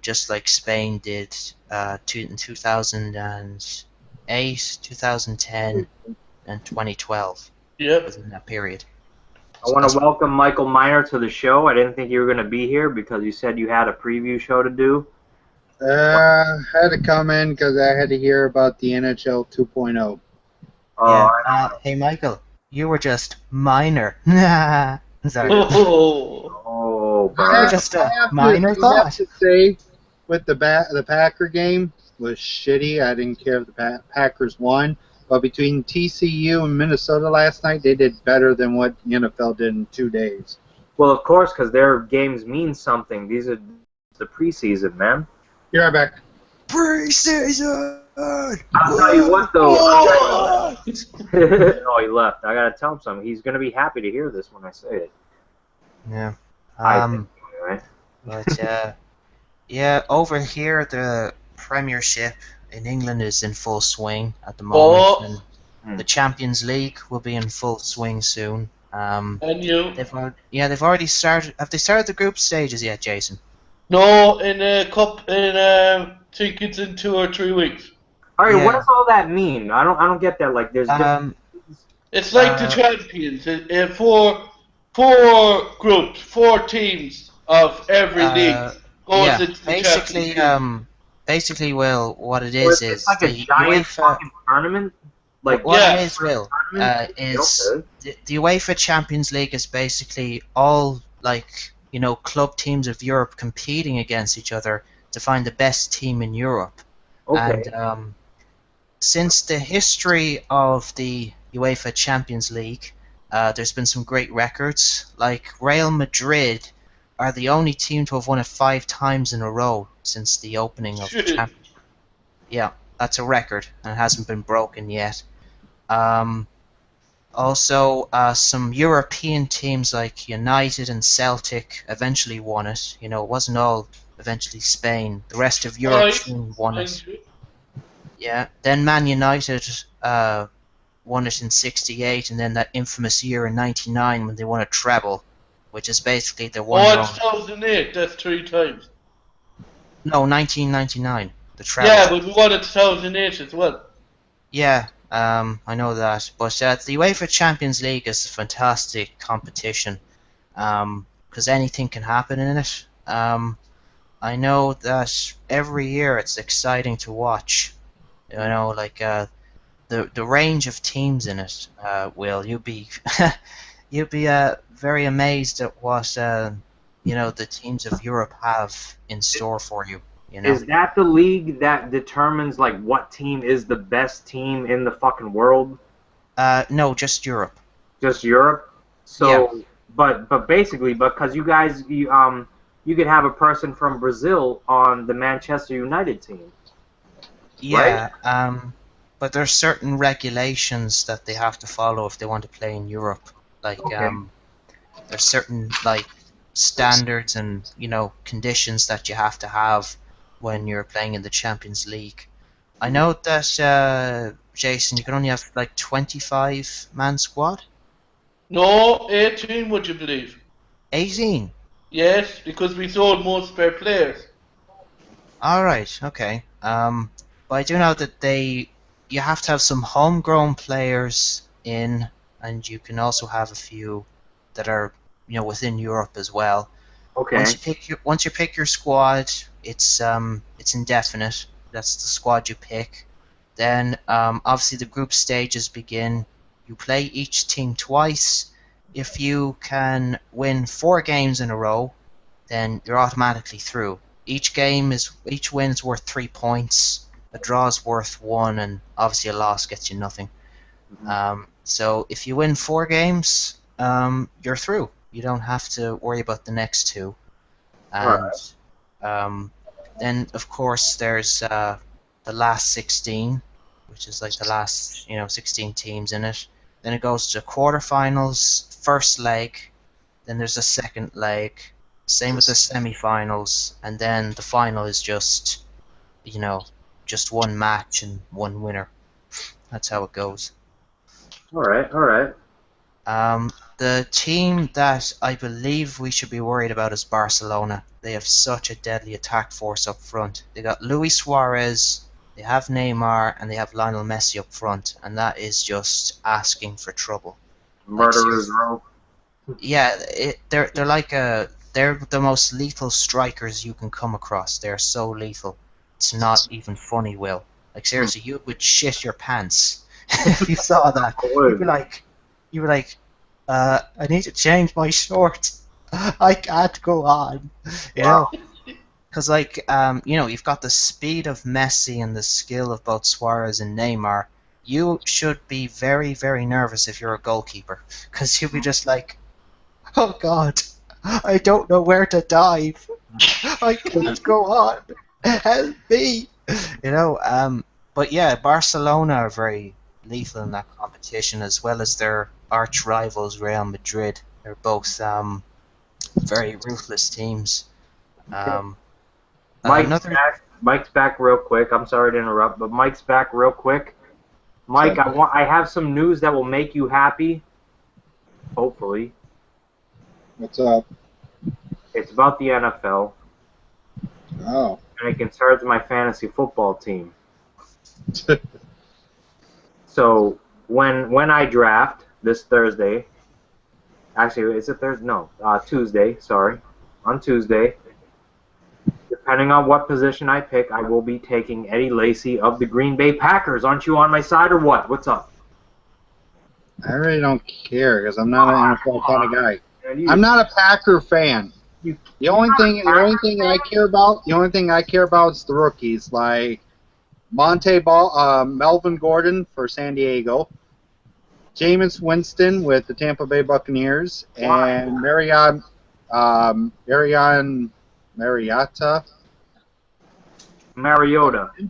Just like Spain did in 2008, 2010, and 2012. Yep. Within that period. I want to welcome Michael Miner to the show. I didn't think you were going to be here because you said you had a preview show to do. I had to come in because I had to hear about the NHL 2.0. Yeah. Hey, Michael, you were just minor. Sorry. Oh, You're just a minor I thought. have to say, with the Packer game was shitty. I didn't care if the Packers won. But between TCU and Minnesota last night, they did better than what the NFL did in 2 days. Well, of course, because their games mean something. These are the preseason, man. Be right back. Preseason! I'll tell you what, though. Oh, he left. I got to tell him something. He's going to be happy to hear this when I say it. Yeah. I think, right? But, yeah, over here, the Premiership in England is in full swing at the moment, and the Champions League will be in full swing soon. And you? They've already started. Have they started the group stages yet, Jason? No, in a cup. I think it's in 2 or 3 weeks. All right, Yeah. what does all that mean? I don't get that. Like, there's different... It's like the champions. Four groups, 4 teams of every league goes into the basically, Champions basically, Will, what it is like a the giant UEFA. fucking tournament. Like What Yeah. it is, Will, is Okay. the UEFA Champions League is basically all, like, you know, club teams of Europe competing against each other to find the best team in Europe. Okay. And since the history of the UEFA Champions League, there's been some great records. Like Real Madrid are the only team to have won it 5 times in a row since the opening of the Shit. Champions. Yeah, that's a record, and it hasn't been broken yet. Also, some European teams like United and Celtic eventually won it. You know, it wasn't all eventually Spain. The rest of Europe Right. soon won it. Yeah. Then Man United won it in '68, and then that infamous year in '99 when they won a treble, which is basically the one. Oh, it's 2008. That's 3 times. No, 1999. The treble. Yeah, but we won it 2008 as well. Yeah, I know that. But the UEFA Champions League is a fantastic competition because anything can happen in it. I know that every year it's exciting to watch. You know, like the range of teams in it. Will you'll be very amazed at what you know the teams of Europe have in store for you. You know? Is that the league that determines like what team is the best team in the fucking world? No, just Europe. Just Europe. So, but basically, because you guys, you could have a person from Brazil on the Manchester United team. Yeah, but there's certain regulations that they have to follow if they want to play in Europe. Like, Okay. there's certain like standards and conditions that you have to have when you're playing in the Champions League. I know that Jason, you can only have like 25-man squad. No, 18, would you believe? 18. Yes, because we sold most of our players. All right, okay. But I do know that you have to have some homegrown players in, and you can also have a few that are within Europe as well. Okay. Once you pick your squad, it's indefinite. That's the squad you pick. Then obviously the group stages begin. You play each team twice. If you can win 4 games in a row, then you're automatically through. Each win is worth 3 points. A draw is worth 1, and obviously a loss gets you nothing. So if you win 4 games, you're through. You don't have to worry about the next 2. And then of course there's the last 16, which is like the last 16 teams in it. Then it goes to quarterfinals, first leg. Then there's a second leg. Same with the semi-finals, and then the final is just one match and one winner. That's how it goes. All right. The team that I believe we should be worried about is Barcelona. They have such a deadly attack force up front. They got Luis Suarez, they have Neymar, and they have Lionel Messi up front, and that is just asking for trouble. Murderers row. Yeah, they're the most lethal strikers you can come across. They're so lethal. It's not even funny, Will. Like seriously, you would shit your pants if you saw that. You were like, I need to change my shorts. I can't go on. Because you've got the speed of Messi and the skill of both Suarez and Neymar. You should be very, very nervous if you're a goalkeeper, because you'll be just like, oh God, I don't know where to dive. I can't go on. Help me. But yeah, Barcelona are very lethal in that competition, as well as their arch rivals Real Madrid. They're both very ruthless teams. Mike's back real quick. I'm sorry to interrupt, but Mike's back real quick. Mike, I have some news that will make you happy. Hopefully. What's up? It's about the NFL. Oh. And it concerns my fantasy football team. So when I draft this Thursday, actually, is it Thursday? No, Tuesday. Sorry, on Tuesday. Depending on what position I pick, I will be taking Eddie Lacy of the Green Bay Packers. Aren't you on my side or what? What's up? I really don't care because I'm not an NFL kind of guy. I'm not a Packer fan. The only thing I care about is the rookies, like Melvin Gordon for San Diego, Jameis Winston with the Tampa Bay Buccaneers, and Mariota.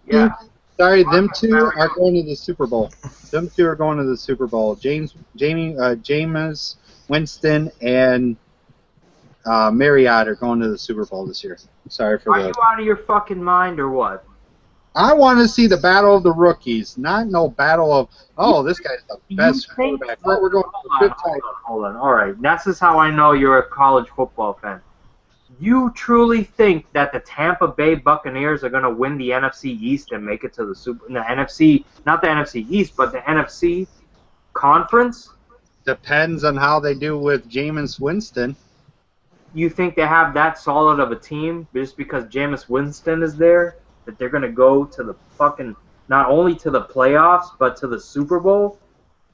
Yeah. Sorry, them two are going to the Super Bowl. Jameis Winston and Mariota are going to the Super Bowl this year. Sorry for that. Are you out of your fucking mind or what? I want to see the battle of the rookies, not no battle of, this guy's the best quarterback. We're going Hold on. All right. This is how I know you're a college football fan. You truly think that the Tampa Bay Buccaneers are going to win the NFC East and make it to the NFC, not the NFC East, but the NFC conference? Depends on how they do with Jameis Winston. You think they have that solid of a team just because Jameis Winston is there, that they're going to go to the fucking, not only to the playoffs, but to the Super Bowl?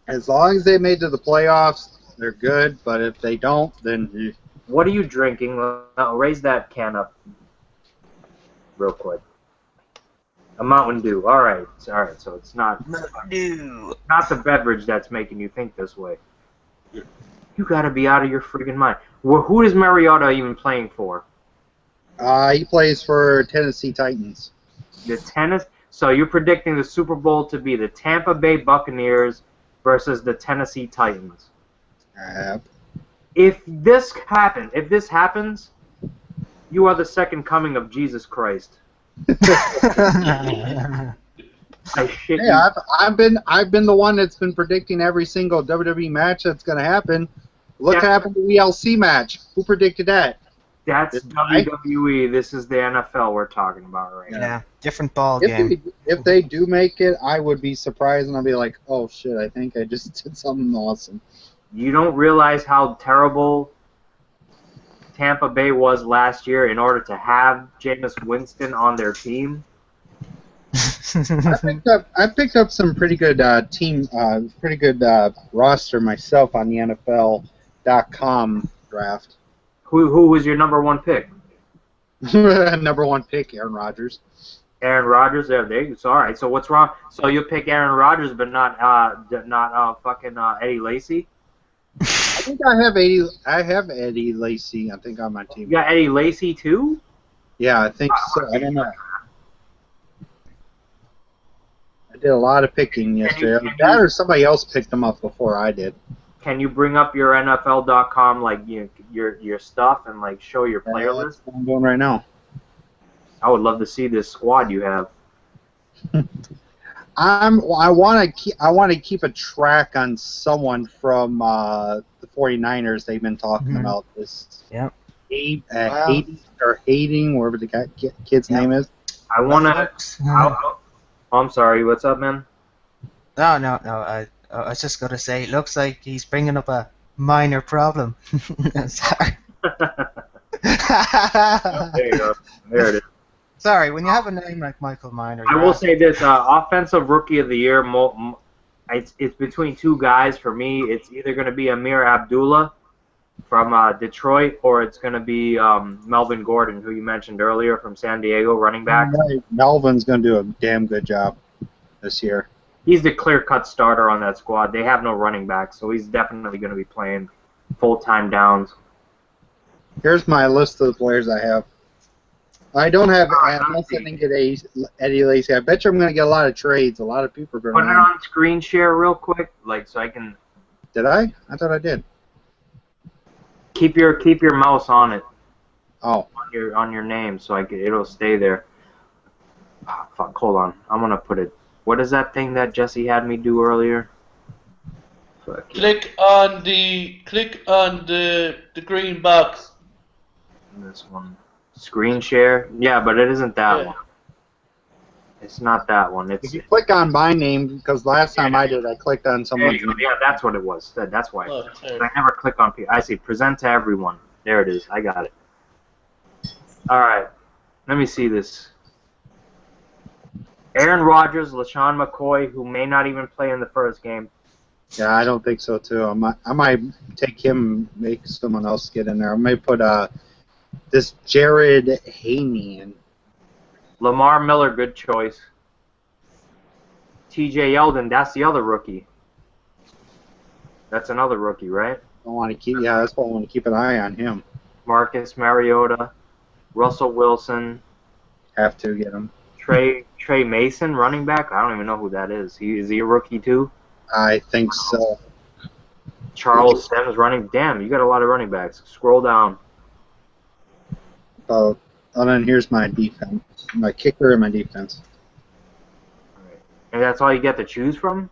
As long as they made to the playoffs, they're good, but if they don't, then... What are you drinking? Raise that can up real quick. A Mountain Dew. All right. So it's not Mountain Dew. Not the beverage that's making you think this way. You got to be out of your friggin' mind. Who is Mariota even playing for? He plays for Tennessee Titans. So you're predicting the Super Bowl to be the Tampa Bay Buccaneers versus the Tennessee Titans. if this happens, you are the second coming of Jesus Christ. I shit you. Yeah, I've been the one that's been predicting every single WWE match that's going to happen. Look what happened to the ELC match. Who predicted that? That's WWE. This is the NFL we're talking about right now. Yeah, different ball game. If they do make it, I would be surprised and I'll be like, oh shit, I think I just did something awesome. You don't realize how terrible Tampa Bay was last year in order to have Jameis Winston on their team. I picked up some pretty good roster myself on the NFL.com draft. Who was your number one pick? Number one pick, Aaron Rodgers. Aaron Rodgers, there. So all right. So what's wrong? So you pick Aaron Rodgers, but not fucking Eddie Lacy. I think I have Eddie Lacy. I think on my team. You got Eddie Lacy too? Yeah, I think so. I don't know. I did a lot of picking yesterday. That or somebody else picked them up before I did. Can you bring up your NFL.com like your stuff and like show your player list? That's what I'm doing right now. I would love to see this squad you have. I want to keep a track on someone from the 49ers. They've been talking about this. Yep. Hating, wherever the kid's name is. I want to. I'm sorry. What's up, man? No. I was just gonna say, it looks like he's bringing up a minor problem. Sorry. There you go. There it is. Sorry, when you have a name like Michael Minor. I will say this: offensive rookie of the year. It's between two guys for me. It's either going to be Amir Abdullah from Detroit, or it's going to be Melvin Gordon, who you mentioned earlier from San Diego, running back. Right. Melvin's going to do a damn good job this year. He's the clear-cut starter on that squad. They have no running back, so he's definitely going to be playing full-time downs. Here's my list of the players I have. I don't have unless I didn't get Eddie Lacy. I bet you I'm going to get a lot of trades. A lot of people are going to. Put it on screen share real quick, like so I can. Did I? I thought I did. Keep your mouse on it. Oh. On your name, so it'll stay there. Oh, fuck. Hold on. I'm gonna put it. What is that thing that Jesse had me do earlier? Fuck. Click on the green box. This one. Screen share? Yeah, but it isn't that one. It's not that one. It's. If you click on my name, because last time I did, I clicked on someone's name. Yeah, that's what it was. That's why. I never click on people. I see. Present to everyone. There it is. I got it. All right. Let me see this. Aaron Rodgers, LaShawn McCoy, who may not even play in the first game. Yeah, I don't think so too. I might take him, and make someone else get in there. I might put this Jared Haney in. Lamar Miller, good choice. T.J. Yeldon, that's the other rookie. That's another rookie, right? I want to keep. Yeah, that's why I want to keep an eye on him. Marcus Mariota, Russell Wilson. Have to get him. Trey Mason, running back. I don't even know who that is. Is he a rookie too? I think so. Charles Sims running. Damn, you got a lot of running backs. Scroll down. Oh, and then here's my defense. My kicker and my defense. And that's all you get to choose from?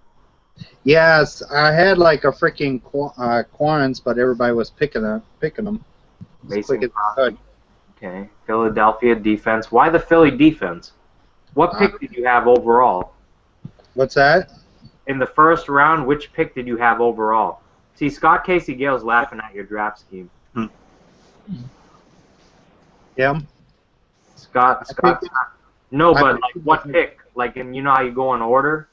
Yes, I had like a freaking Quans, but everybody was picking them. Mason Crosby. Okay. Philadelphia defense. Why the Philly defense? What pick did you have overall? What's that? In the first round, which pick did you have overall? See, Scott Casey Gale's laughing at your draft scheme. Yeah. Scott. No, but like what pick? Like, and you know how you go in order?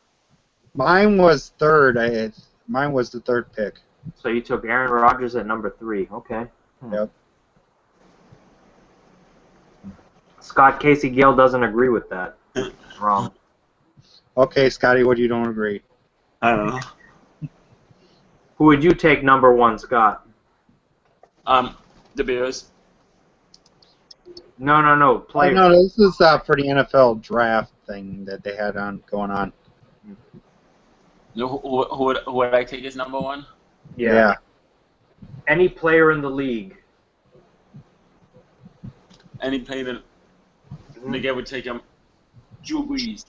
Mine was third. Mine was the third pick. So you took Aaron Rodgers at number 3. Okay. Yep. Scott Casey Gale doesn't agree with that. Wrong. Okay, Scotty, what you don't agree? I don't know. Who would you take number 1, Scott? The Bears. No. Player. No, this is for the NFL draft thing that they had going on. Who would I take as number 1? Yeah. Any player in the league. Any player in the league, I would take Drew Brees.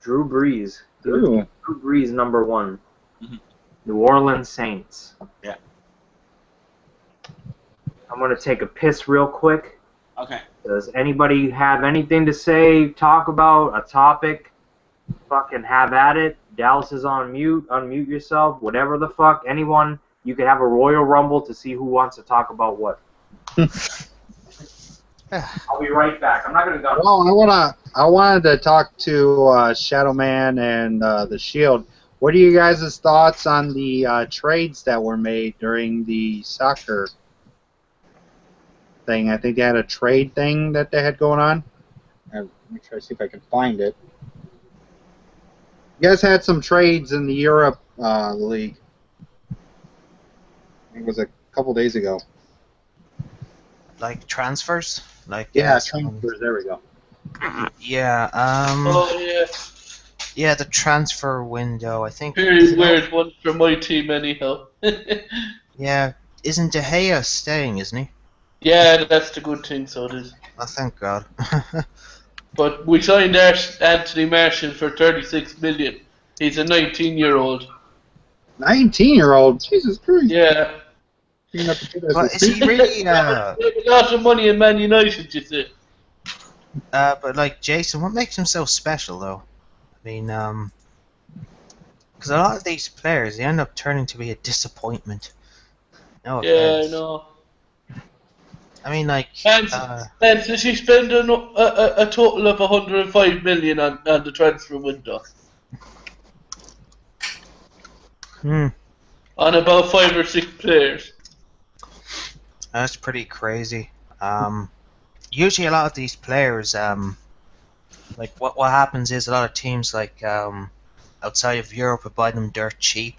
Drew Brees. Ooh. Drew Brees, number 1. Mhm. New Orleans Saints. Yeah. I'm going to take a piss real quick. Okay. Does anybody have anything to say, talk about, a topic? Fucking have at it. Dallas is on mute. Unmute yourself. Whatever the fuck. Anyone. You could have a Royal Rumble to see who wants to talk about what. I'll be right back. I'm not going to go. Well, I wanted to talk to Shadow Man and the Shield. What are you guys' thoughts on the trades that were made during the soccer thing? I think they had a trade thing that they had going on. Let me try to see if I can find it. You guys had some trades in the Europe League. It was a couple days ago. Like transfers? Like Yeah, transfers. There we go. Yeah. Oh yeah. Yeah, the transfer window. I think. Very weird one for my team anyhow. Yeah, isn't De Gea staying? Isn't he? Yeah, that's the good thing. So it is. Oh, thank God. But we signed Anthony Martial for 36 million. He's a 19-year-old. 19-year-old? Jesus Christ. Yeah. But is he really? They have a lot of money in Man United, you see. But like Jason, what makes him so special, though? I mean, because a lot of these players, they end up turning to be a disappointment. No Yeah, offense. I know. I mean, like. And since he spent a total of 105 million on the transfer window. Hmm. On about 5 or 6 players. That's pretty crazy. Usually a lot of these players, like what happens is a lot of teams like outside of Europe would buy them dirt cheap.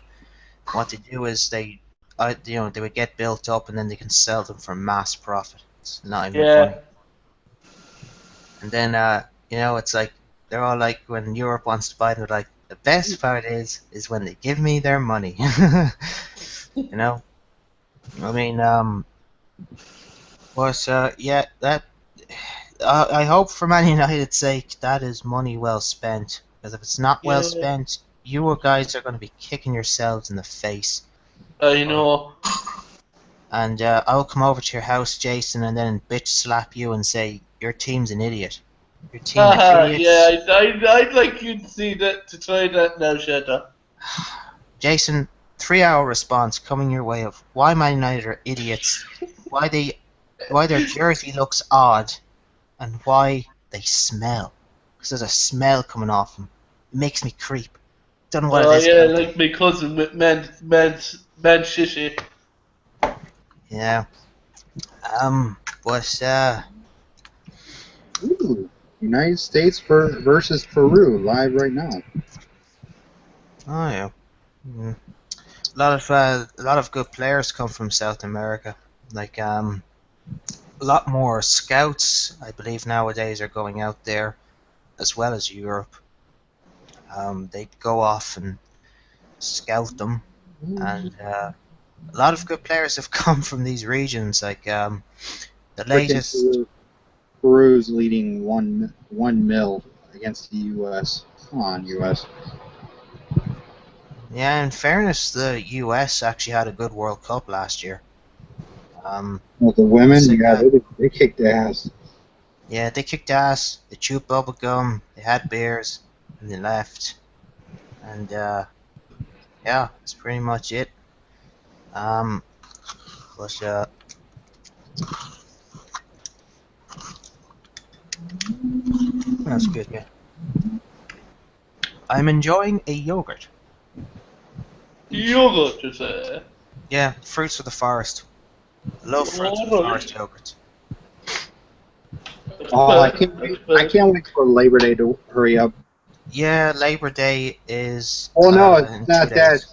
What they do is they would get built up and then they can sell them for mass profit. It's not even funny. And then it's like they're all like when Europe wants to buy them, they're like the best part is when they give me their money. You know, I mean, yeah, that. I hope for Man United's sake that is money well spent. Because if it's not well spent, you guys are going to be kicking yourselves in the face. I know. And I'll come over to your house, Jason, and then bitch slap you and say your team's an idiot. Your team is idiots. Yeah, I'd like you to see that, to try that now, Shadow. Jason, 3-hour response coming your way of why Man United are idiots, why their jersey looks odd, and why they smell. Because there's a smell coming off them. It makes me creep. Don't know what it is. Oh yeah, like my cousin with man shishi. Yeah. Ooh, United States versus Peru live right now. Oh yeah. Mm. A lot of good players come from South America. Like a lot more scouts, I believe nowadays are going out there, as well as Europe. They go off and scout them, and a lot of good players have come from these regions. Like the latest. Peru's leading 1-0 against the U.S. Come on, U.S. Yeah, in fairness, the U.S. actually had a good World Cup last year. Well, the women, they kicked ass. Yeah, they kicked ass. They chewed bubble gum. They had beers, and they left. And yeah, that's pretty much it. That's good. Yeah. I'm enjoying a yogurt. Yogurt, you say? Yeah, fruits of the forest. I love fruits of the forest yogurt. Oh, I can't wait for Labor Day to hurry up. Yeah, Labor Day is. Oh no, it's not that.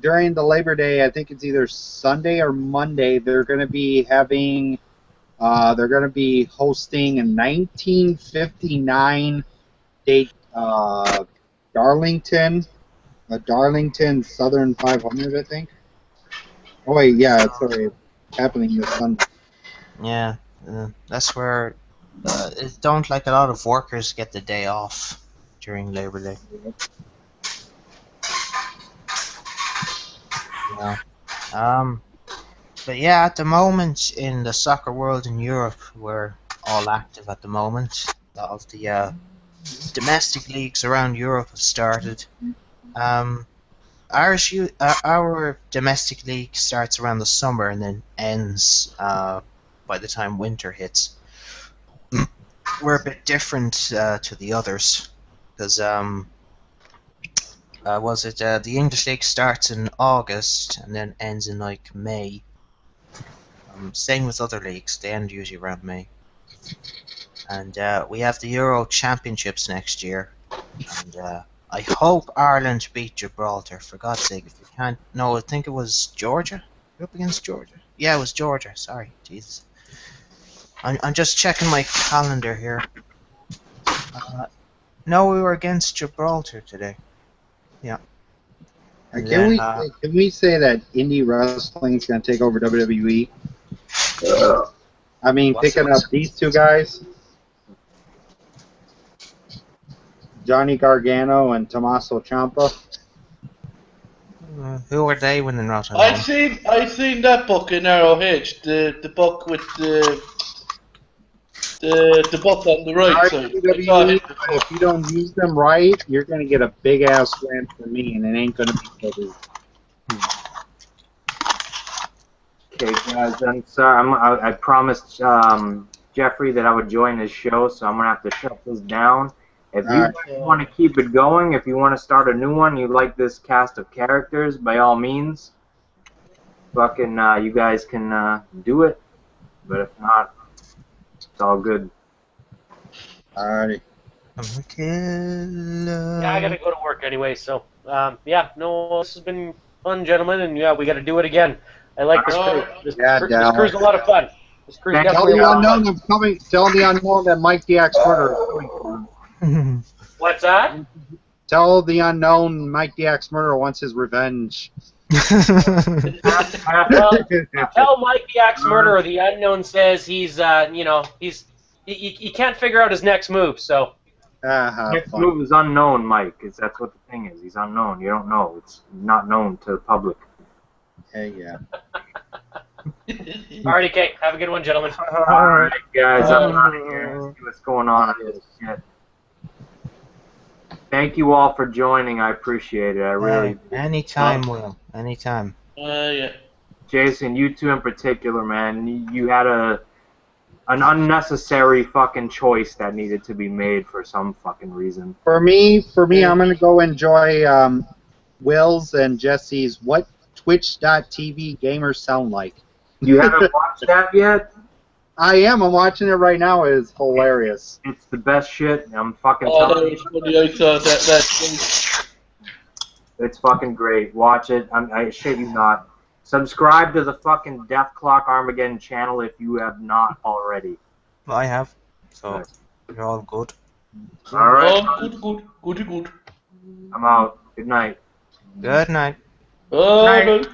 During the Labor Day, I think it's either Sunday or Monday. They're going to be having. They're going to be hosting a 1959 date. Darlington Southern 500, I think. Oh wait, yeah, it's already happening this Sunday. Yeah, that's where it don't like a lot of workers get the day off during Labor Day. Yeah. But yeah, at the moment in the soccer world in Europe, we're all active at the moment. A lot of the domestic leagues around Europe have started. Our domestic league starts around the summer and then ends by the time winter hits. We're a bit different to the others because the English league starts in August and then ends in like May. Same with other leagues, they end usually around May. And we have the Euro Championships next year, and I hope Ireland beat Gibraltar. For God's sake, if we can't, no, I think it was Georgia. We're up against Georgia. Yeah, it was Georgia. Sorry, Jesus. I'm just checking my calendar here. No, we were against Gibraltar today. Yeah. And Can we say that indie wrestling is going to take over WWE? I mean, picking up these two guys, Johnny Gargano and Tommaso Ciampa. Who are they when they're not at I home? seen that book in ROH, the book with the book on the right side. WWE, but if you don't use them right, you're going to get a big ass win from me, and it ain't going to be good. Okay, guys, I'm sorry. I promised Jeffrey that I would join his show, so I'm gonna have to shut this down. If you want to keep it going, if you want to start a new one, you like this cast of characters, by all means, fucking, you guys can do it. But if not, it's all good. Alrighty. Yeah, I gotta go to work anyway, so yeah, no, this has been fun, gentlemen, and yeah, we gotta do it again. I like this crew. This crew's a lot of fun. This crew's Tell definitely the a lot of unknown fun. I'm coming. Tell the unknown that Mike the Axe Murderer is coming for him. What's that? Tell the unknown Mike the Axe Murderer wants his revenge. Well, tell Mike the Axe Murderer the unknown says he's, he can't figure out his next move, so. Next move is unknown, Mike. That's what the thing is. He's unknown. You don't know. It's not known to the public. Hey, yeah. Alrighty, Kate. Have a good one, gentlemen. Alright, guys. I'm out of here. Let's see what's going on in this shit. Thank you all for joining. I appreciate it. I really do. Anytime, Will. Anytime. Yeah. Jason, you two in particular, man. You had an unnecessary fucking choice that needed to be made for some fucking reason. For me, I'm gonna go enjoy Will's and Jesse's What Twitch.tv gamers sound like. You haven't watched that yet? I am. I'm watching it right now. It is hilarious. It's the best shit. I'm fucking Oh, that telling was you. funny. I saw that. It's fucking great. Watch it. I shit you not. Subscribe to the fucking Death Clock Armageddon channel if you have not already. I have. So, you're all good. Alright. Oh, good. I'm out. Good night. Good night. Oh, Night.